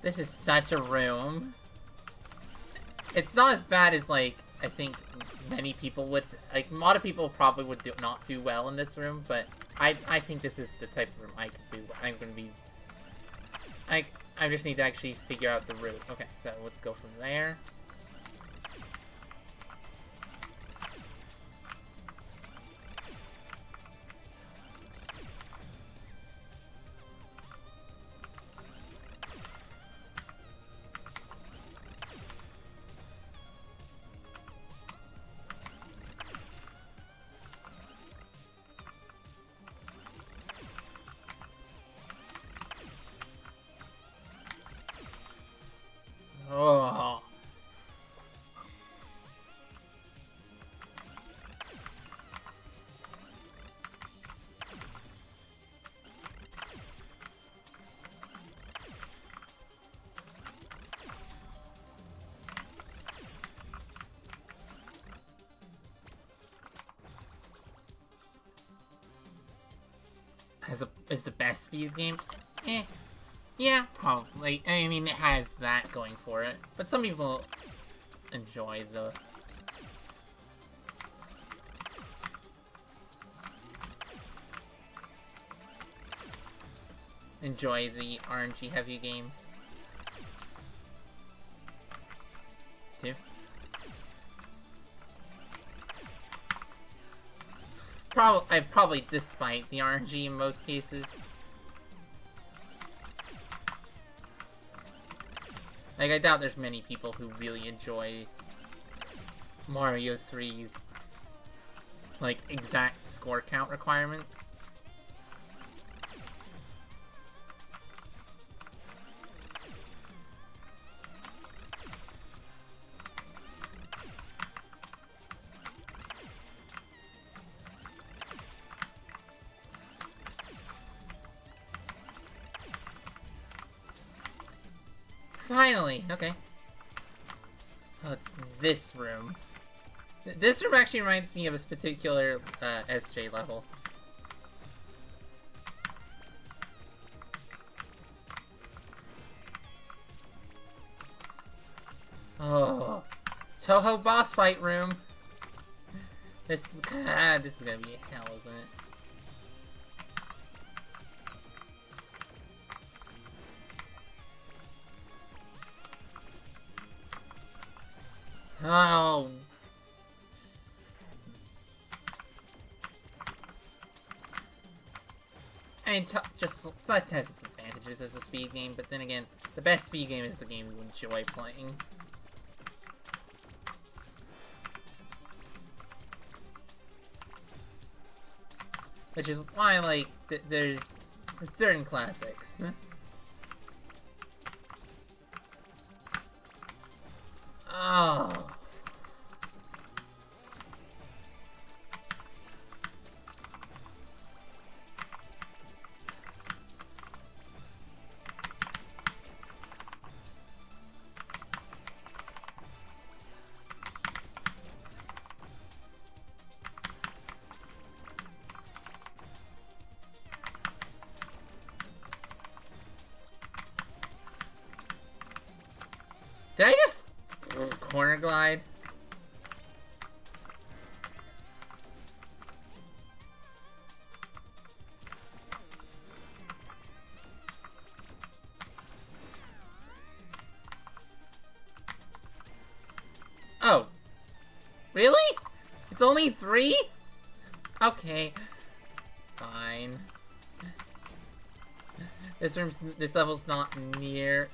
This is such a room. It's not as bad as, like, I think many people would, like, a lot of people probably would not do well in this room, but I think this is the type of room I could do. I'm gonna be, I just need to actually figure out the route. Okay, so let's go from there. Oh. Is the best speed game? Eh. Yeah, probably. I mean, it has that going for it. But some people enjoy the... enjoy the RNG heavy games. Too. Probably despite the RNG in most cases. Like, I doubt there's many people who really enjoy Mario 3's, like, exact score count requirements. Finally! Okay. Oh, it's this room. This room actually reminds me of a particular SJ level. Oh, Toho boss fight room. This is gonna be hell, isn't it? Oh. I mean, just Celeste has its advantages as a speed game, but then again, the best speed game is the game you enjoy playing. Which is why, like, there's certain classics. Oh. Did I just corner glide? Oh. Really? It's only 3? Okay. Fine. This level's not near.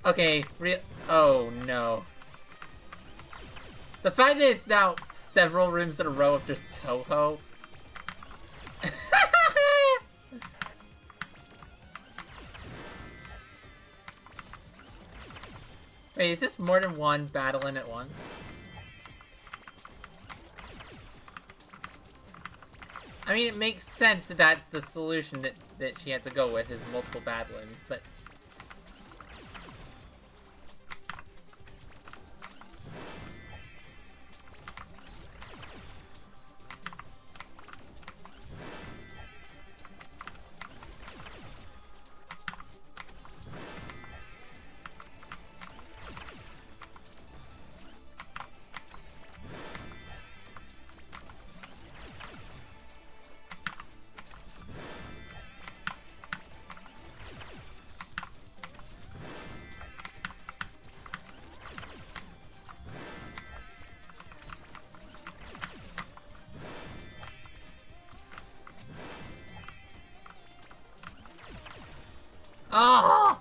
Okay, oh no. The fact that it's now several rooms in a row of just Toho. Wait, is this more than one battling at once? I mean, it makes sense that that's the solution that she had to go with, is multiple battlings, but... Oh!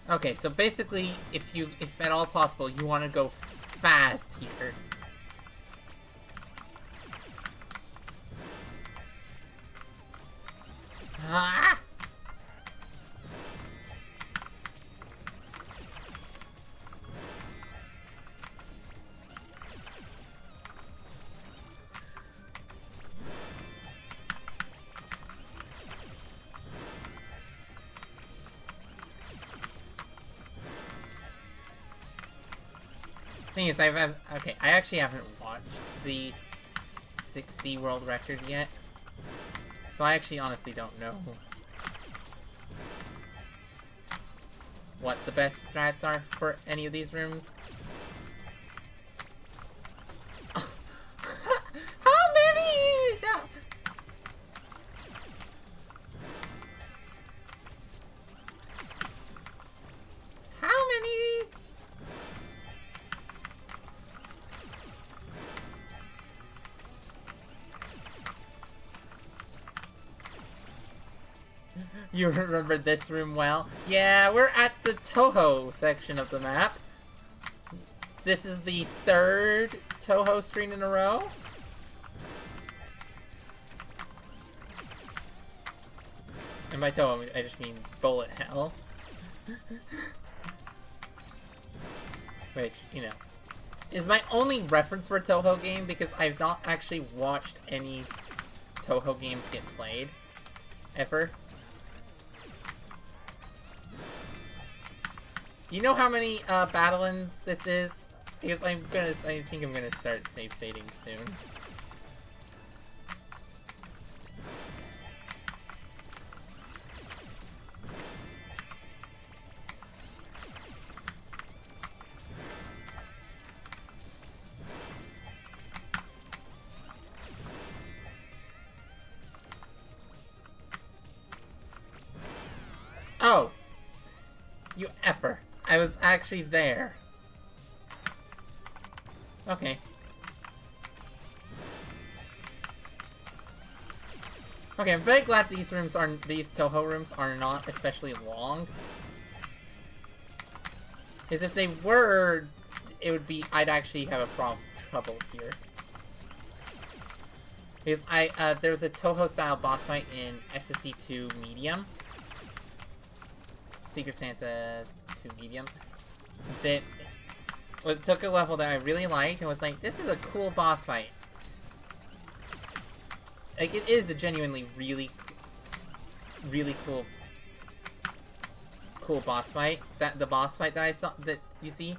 Okay, so basically, if at all possible, you want to go fast here. Ah! Thing is, okay, I actually haven't watched the 60 world record yet, so I actually honestly don't know what the best strats are for any of these rooms. How many? How many? You remember this room well? Yeah, we're at the Toho section of the map. This is the third Toho screen in a row. And by Toho, I just mean bullet hell. Which, you know, is my only reference for a Toho game because I've not actually watched any Toho games get played. Ever. Do you know how many battle-ins this is? Because I think I'm gonna start save stating soon. Oh! You effer. I was actually there. Okay. Okay, I'm very glad these Toho rooms are not especially long. Because if they were, it would be, I'd actually have a trouble here. Because there's a Toho style boss fight in SSC 2 Medium. Secret Santa 2 Medium. That took a level that I really liked and was like, this is a cool boss fight. Like, it is a genuinely really cool boss fight. The boss fight that I saw, that you see.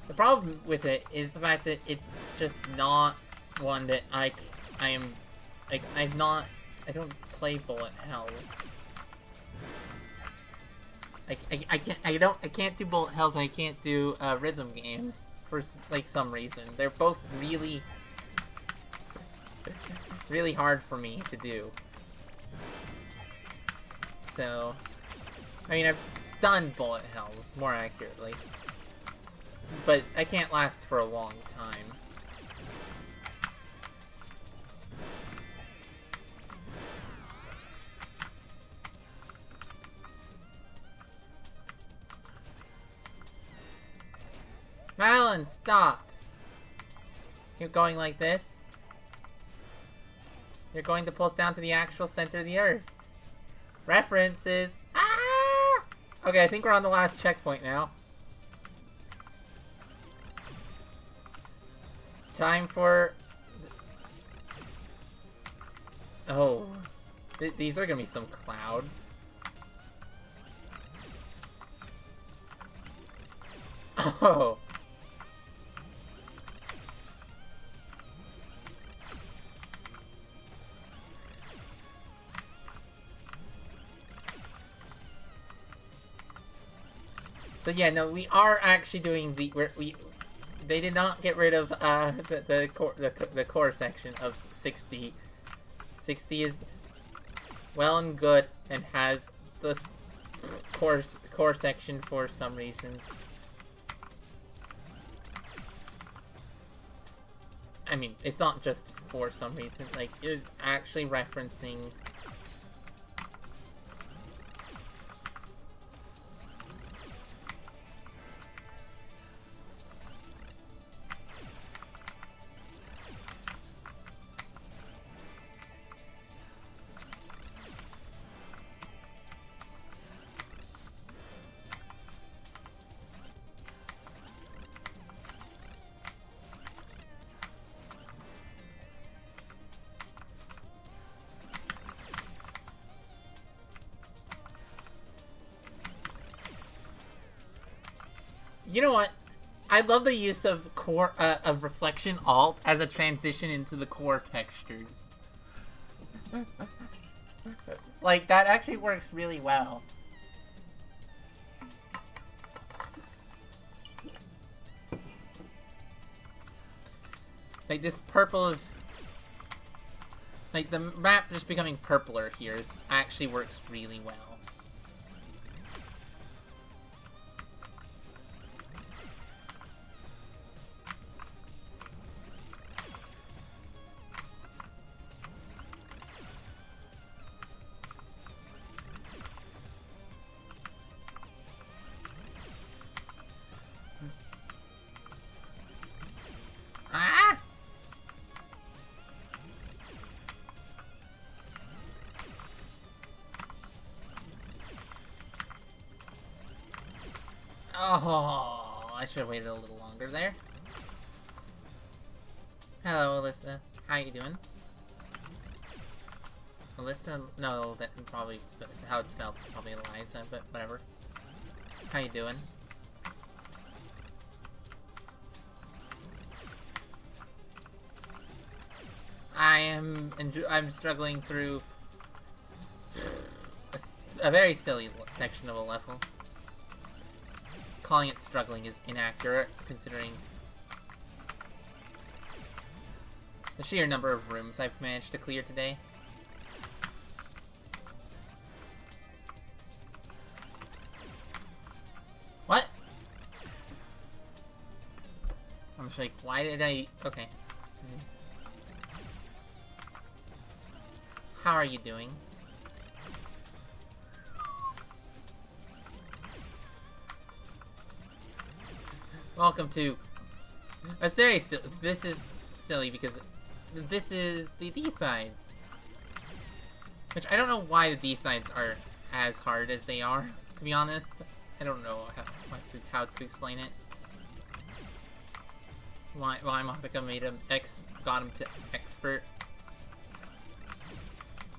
The problem with it is the fact that it's just not one that I don't play bullet hells. I can't do bullet hells and I can't do rhythm games for like some reason. They're both really hard for me to do. So, I mean, I've done bullet hells more accurately, but I can't last for a long time. Madeline, stop! You're going like this? You're going to pull us down to the actual center of the earth. References! Ah! Okay, I think we're on the last checkpoint now. Time for... Oh. These are gonna be some clouds. Oh. So yeah, no, we are actually doing they did not get rid of the core section of 60. 60 is well and good and has the core section for some reason. I mean, it's not just for some reason, like, it's actually referencing... You know what? I love the use of core of reflection alt as a transition into the core textures. Like, that actually works really well. Like, this purple of... Like, the map just becoming purpler here actually works really well. Oh, I should have waited a little longer there. Hello, Alyssa. How you doing? Alyssa? No, that probably how it's spelled. It's probably Eliza, but whatever. How you doing? I'm struggling through a very silly section of a level. Calling it struggling is inaccurate, considering the sheer number of rooms I've managed to clear today. What? I'm just like, why did I... Okay. How are you doing? Welcome to... This is silly because this is the D-sides. Which I don't know why the D-sides are as hard as they are, to be honest. I don't know how to explain it. Why Mothika made him got him to expert.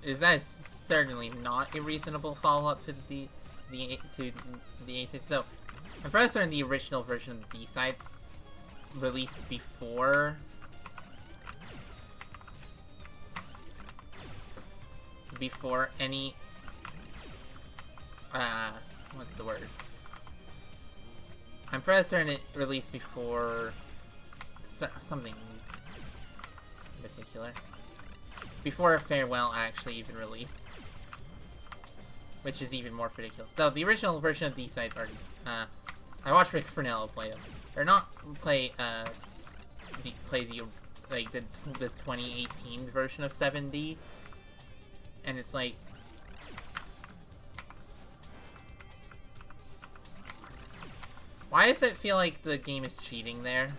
That is certainly not a reasonable follow-up to the A6. So, I'm pretty certain the original version of the D-sides released before any what's the word? I'm pretty certain it released before something in particular. Before Farewell actually even released. Which is even more ridiculous. Though the original version of these sites are, I watched Rick Fernello play them. Or not play, the 2018 version of 7D. And it's like... Why does it feel like the game is cheating there?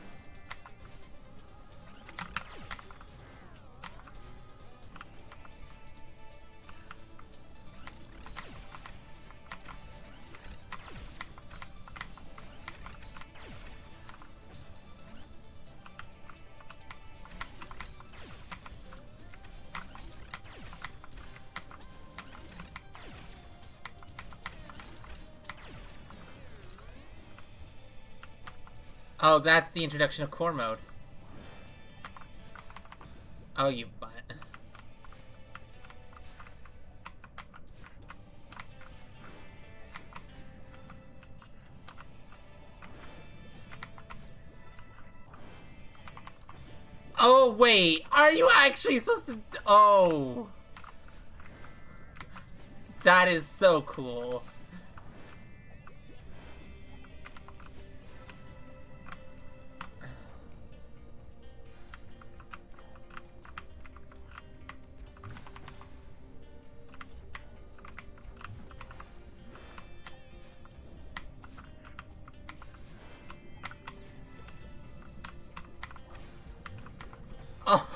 Oh, that's the introduction of core mode. Oh, you butt. Oh, wait. Are you actually supposed to... Oh. That is so cool. Oh.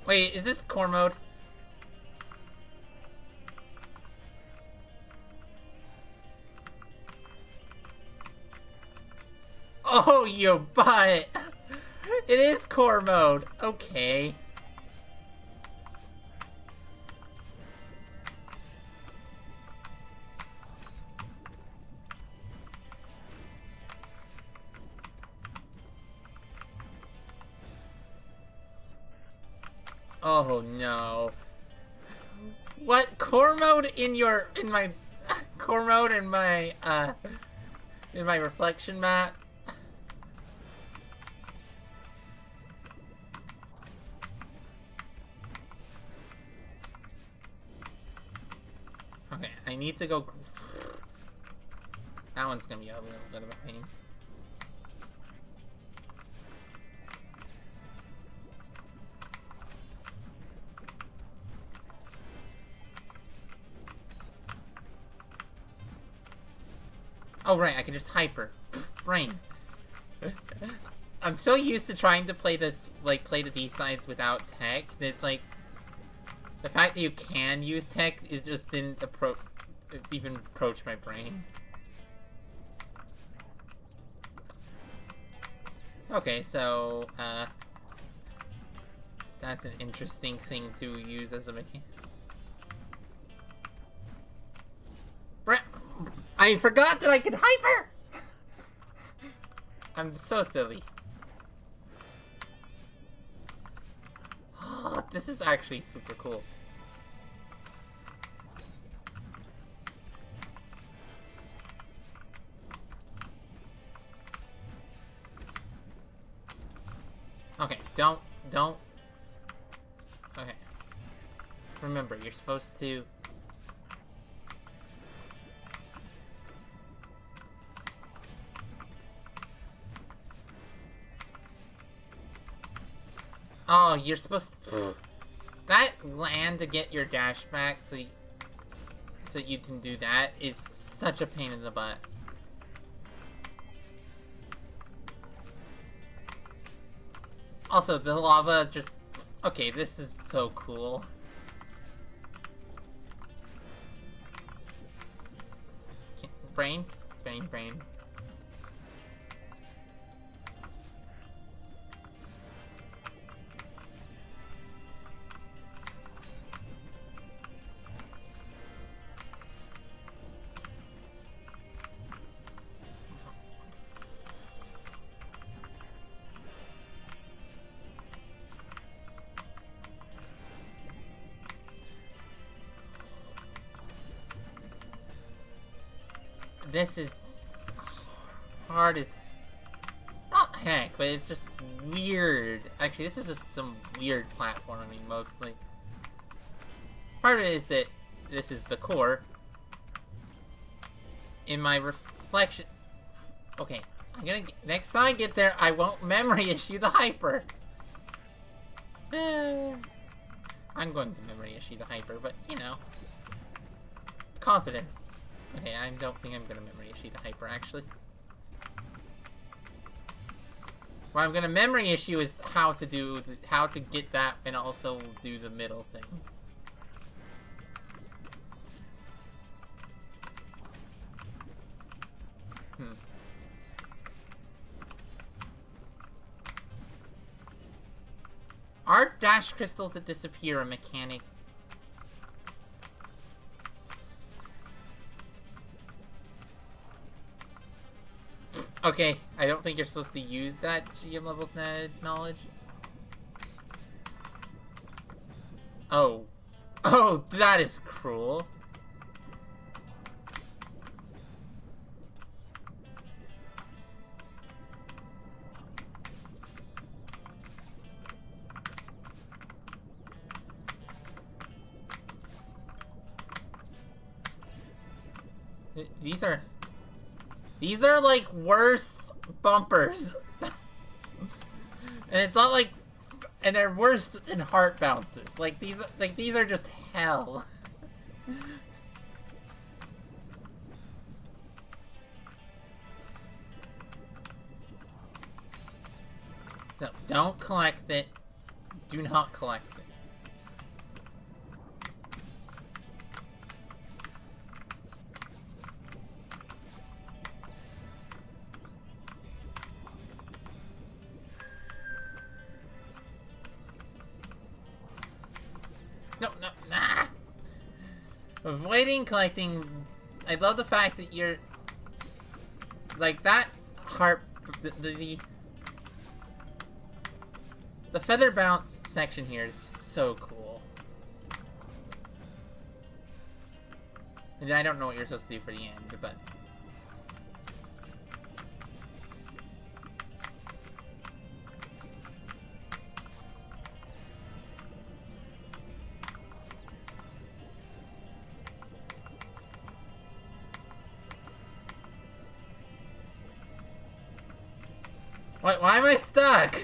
Wait, is this core mode? Oh, you butt! It is core mode. Okay. Oh no. What? Core mode in my core mode in my reflection map? Okay, I need to go. That one's gonna be a little bit of a pain. Oh, right, I can just hyper. Brain. I'm so used to trying to play this, like, play the D-sides without tech, that it's like, the fact that you can use tech is just didn't even approach my brain. Okay, so, that's an interesting thing to use as a mechanic. I forgot that I could hyper! I'm so silly. Oh, this is actually super cool. Okay, don't. Okay. Remember, you're supposed to... Oh, you're supposed to... That land to get your dash back so you can do that is such a pain in the butt. Also, the lava just... Okay, this is so cool. Brain? Brain. This is hard as... Not heck, but it's just weird. Actually, this is just some weird platforming, mostly. Part of it is that this is the core. In my reflection... Okay, I'm gonna... Next time I get there, I won't memory issue the hyper. I'm going to memory issue the hyper, but, you know. Confidence. Okay, I don't think I'm gonna memory issue the hyper, actually. What I'm gonna memory issue is how to get that and also do the middle thing. Are dash crystals that disappear a mechanic? Okay, I don't think you're supposed to use that GM level knowledge. Oh. Oh, that is cruel. These are like worse bumpers. And it's not like, and they're worse than heart bounces. Like these are just hell. No, don't collect it. Do not collect it. Avoiding collecting... I love the fact that you're... Like, that heart... The feather bounce section here is so cool. And I don't know what you're supposed to do for the end, but... Why am I stuck?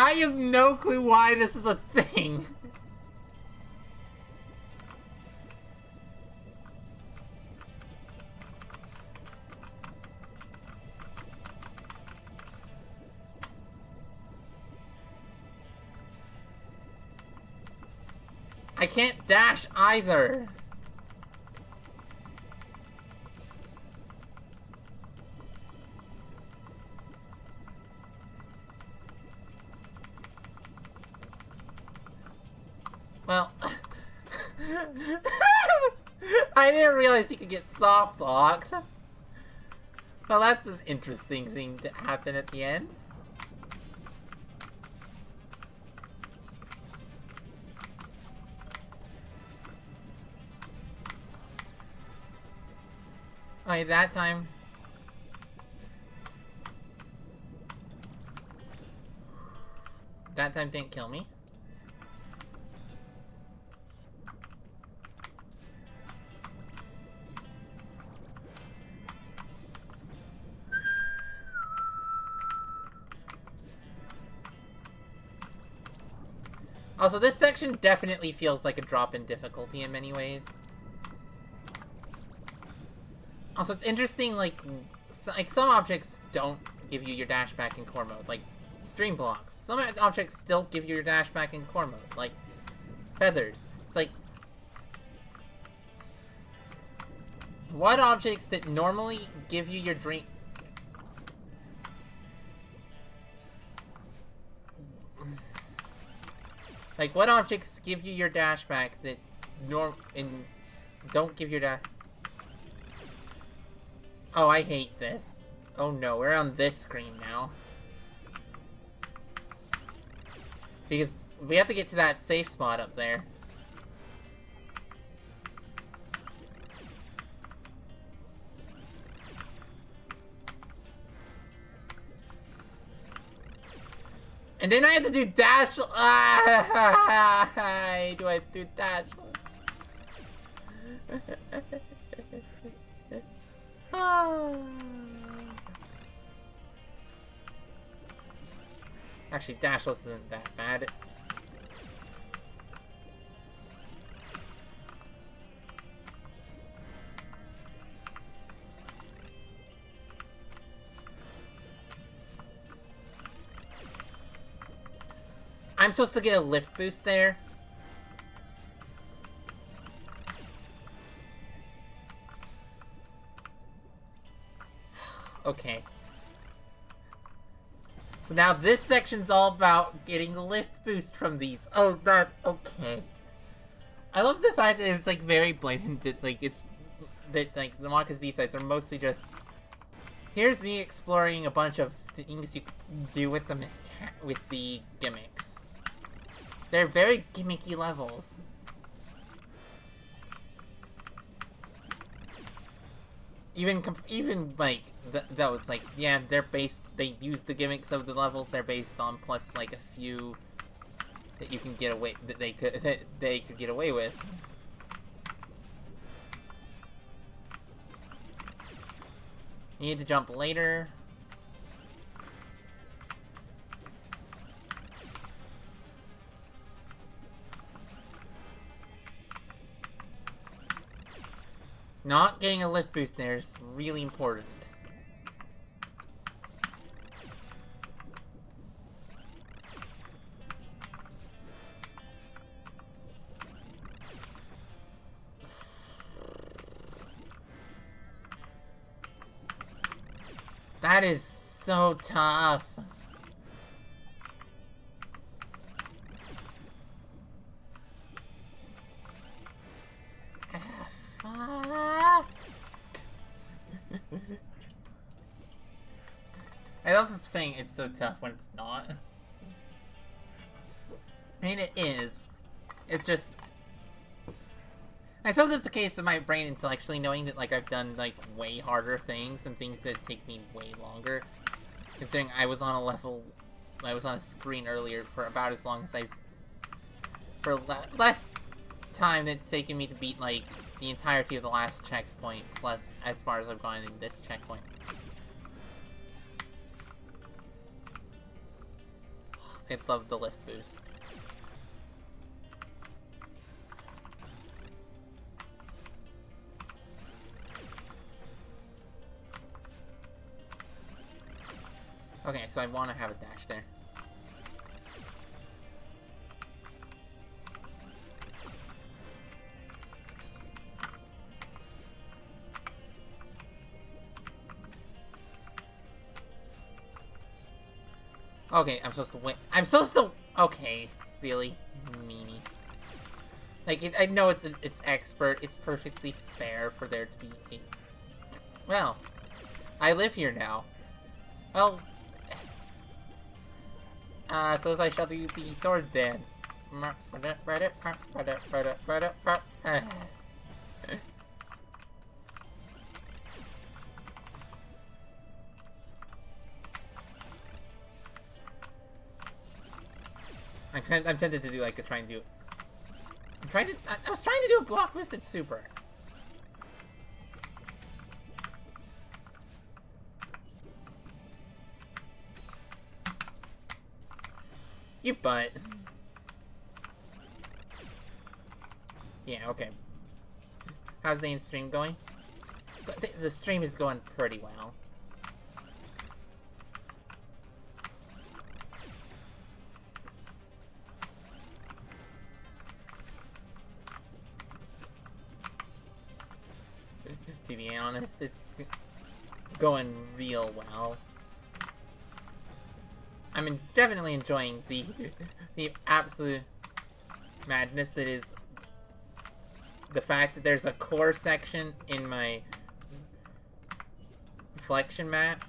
I have no clue why this is a thing. I can't dash either. Well, I didn't realize you could get soft locked. Well, that's an interesting thing to happen at the end. Alright, that time. That time didn't kill me. Also, this section definitely feels like a drop in difficulty in many ways. Also, it's interesting, like some objects don't give you your dash back in core mode, like dream blocks. Some objects still give you your dash back in core mode, like feathers. It's like, what objects that normally give you your dream... Like, what objects give you your dash back that don't give your dash... Oh, I hate this. Oh no, we're on this screen now. Because we have to get to that safe spot up there. And then I have to do dash. Why do I have to do dash? Actually, dashless isn't that bad. I'm supposed to get a lift boost there. Okay. So now this section's all about getting a lift boost from these. Oh, that... Okay. I love the fact that it's, like, very blatant that, like, it's... That, like, the Monka's D-sides are mostly just... Here's me exploring a bunch of things you do with the gimmicks. They're very gimmicky levels. Even like that was like, yeah, they use the gimmicks of the levels they're based on, plus like a few that you can get away that they could get away with. You need to jump later. Not getting a lift boost there is really important. That is so tough. I love saying it's so tough when it's not. I mean, it is. It's just... I suppose it's a case of my brain intellectually knowing that, like, I've done, like, way harder things and things that take me way longer. Considering I was on a level... I was on a screen earlier for about as long as for less time than it's taken me to beat, like, the entirety of the last checkpoint, plus as far as I've gone in this checkpoint. I love the lift boost. Okay, so I want to have a dash there. Okay, I'm supposed to win. I'm supposed to... Okay, really? Meanie. Like, I know it's expert. It's perfectly fair for there to be a... Well, I live here now. Well... so as I shall do the sword dance. I'm tempted to do like I was trying to do a block twisted super. You butt. Yeah, okay. How's the stream going? The stream is going pretty well. To be honest, it's going real well. I'm definitely enjoying the absolute madness that is the fact that there's a core section in my reflection map.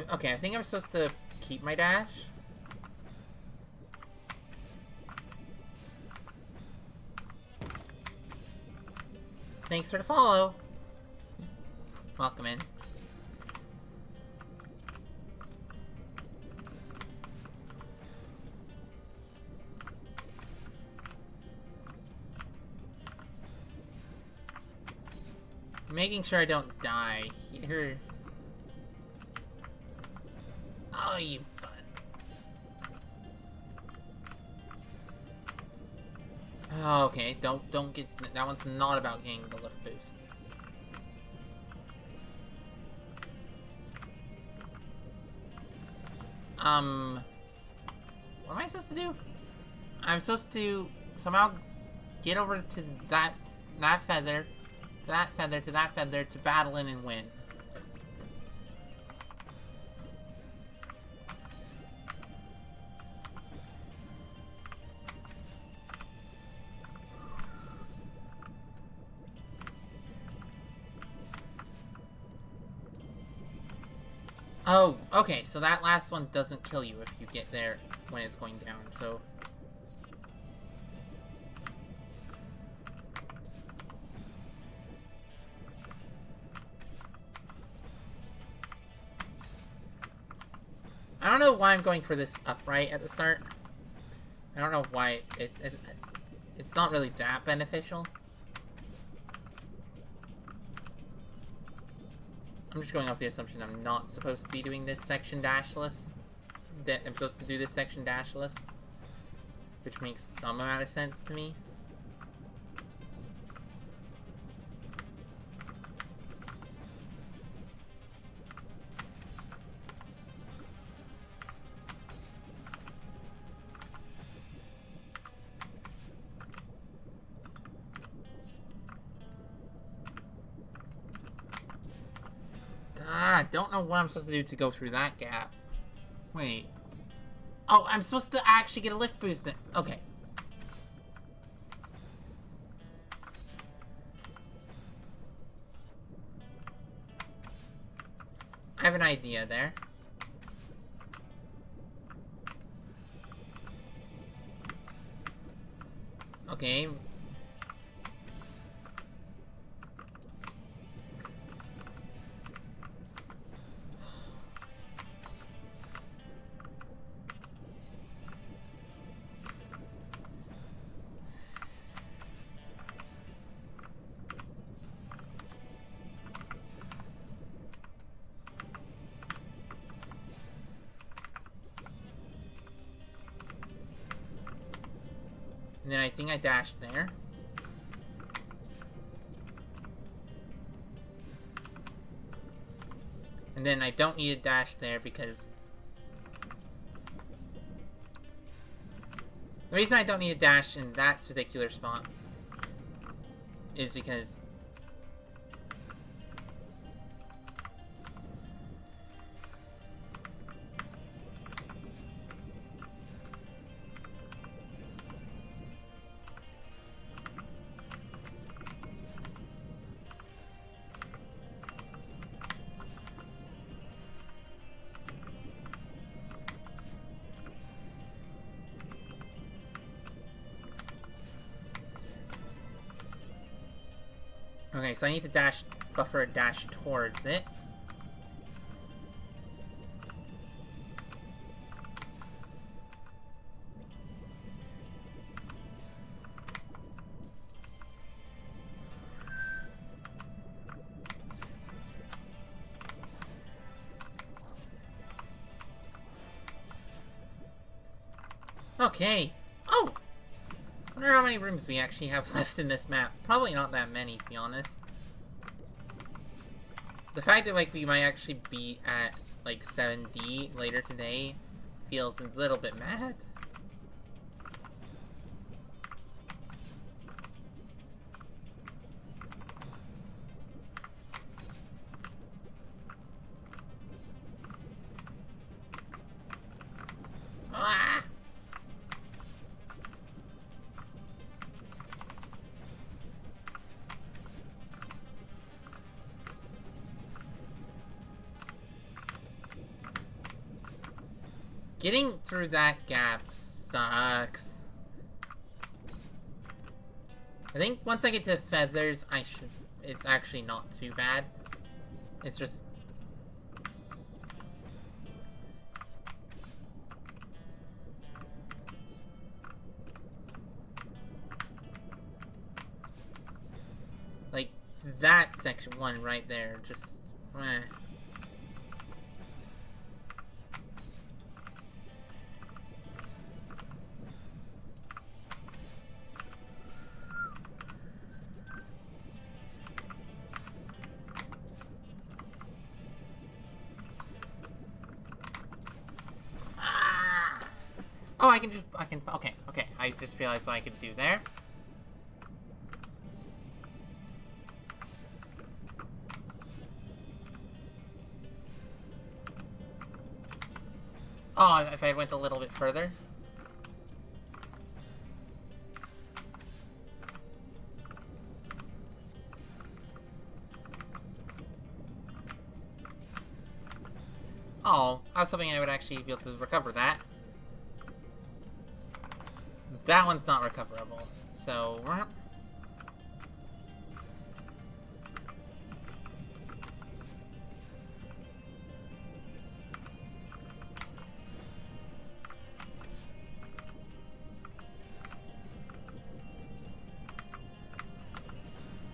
Okay, I think I'm supposed to keep my dash. Thanks for the follow. Welcome in. Making sure I don't die here. Oh, you butt. Oh, okay, don't get... That one's not about getting the lift boost. What am I supposed to do? I'm supposed to somehow get over to that feather, to that feather, to that feather, to battle in and win. Oh, okay, so that last one doesn't kill you if you get there when it's going down, so... I don't know why I'm going for this upright at the start. I don't know why it's not really that beneficial. I'm just going off the assumption I'm not supposed to be doing this section dashless. That I'm supposed to do this section dashless. Which makes some amount of sense to me. I don't know what I'm supposed to do to go through that gap. Wait. Oh, I'm supposed to actually get a lift boost then. Okay. I have an idea there. Okay. And then I think I dashed there. And then I don't need a dash there because... The reason I don't need a dash in that particular spot is because... Okay, so I need to dash, buffer a dash towards it. Okay. Oh! I wonder how many rooms we actually have left in this map. Probably not that many, to be honest. The fact that, like, we might actually be at, like, 7D later today feels a little bit mad. Ah! Getting through that gap sucks. I think once I get to feathers, it's actually not too bad. It's just... like, that section one right there, just... eh. Oh, okay. I just realized what I could do there. Oh, if I went a little bit further. Oh, I was hoping I would actually be able to recover that. That one's not recoverable, so...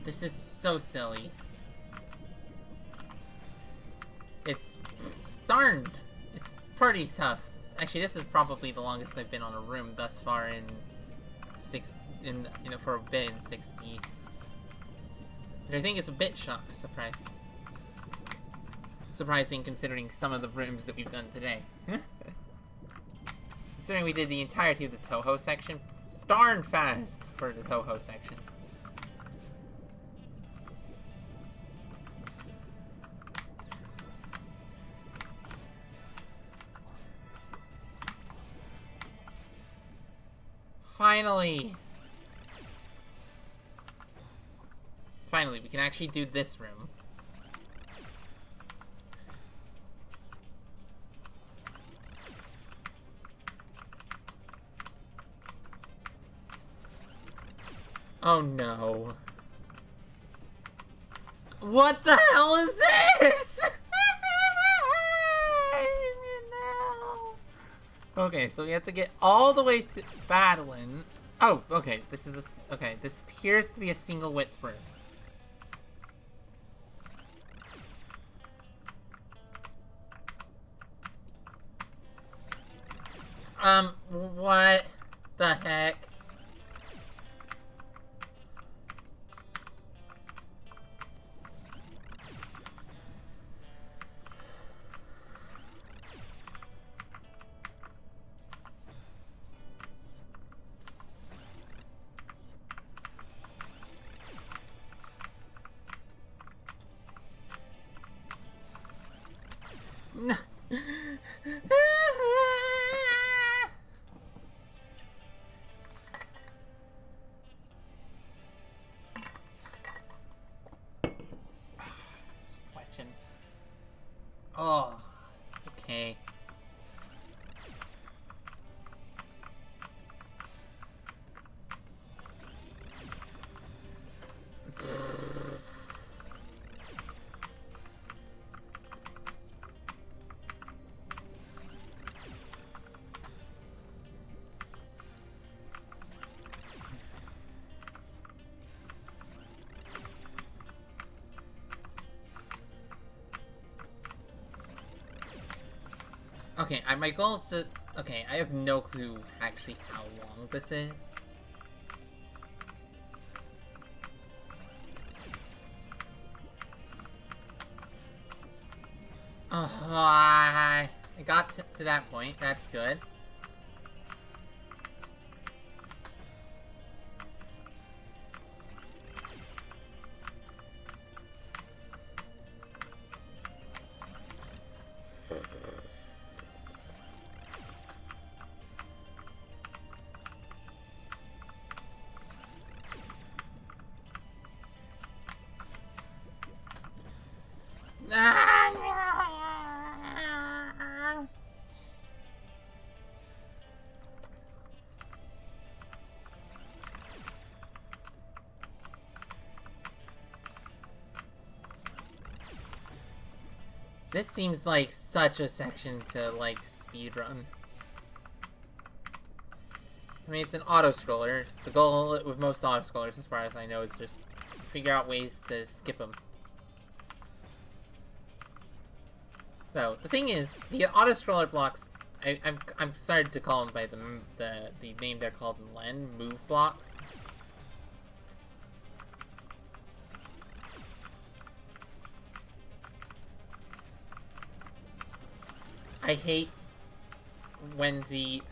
This is so silly. It's... darned! It's pretty tough. Actually, this is probably the longest I've been on a room thus far in for a bit in 60. But I think it's a bit surprising considering some of the rooms that we've done today. Considering we did the entirety of the Toho section, darn fast for the Toho section. Finally! Finally, we can actually do this room. Oh no. What the hell is this? No. Okay, so we have to get all the way to Battling. Oh, okay. This is a... Okay, this appears to be a single width room. What the heck? Stretching. Oh, okay. Okay, my goal is to... Okay, I have no clue actually how long this is. Oh, I got to that point. That's good. This seems like such a section to, like, speedrun. I mean, it's an auto-scroller. The goal with most auto-scrollers, as far as I know, is just figure out ways to skip them. So, the thing is, the auto-scroller blocks, I'm started to call them by the name they're called in Len, move blocks. I hate when the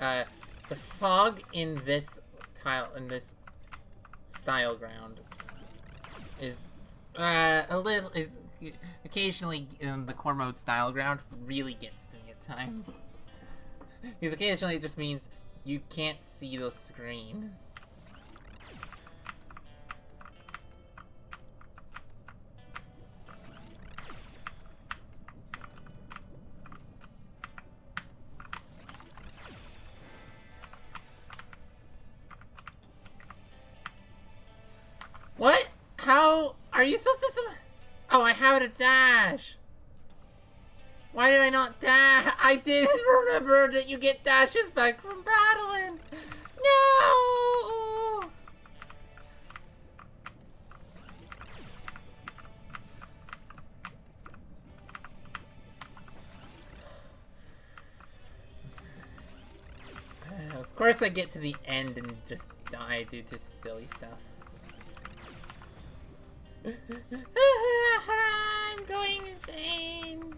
fog in this style ground is occasionally in the core mode style ground really gets to me at times. Because occasionally it just means you can't see the screen. What? How are you supposed to Oh, I have a dash! Why did I not dash? I didn't remember that you get dashes back from battling! No! Of course I get to the end and just die due to silly stuff. I'm going insane.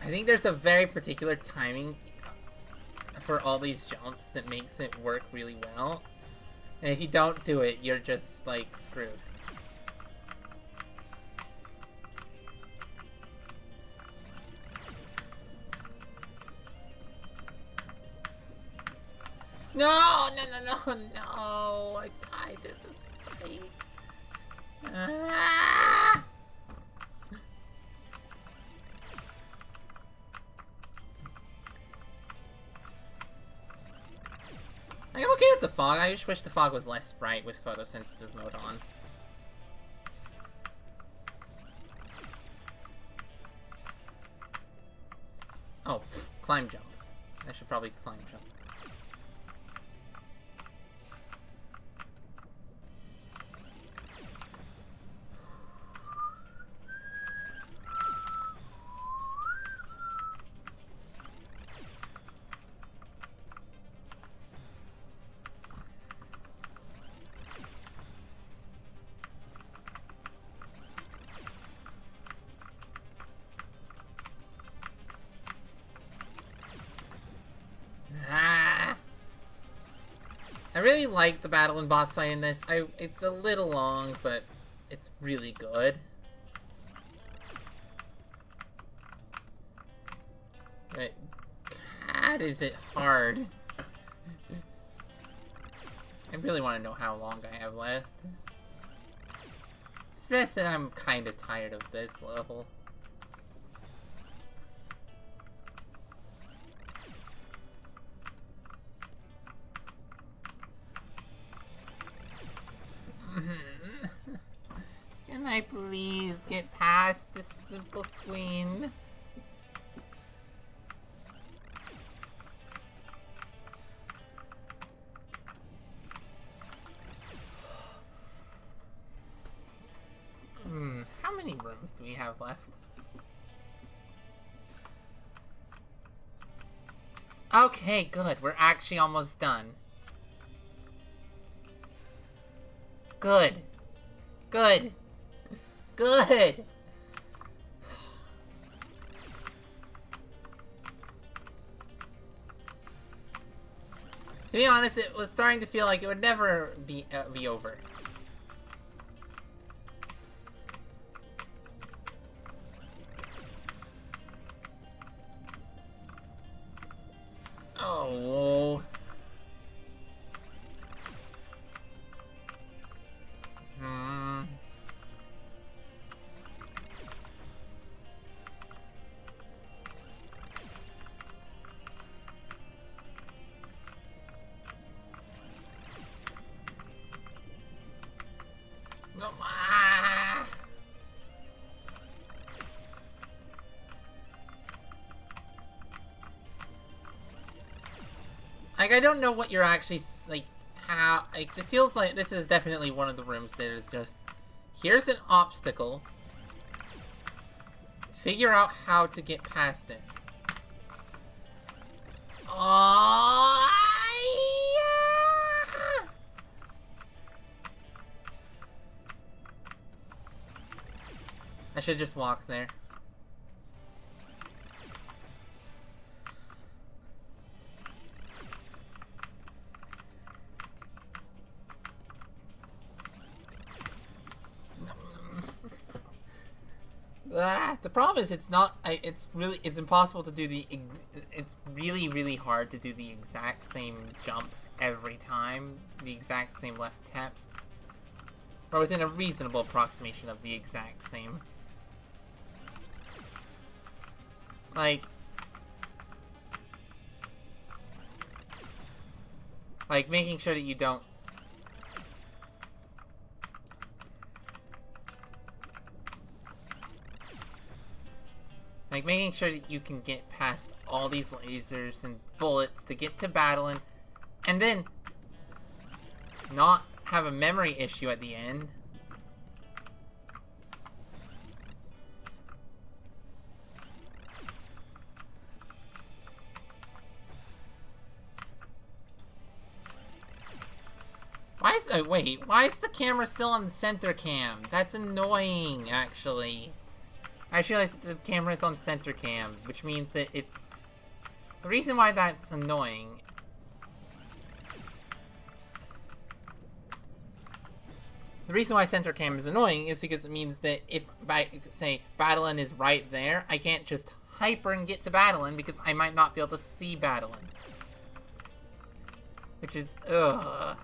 I think there's a very particular timing for all these jumps that makes it work really well. And if you don't do it, you're just, like, screwed. No, no, no, no, no! I died in this fight. Ah! I'm okay with the fog. I just wish the fog was less bright with photosensitive mode on. Oh, climb jump. I should probably climb jump. I really like the battle and boss fight in this. It's a little long, but it's really good. But God, is it hard. I really want to know how long I have left. It's just that I'm kind of tired of this level. Can I please get past this simple screen? How many rooms do we have left? Okay, good. We're actually almost done. Good. Good. Good. To be honest, it was starting to feel like it would never be over. Oh. No. Ah. Like, I don't know what you're actually, like, how, like, this feels like this is definitely one of the rooms that is just, here's an obstacle, figure out how to get past it. Oh, yeah. I should just walk there. The problem is it's not, it's impossible to do it's really hard to do the exact same jumps every time, the exact same left taps, or within a reasonable approximation of the exact same. Like making sure that you don't making sure that you can get past all these lasers and bullets to get to battling, and then not have a memory issue at the end. Why is the camera still on the center cam? That's annoying, actually. I just realized that the camera is on center cam, which means that it's... The reason why that's annoying... The reason why center cam is annoying is because it means that if, say, Battlein is right there, I can't just hyper and get to Battlein because I might not be able to see Battlein. Which is, ugh.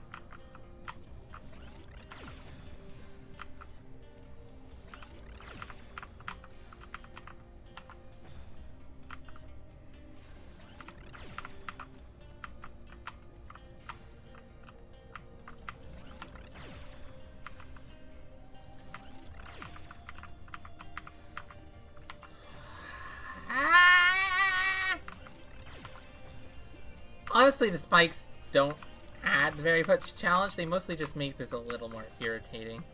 Honestly, the spikes don't add very much challenge. They mostly just make this a little more irritating.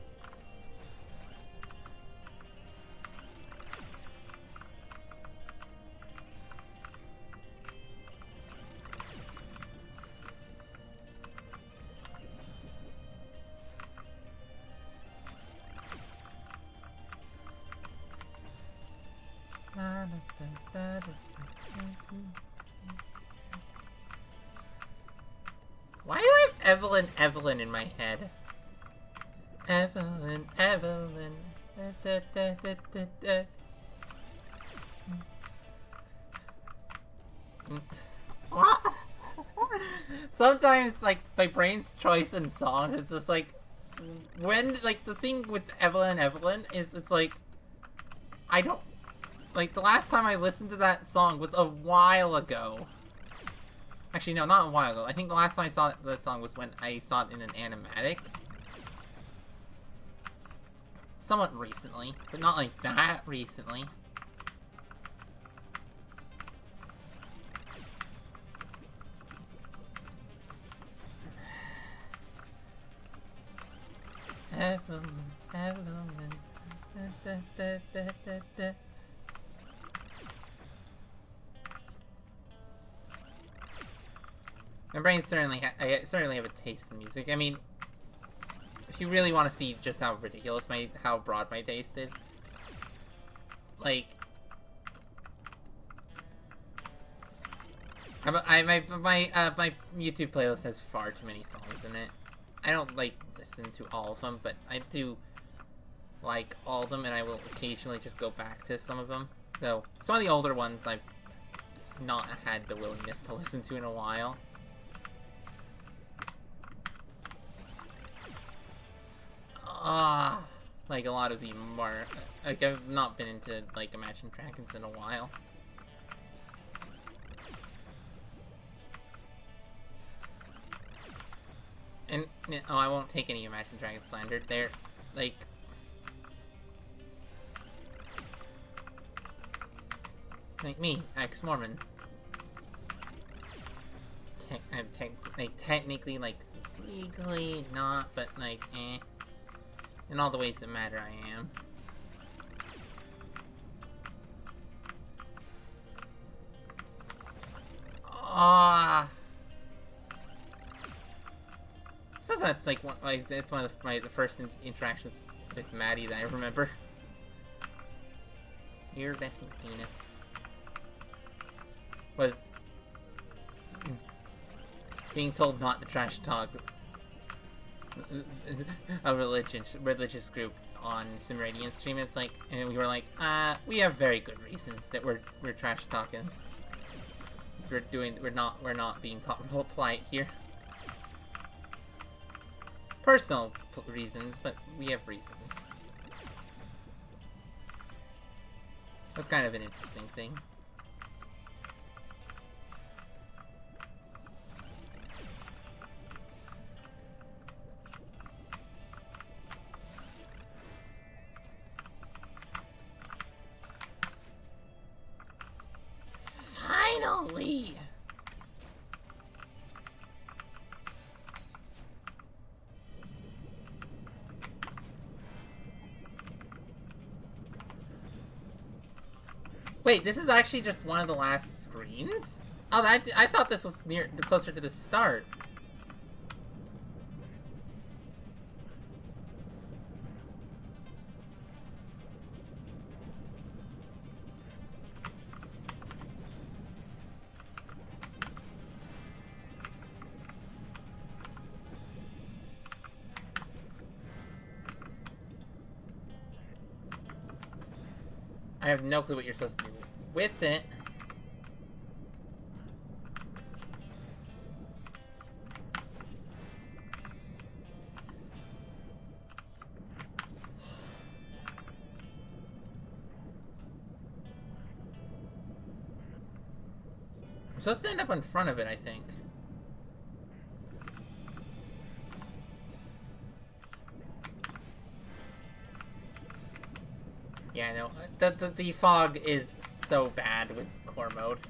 Why do I have Evelyn in my head? Evelyn. Da, da, da, da, da. What? Sometimes, like, my brain's choice in songs is just like, when, like, the thing with Evelyn is, it's like, I don't, like, the last time I listened to that song was a while ago. Actually, no, not a while ago. I think the last time I saw the song was when I saw it in an animatic. Somewhat recently, but not like that recently. Evelyn. Da, da, da, da, da. My brain I certainly have a taste in music. I mean, if you really want to see just how ridiculous how broad my taste is, like, my YouTube playlist has far too many songs in it. I don't like listen to all of them, but I do like all of them, and I will occasionally just go back to some of them. Though some of the older ones I've not had the willingness to listen to in a while. Like a lot of the more, like, I've not been into, like, Imagine Dragons in a while. And, oh, I won't take any Imagine Dragons slander. They're, like, me, ex-Mormon. I'm technically, like, legally not, but, like, eh. In all the ways that matter, I am. So that's like it's one of the first interactions with Maddie that I remember. Iridescent Zenith was being told not to trash talk a religious group on Simradian stream. It's like, and we were like, we have very good reasons that we're trash talking. We're not being polite here. Personal reasons, but we have reasons. That's kind of an interesting thing. Finally! Wait, this is actually just one of the last screens? Oh, I thought this was closer to the start. I have no clue what you're supposed to do with it. I'm supposed to end up in front of it, I think. Yeah, no, the fog is so bad with core mode.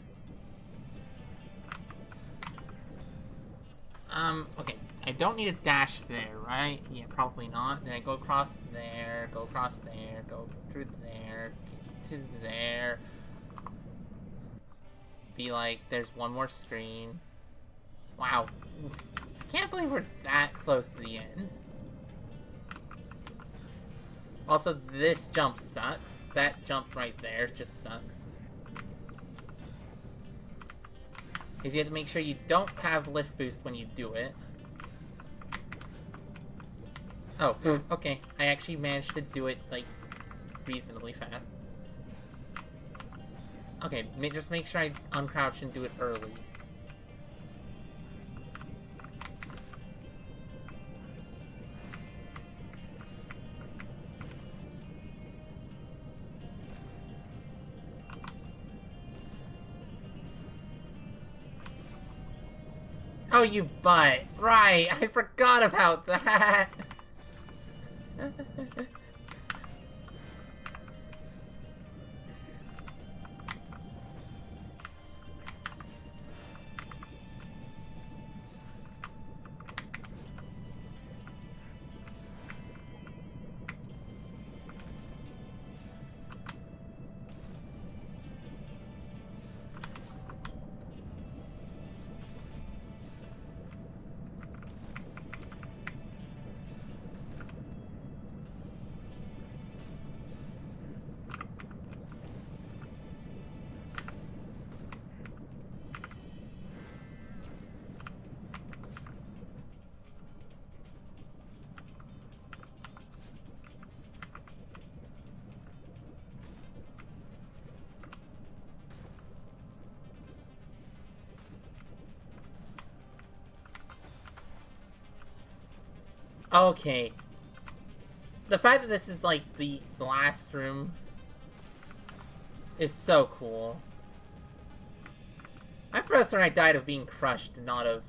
Okay, I don't need a dash there, right? Yeah, probably not. Then I go across there, go through there, get to there. Be like, there's one more screen. Wow. I can't believe we're that close to the end. Also, this jump sucks. That jump right there just sucks. Because you have to make sure you don't have lift boost when you do it. Oh, okay. I actually managed to do it, like, reasonably fast. Okay, just make sure I uncrouch and do it early. Oh, you butt. Right, I forgot about that. Okay. The fact that this is, like, the last room is so cool. I'm pretty certain I died of being crushed, not of...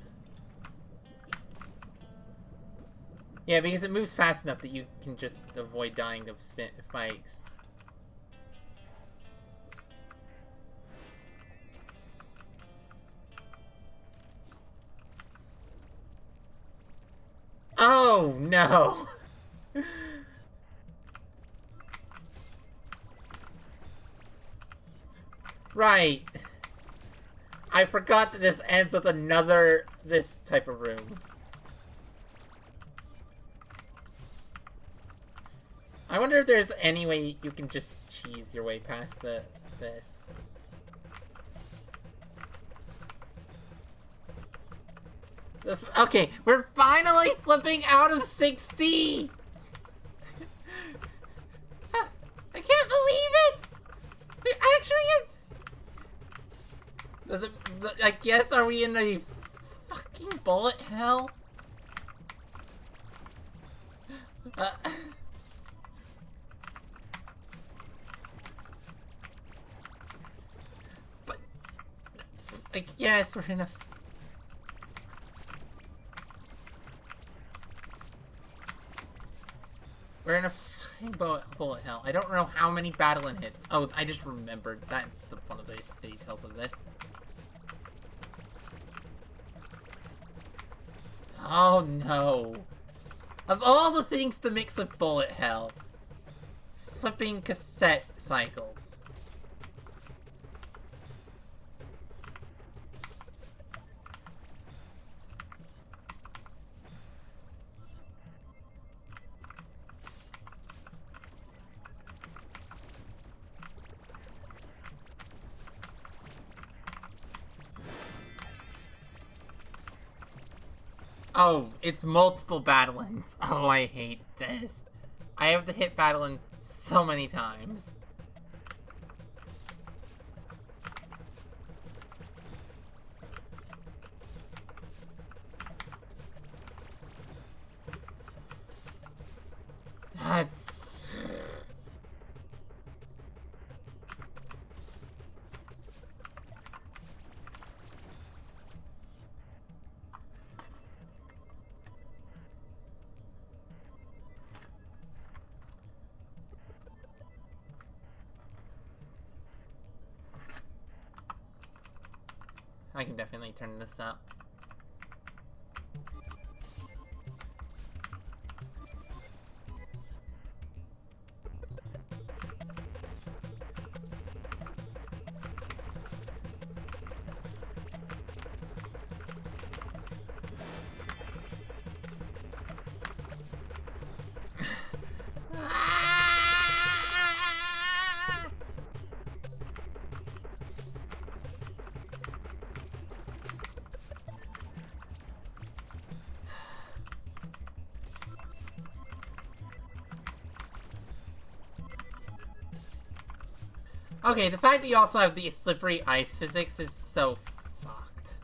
Yeah, because it moves fast enough that you can just avoid dying of spikes. Oh, no! Right. I forgot that this ends with this type of room. I wonder if there's any way you can just cheese your way past this. Okay, we're finally flipping out of 60! I can't believe it! We actually... Does it... I guess, are we in a fucking bullet hell? But... I guess we're in a... We're in a fucking bullet hell. I don't know how many battling hits. Oh, I just remembered. That's one of the details of this. Oh no. Of all the things to mix with bullet hell, flipping cassette cycles. Oh, it's multiple battlings. Oh, I hate this. I have to hit battling so many times. That's... I can definitely turn this up. Okay, the fact that you also have the slippery ice physics is so fucked.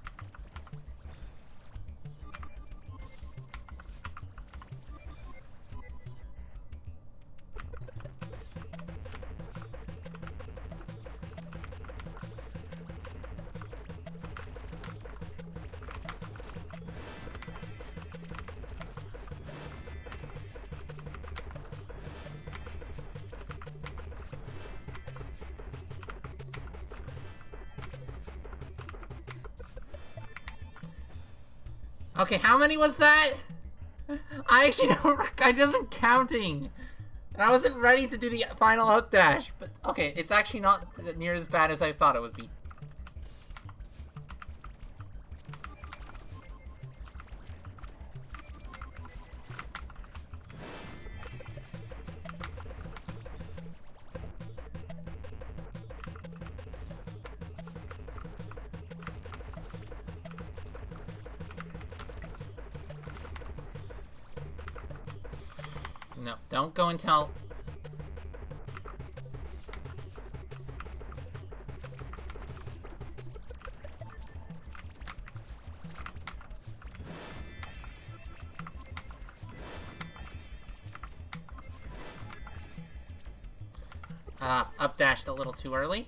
Okay, how many was that? I actually don't. I wasn't counting. And I wasn't ready to do the final up dash. But okay, it's actually not near as bad as I thought it would be. No, don't go until... up dashed a little too early.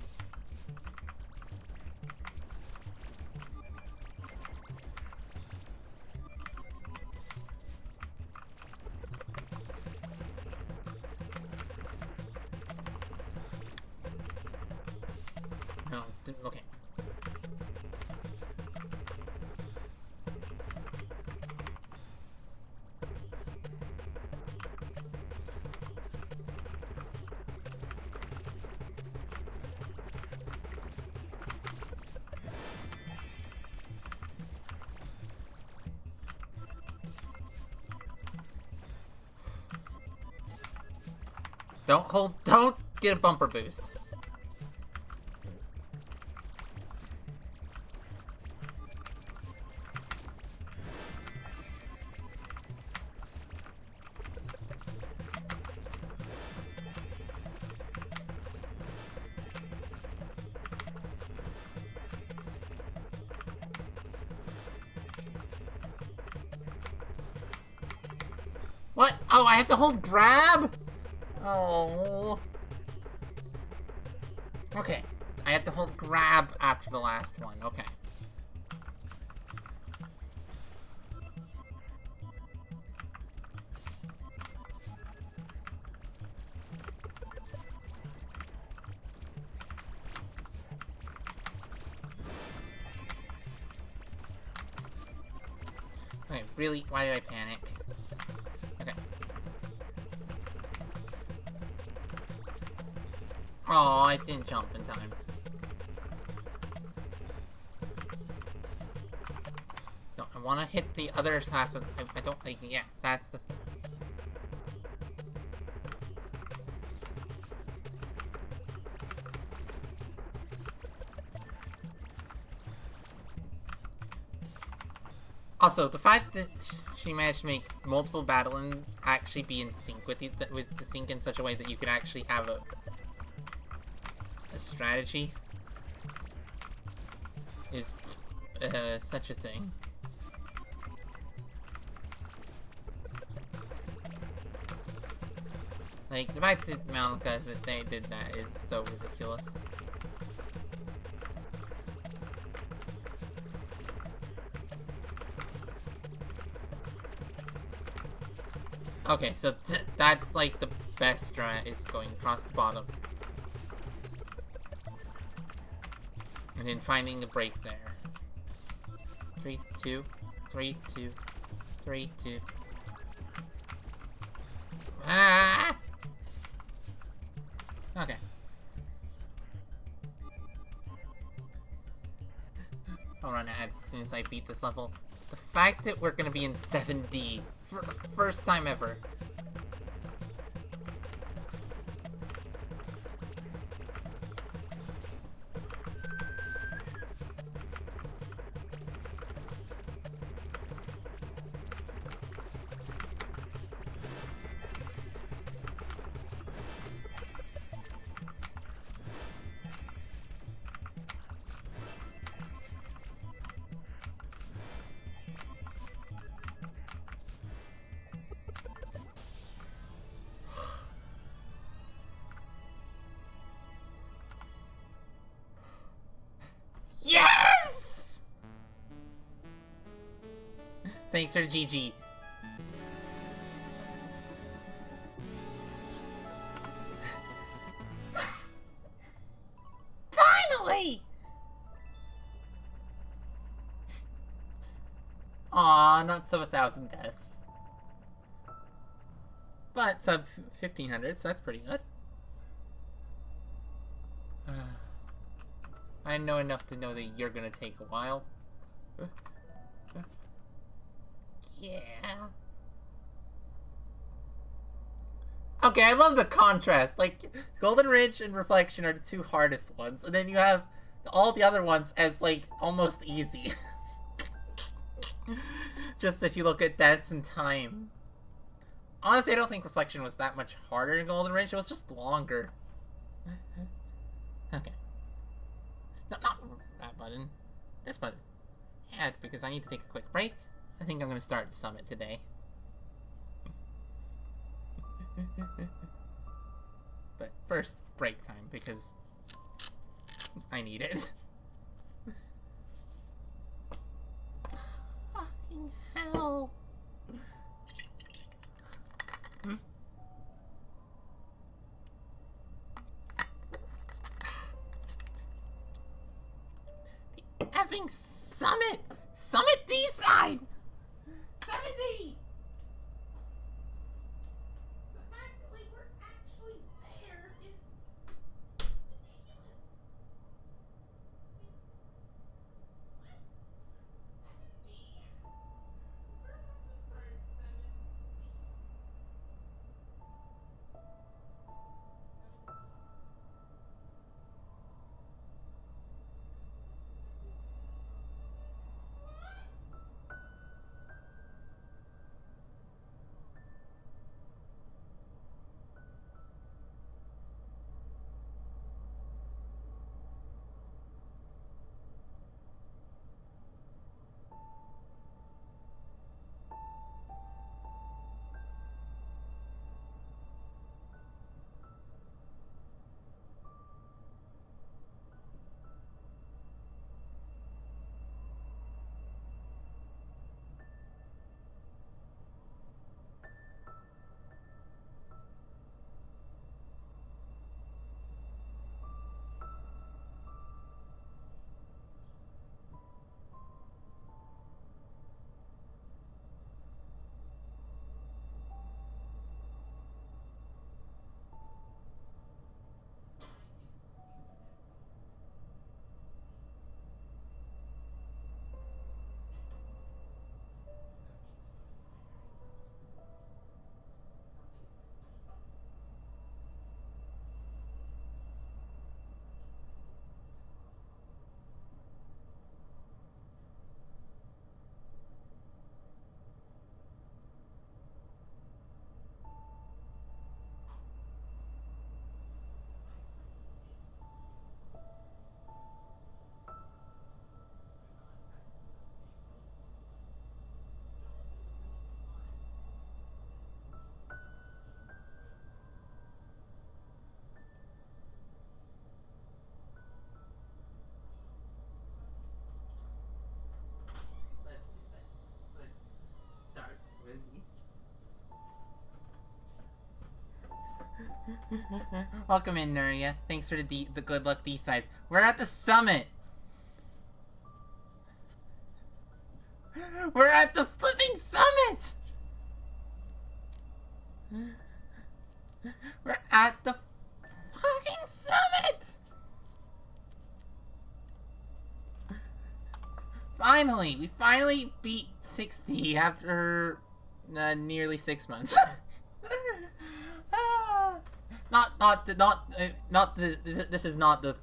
No, okay. Don't get a bumper boost. What? Oh, I have to hold grab? Oh. Okay. I have to hold grab after the last one. Okay. Okay, really? Why did I panic? Okay. Oh, I didn't jump in time. No, I want to hit the other half of... I don't... Like, yeah, that's the... Also, the fact that she managed to make multiple battle ends actually be in sync with you, with the sync in such a way that you could actually have a strategy is such a thing. Like, the fact that Malika, that they did that is so ridiculous. Okay, so that's like the best strat, is going across the bottom. And then finding the break there. 3, 2, 3, 2, 3, 2. Ah! Okay. I'll run ads as soon as I beat this level. The fact that we're gonna be in 7D for the first time ever. Yes! Thanks for the GG. Finally! Aw, not sub 1,000 deaths. But sub 1,500, so that's pretty good. I know enough to know that you're gonna take a while. Yeah. Okay, I love the contrast. Like, Golden Ridge and Reflection are the two hardest ones, and then you have all the other ones as, like, almost easy. Just if you look at deaths and time. Honestly, I don't think Reflection was that much harder than Golden Ridge. It was just longer. Okay. No, not that button. This button. Yeah, because I need to take a quick break. I think I'm going to start the summit today. But first, break time, because I need it. Fucking hell. The effing summit! Summit D-side! 70! The fact that we were actually there is ridiculous. What? 70? We're about to start 70. Welcome in, Nuria. Thanks for the good luck D-sides. We're at the summit! We're at the flipping summit! We're at the fucking summit! Finally! We finally beat 60 after nearly 6 months. This is not the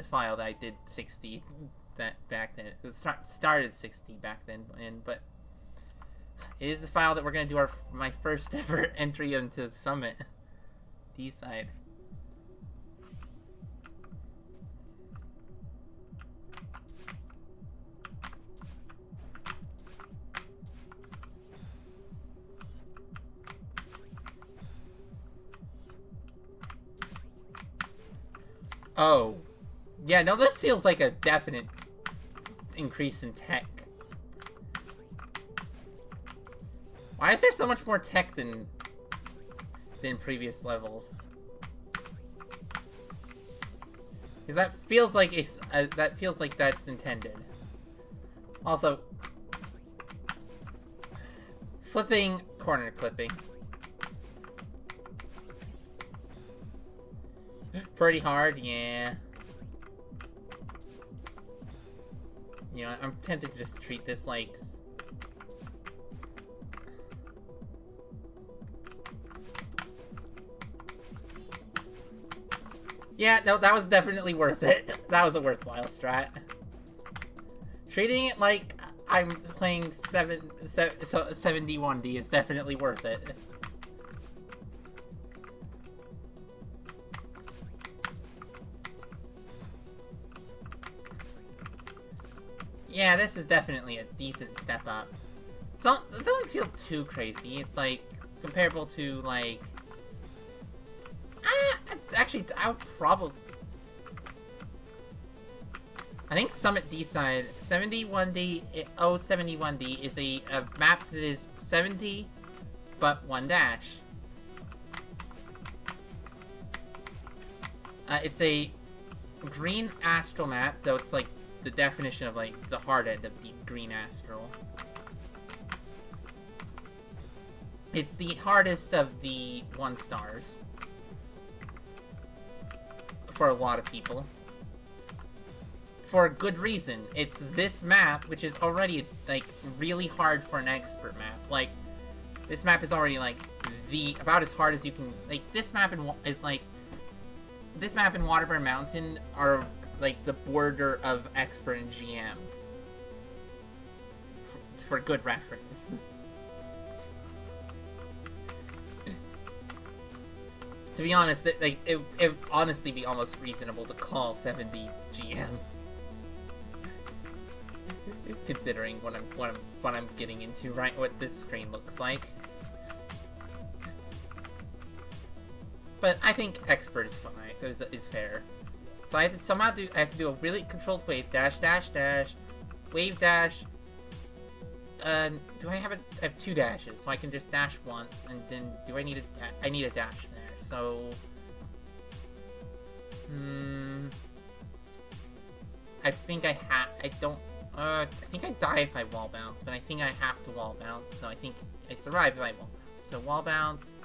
file that I did 60 back then. It started 60 back then, but it is the file that we're gonna do my first ever entry into the summit. D-side. Oh. Yeah, no, this feels like a definite increase in tech. Why is there so much more tech than previous levels? Because that feels like that's intended. Also, flipping corner clipping. Pretty hard, yeah. You know, I'm tempted to just treat this like... Yeah, no, that was definitely worth it. That was a worthwhile strat. Treating it like I'm playing 71D is definitely worth it. Yeah, this is definitely a decent step up. It doesn't feel too crazy. It's like comparable to like... it's actually, I would probably... I think Summit D-side, 71D, 71D is a map that is 70, but 1 dash. It's a green astral map, though it's like the definition of like the hard end of the green astral. It's the hardest of the 1 stars. For a lot of people. For a good reason. It's this map, which is already, like, really hard for an expert map. Like, this map is already, like, about as hard as you can... Like, this map is, like... This map and Waterburn Mountain are, like, the border of expert and GM. For good reference. To be honest, like, it would honestly be almost reasonable to call 70 GM. Considering what I'm getting into, right? What this screen looks like. But I think expert is fine. Is fair. So I have to somehow I have to do a really controlled wave dash, dash, dash, wave dash. Do I have I have 2 dashes, so I can just dash once, and then I need a dash there. So, I think I think I die if I wall bounce, but I think I have to wall bounce, so I think I survive if I wall bounce. So wall bounce,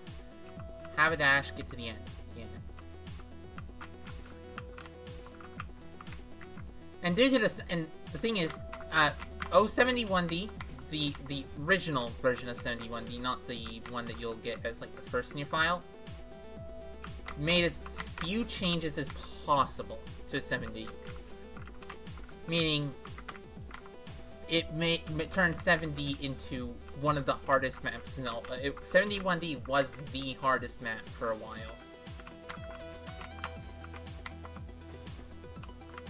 have a dash, get to the end. Yeah. And due to this, and the thing is, 071D, the original version of 71D, not the one that you'll get as like the first new file, made as few changes as possible to 70. Meaning, it turned 70 into one of the hardest maps. No, 71D was the hardest map for a while.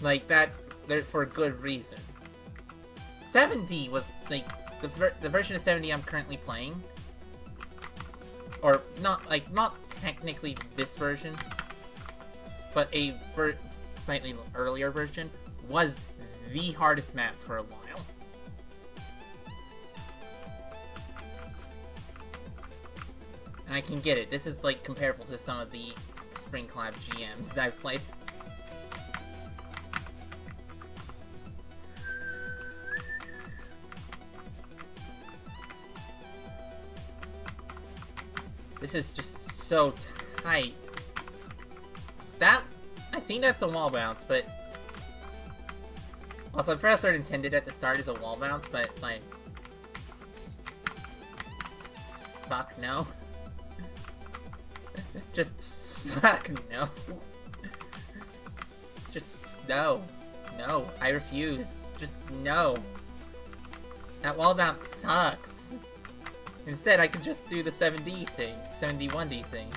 Like, that's there for a good reason. 70 was, like, the version of 70 I'm currently playing. Or, not technically this version, but a slightly earlier version, was the hardest map for a while. And I can get it. This is, like, comparable to some of the Spring Collab GMs that I've played. This is just so tight. That, I think that's a wall bounce, but... Also, I'm pretty sure intended at the start as a wall bounce, but, like... Fuck no. Just, fuck no. Just, no. No, I refuse. Just, no. That wall bounce sucks. Instead, I could just do the 7D thing, 71D thing.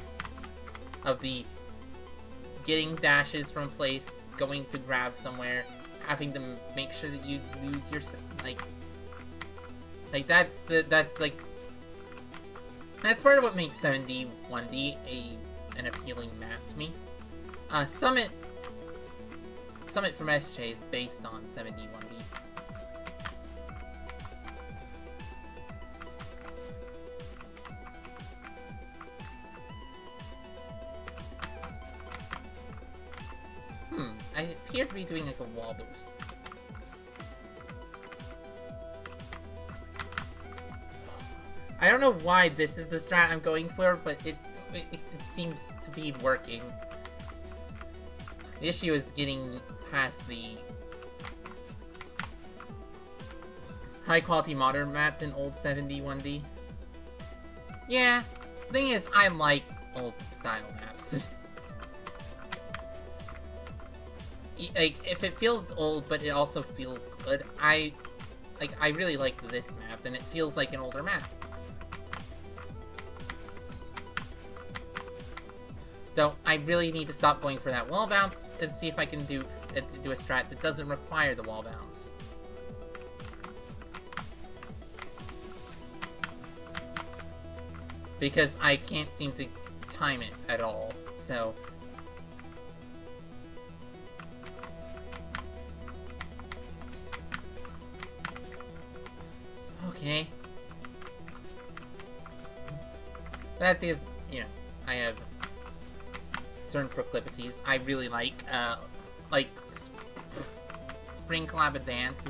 Of the getting dashes from a place, going to grab somewhere, having to make sure that you lose your, like that's part of what makes 7D 1D an appealing map to me. Summit from SJ is based on 7D 1D. I appear to be doing like a wall boost. I don't know why this is the strat I'm going for, but it seems to be working. The issue is getting past the high quality modern map than old 7D 1D. Yeah, thing is, I like old style maps. Like, if it feels old, but it also feels good, I really like this map, and it feels like an older map. Though, I really need to stop going for that wall bounce, and see if I can do a strat that doesn't require the wall bounce. Because I can't seem to time it at all, so... Okay. That is, you know, I have certain proclivities. I really like Spring Collab Advance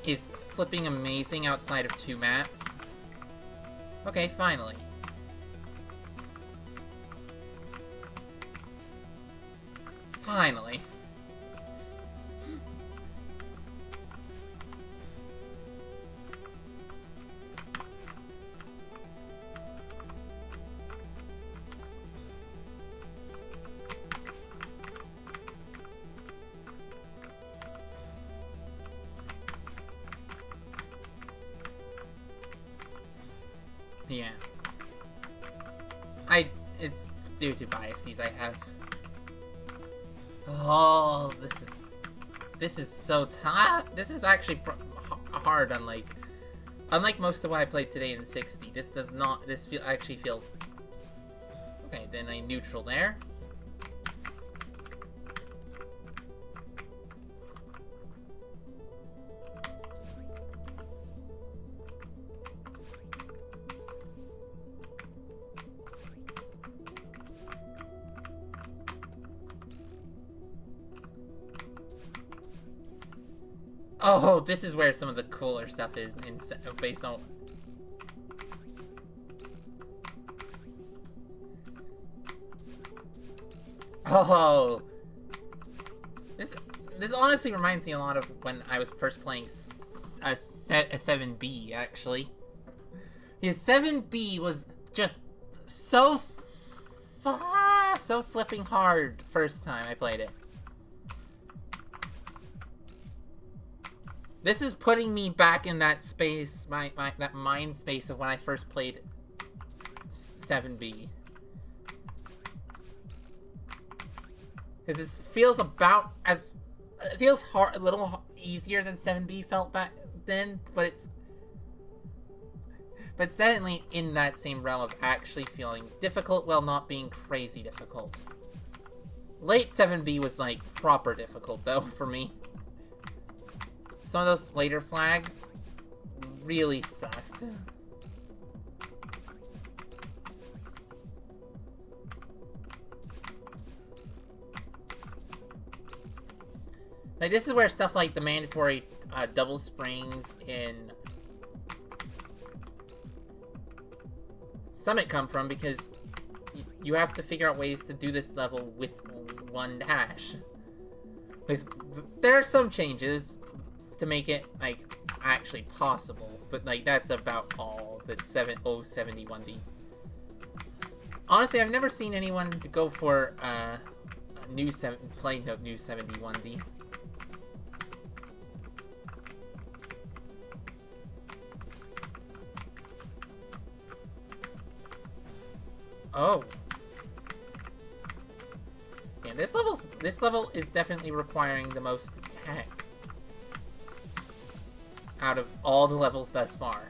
is flipping amazing outside of 2 maps. Okay, finally. Finally. Yeah. It's due to biases I have. Oh, this is so tough. This is actually hard, unlike most of what I played today in 60. This does not, actually feels... Okay, then a neutral there. Oh, this is where some of the cooler stuff is based on... Oh! This honestly reminds me a lot of when I was first playing a 7B, actually. His 7B was just so flipping hard first time I played it. This is putting me back in that space, that mind space of when I first played 7B. Because this feels about as... It feels hard, a little easier than 7B felt back then, but it's... But certainly in that same realm of actually feeling difficult while not being crazy difficult. Late 7B was, like, proper difficult, though, for me. Some of those later flags really sucked. Like, this is where stuff like the mandatory double springs in Summit come from, because you have to figure out ways to do this level with one dash. There are some changes to make it, like, actually possible, but, like, that's about all that 7071D. Honestly, I've never seen anyone go for, plain new 71D. Oh. Yeah, this level is definitely requiring the most attack out of all the levels thus far.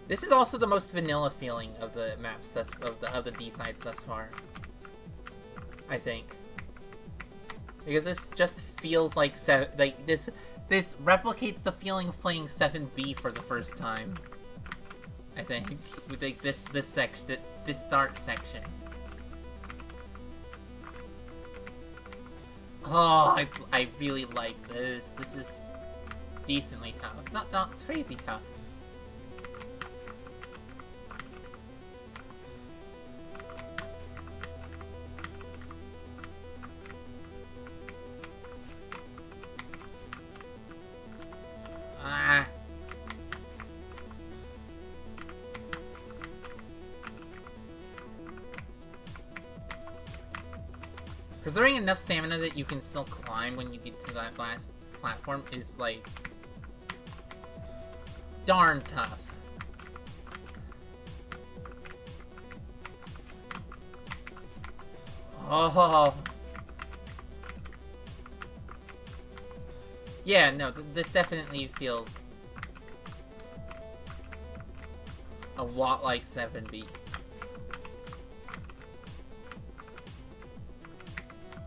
This is also the most vanilla feeling of the maps of the D-sides thus far, I think. Because this just feels like this replicates the feeling of playing 7B for the first time. I think with like this section, this start section. Oh, I really like this. This is decently tough, not crazy tough. Preserving enough stamina that you can still climb when you get to that last platform is, like, darn tough. Oh. Yeah, no, this definitely feels a lot like 7B.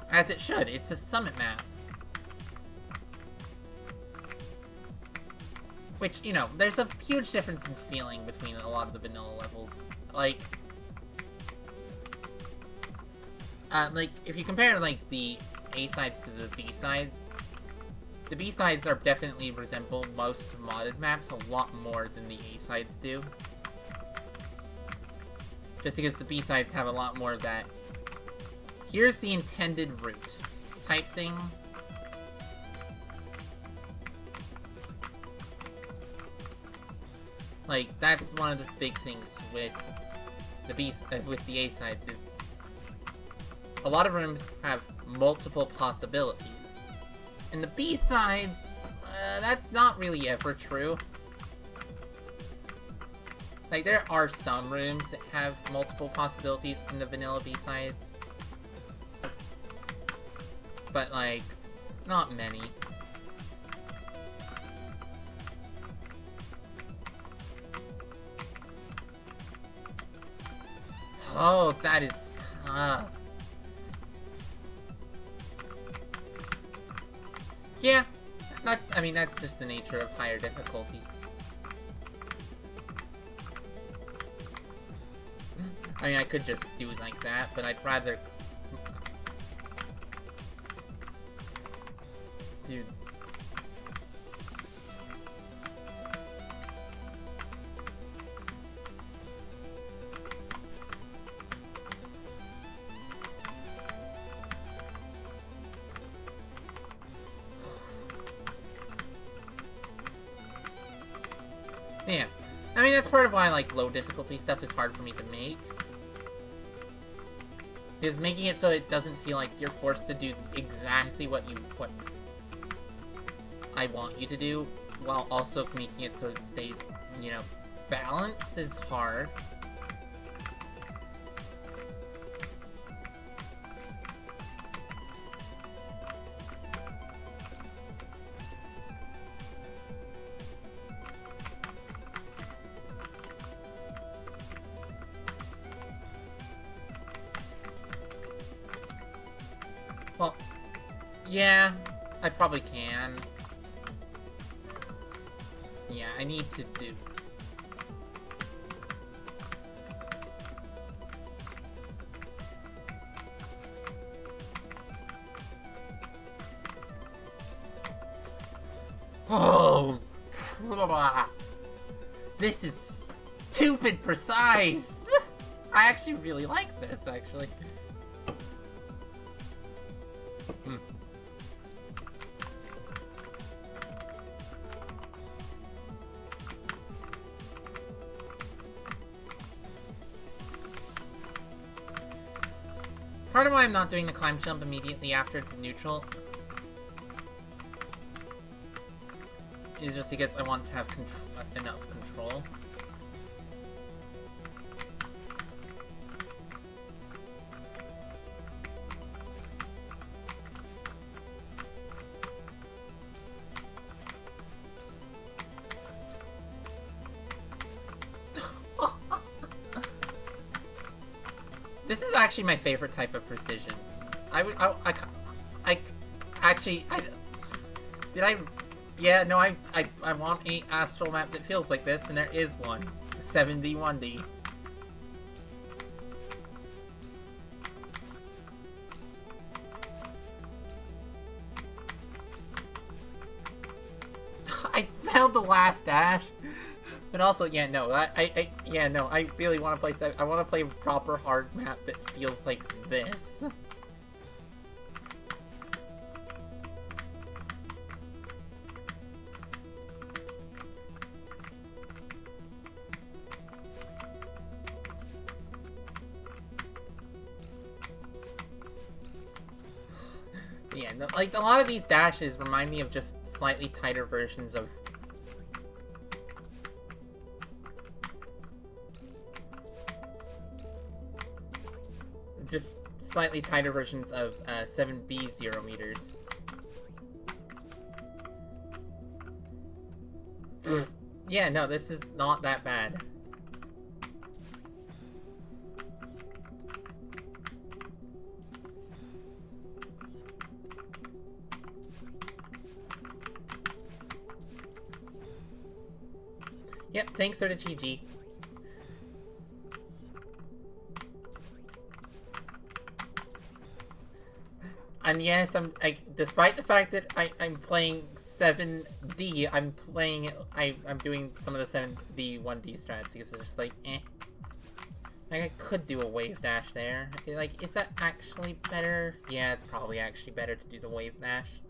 As it should, it's a summit map. Which, you know, there's a huge difference in feeling between a lot of the vanilla levels. Like, if you compare, like, the A-sides to the B-sides, the B-sides are definitely resemble most modded maps a lot more than the A-sides do. Just because the B-sides have a lot more of that here's the intended route type thing. Like, that's one of the big things with the A-sides is a lot of rooms have multiple possibilities. And the B-sides, that's not really ever true. Like, there are some rooms that have multiple possibilities in the vanilla B-sides. But, like, not many. Oh, that is tough. Yeah, I mean, that's just the nature of higher difficulty. I mean, I could just do it like that, but I'd rather... Dude. Yeah. I mean, that's part of why, like, low difficulty stuff is hard for me to make. Because making it so it doesn't feel like you're forced to do exactly what I want you to do, while also making it so it stays, you know, balanced is hard. Well, yeah, I probably can. Yeah, I need to do... Oh! This is stupid precise! I actually really like this, actually. Part of why I'm not doing the climb jump immediately after the neutral is just because I want to have enough control. This is actually my favorite type of precision. I want a astral map that feels like this, and there is one. 71D. I failed the last dash. But also, yeah, no, I really want to play. I want to play a proper hard map that feels like this. Yeah, no, like a lot of these dashes remind me of just slightly tighter versions of. Just slightly tighter versions of 7B 0 meters. Yeah, no, this is not that bad. Yep, thanks for the GG. And yes, despite the fact that I'm playing 7D, I'm doing some of the 7D 1D strats because it's just like, eh. Like, I could do a wave dash there. Like, is that actually better? Yeah, it's probably actually better to do the wave dash.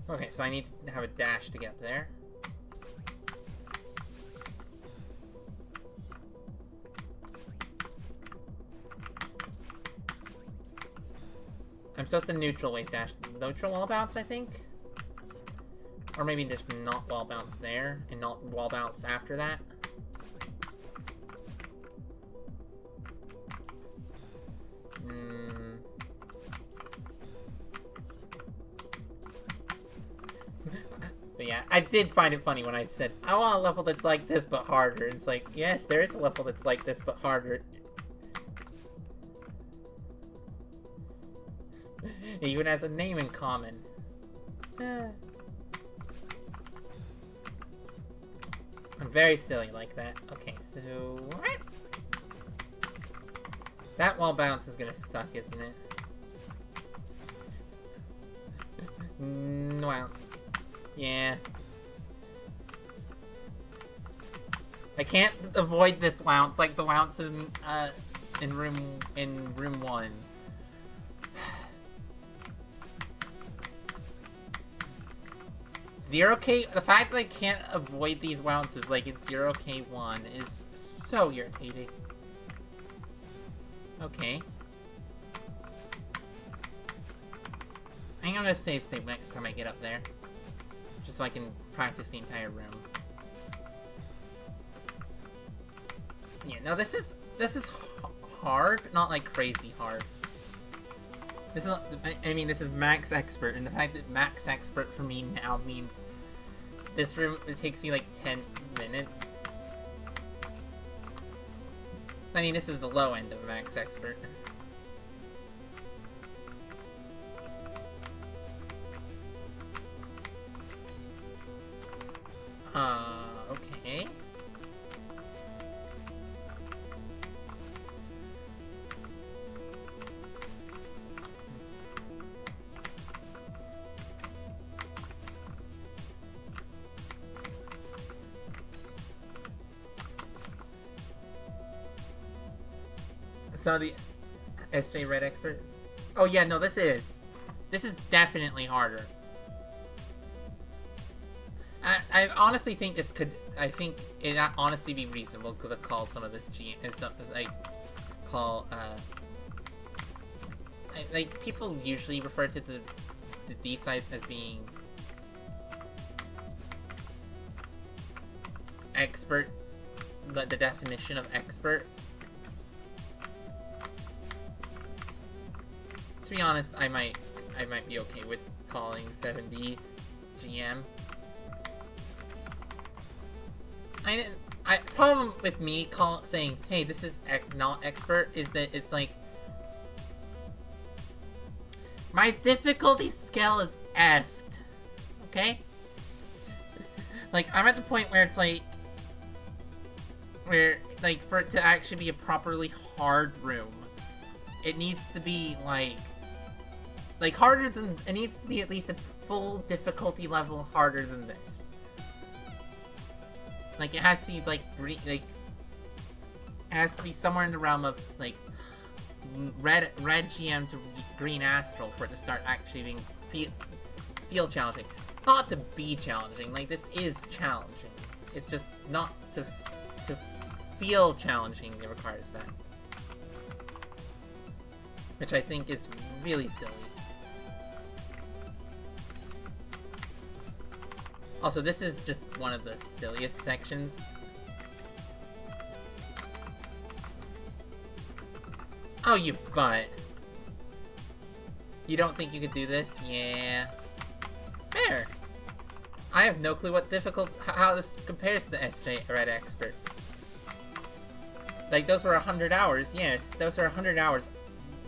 Okay, so I need to have a dash to get there. I'm supposed to neutral wave dash. Neutral wall bounce, I think? Or maybe just not wall bounce there, and not wall bounce after that. But yeah, I did find it funny when I said, I want a level that's like this but harder. It's like, yes, there is a level that's like this but harder. It even has a name in common. I'm very silly like that. Okay, so... That wall bounce is gonna suck, isn't it? Bounce. Yeah. I can't avoid this bounce like the bounce in room 1. The fact that I can't avoid these bounces like in 0K1 is so irritating. Okay. I'm gonna save state next time I get up there. Just so I can practice the entire room. Yeah, no, this is hard, not like crazy hard. This is, I mean, this is max expert, and the fact that max expert for me now means this room, it takes me like 10 minutes. I mean, this is the low end of max expert. Okay. So the SJ Red Expert. Oh yeah, no, this is definitely harder. I honestly think this could. I think it honestly be reasonable to call some of this G and stuff as I call. Like people usually refer to the D sides as being expert. The definition of expert. To be honest, I might be okay with calling 7D GM. Problem with me saying, hey, this is not expert is that it's like my difficulty scale is F'd. Okay? Like I'm at the point where it's like for it to actually be a properly hard room, it needs to be like harder than, it needs to be at least a full difficulty level harder than this. Like it has to be it has to be somewhere in the realm of like red GM to green astral for it to start actually being feel challenging. Not to be challenging, like this is challenging. It's just not to feel challenging, it requires that. Which I think is really silly. Also, this is just one of the silliest sections. Oh, you butt. You don't think you could do this? Yeah. Fair. I have no clue what how this compares to SJ Red Expert. Like, those were 100 hours. Yes, those are 100 hours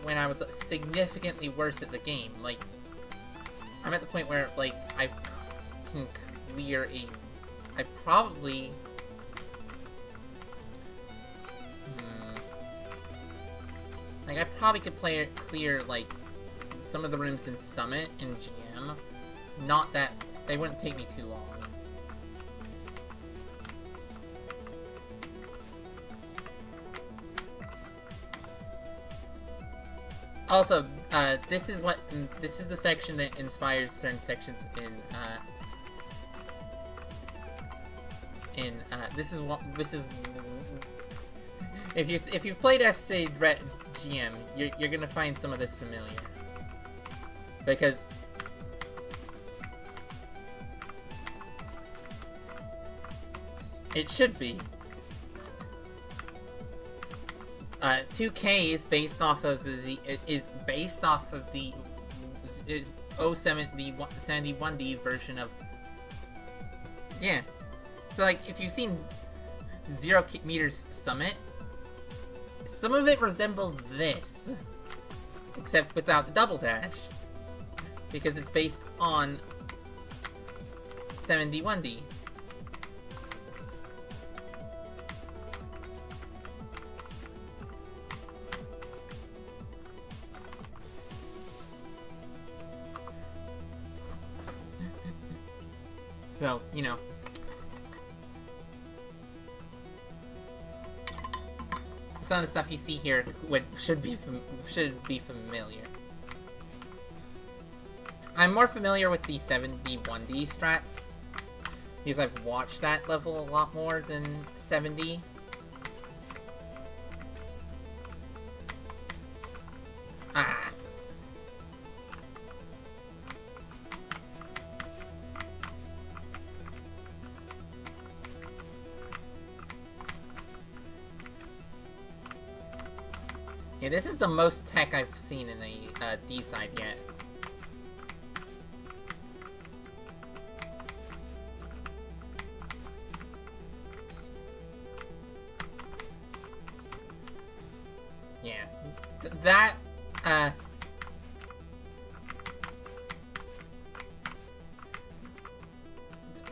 when I was significantly worse at the game. Like, I'm at the point where, like, I can clear I probably... Like, I probably could clear, like, some of the rooms in Summit and GM. Not that... They wouldn't take me too long. Also, this is the section that inspires certain sections if you've played SJ Red GM, you're gonna find some of this familiar. Because it should be. 2K is based off of the 71D version of, yeah. So like if you've seen 0 meters Summit, some of it resembles this, except without the double dash, because it's based on 71D. So, you know. Some of the stuff you see here should be familiar. I'm more familiar with the 71D strats, because I've watched that level a lot more than 70. Ah. Yeah, this is the most tech I've seen in a D side yet. Yeah,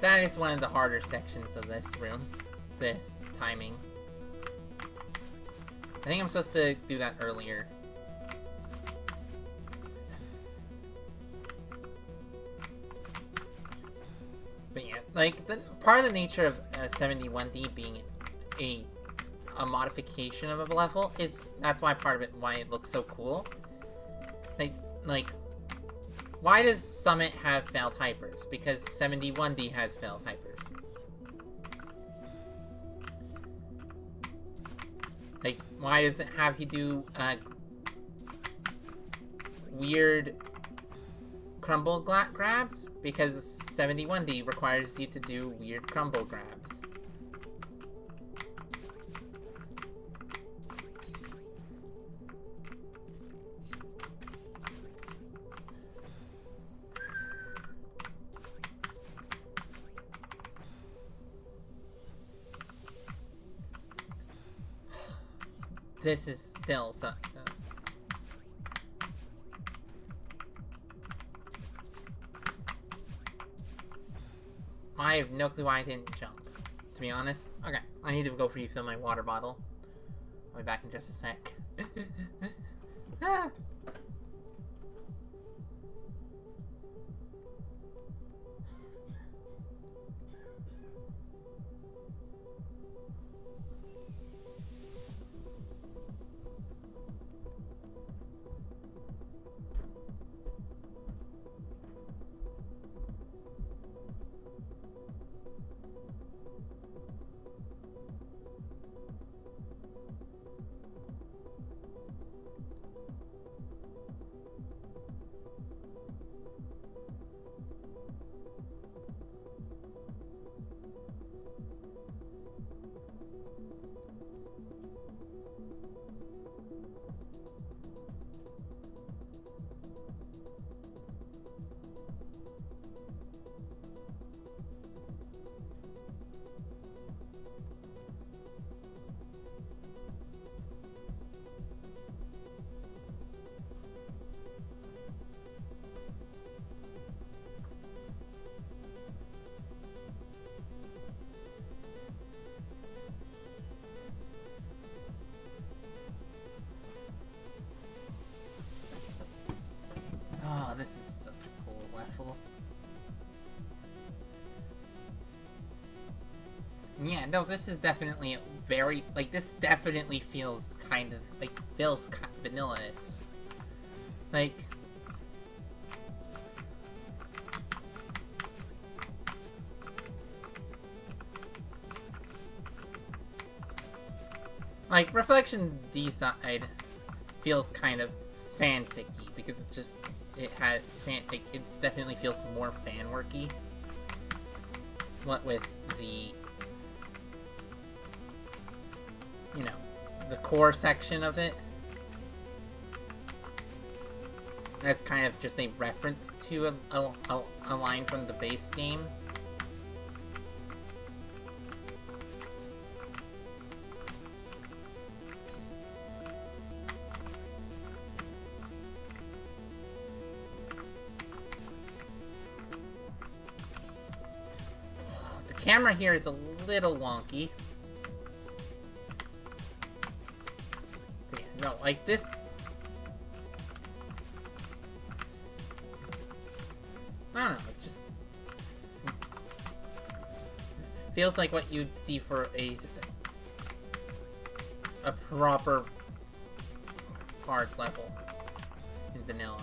that is one of the harder sections of this room. This timing. I think I'm supposed to do that earlier. But yeah, like, part of the nature of 71D being a modification of a level is, that's why part of it, why it looks so cool. Like, why does Summit have failed hypers? Because 71D has failed hypers. Like, why does it have you do, weird crumble grabs? Because 71D requires you to do weird crumble grabs. This is still so... I have no clue why I didn't jump, to be honest. Okay, I need to go refill my water bottle. I'll be back in just a sec. Ah. Oh, this is such a cool level. Yeah, no, this is definitely very, like, this definitely feels kind of, like, feels vanilla-ish. Like... Like, Reflection D-side feels kind of fanficky, because it just... It has like, it definitely feels more fan worky. What with the, you know, the core section of it. That's kind of just a reference to a line from the base game. Camera here is a little wonky. Yeah, no, like this... I don't know, it just... feels like what you'd see for a proper hard level in vanilla.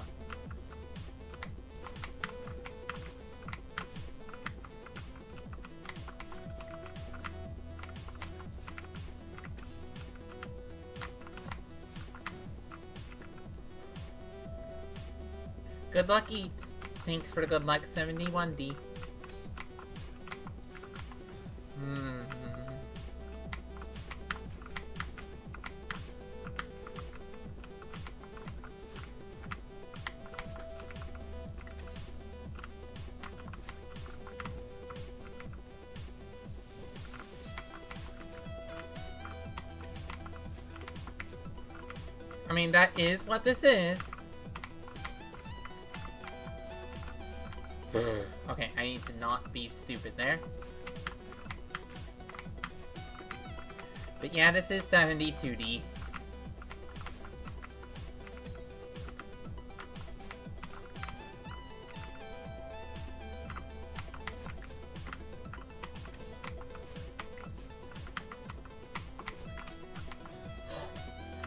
Good luck, Eat. Thanks for the good luck, 71D. I mean, that is what this is. Okay, I need to not be stupid there. But yeah, this is 72D.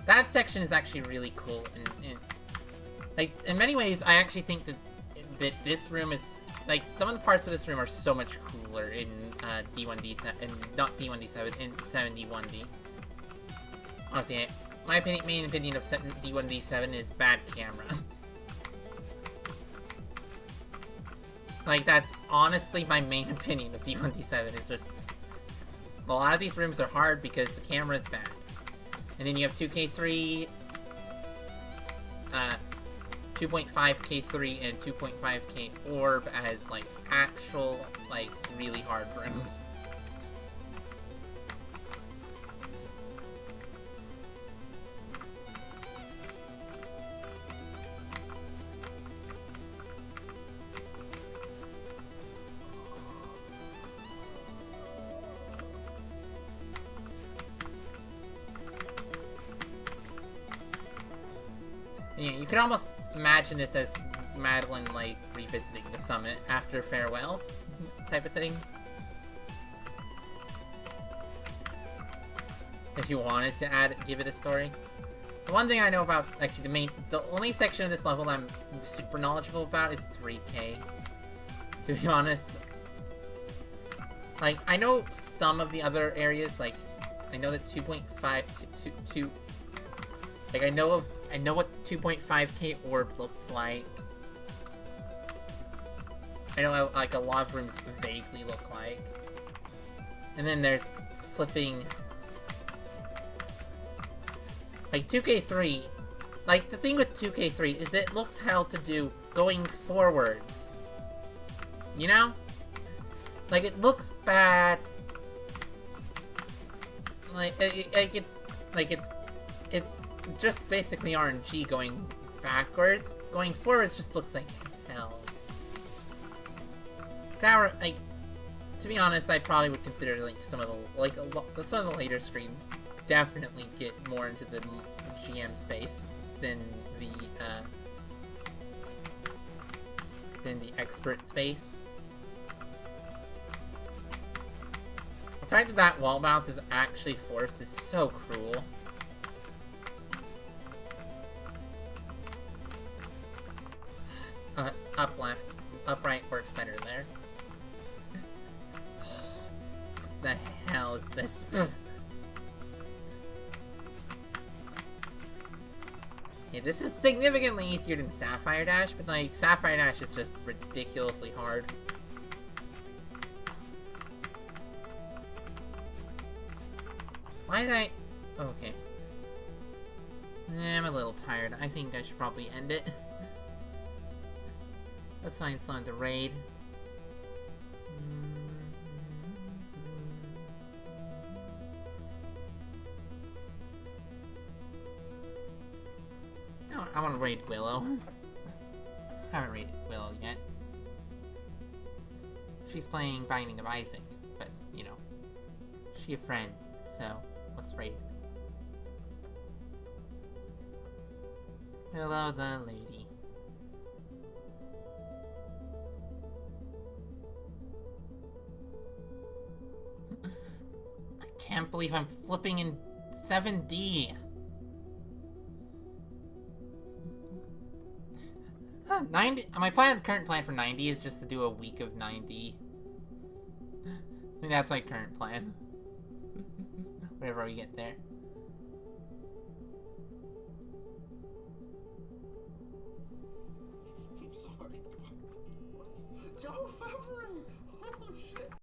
That section is actually really cool, and like, in many ways, I actually think that this room is, like, some of the parts of this room are so much cooler in D1D7, and not D1D7, in 71D. Honestly, my main opinion of D1D7 is bad camera. Like, that's honestly my main opinion of D1D7, is just, a lot of these rooms are hard because the camera is bad. And then you have 2K3, 2.5K3 and 2.5K Orb as, like, actual, like, really hard rooms. Yeah, you could almost imagine this as Madeline, like, revisiting the summit after farewell, type of thing. If you wanted to give it a story. The one thing I know about, actually, the only section of this level I'm super knowledgeable about is 3K. To be honest. Like, I know some of the other areas, like, I know that 2.5 to like, I know what 2.5K Orb looks like. I know how, like, a lot of rooms vaguely look like. And then there's flipping... Like, 2K3... Like, the thing with 2K3 is it looks how to do going forwards. You know? Like, it looks bad. It's just basically RNG going backwards. Going forwards just looks like hell. That, like, to be honest, I probably would consider, like, some of the later screens definitely get more into the GM space than the expert space. The fact that that wall bounce is actually forced is so cruel. Up left. Up right works better there. What the hell is this? Yeah, this is significantly easier than Sapphire Dash, but, like, Sapphire Dash is just ridiculously hard. Why did I... Oh, okay. I'm a little tired. I think I should probably end it. Let's find someone to raid. I want to raid Willow. Haven't raided Willow yet. She's playing Binding of Isaac, but, you know, she a friend, so let's raid. Willow the lady. I can't believe I'm flipping in 7D. 90. My current plan for 90 is just to do a week of 90. I think that's my current plan. Whenever we get there. I'm sorry. Yo, Favre!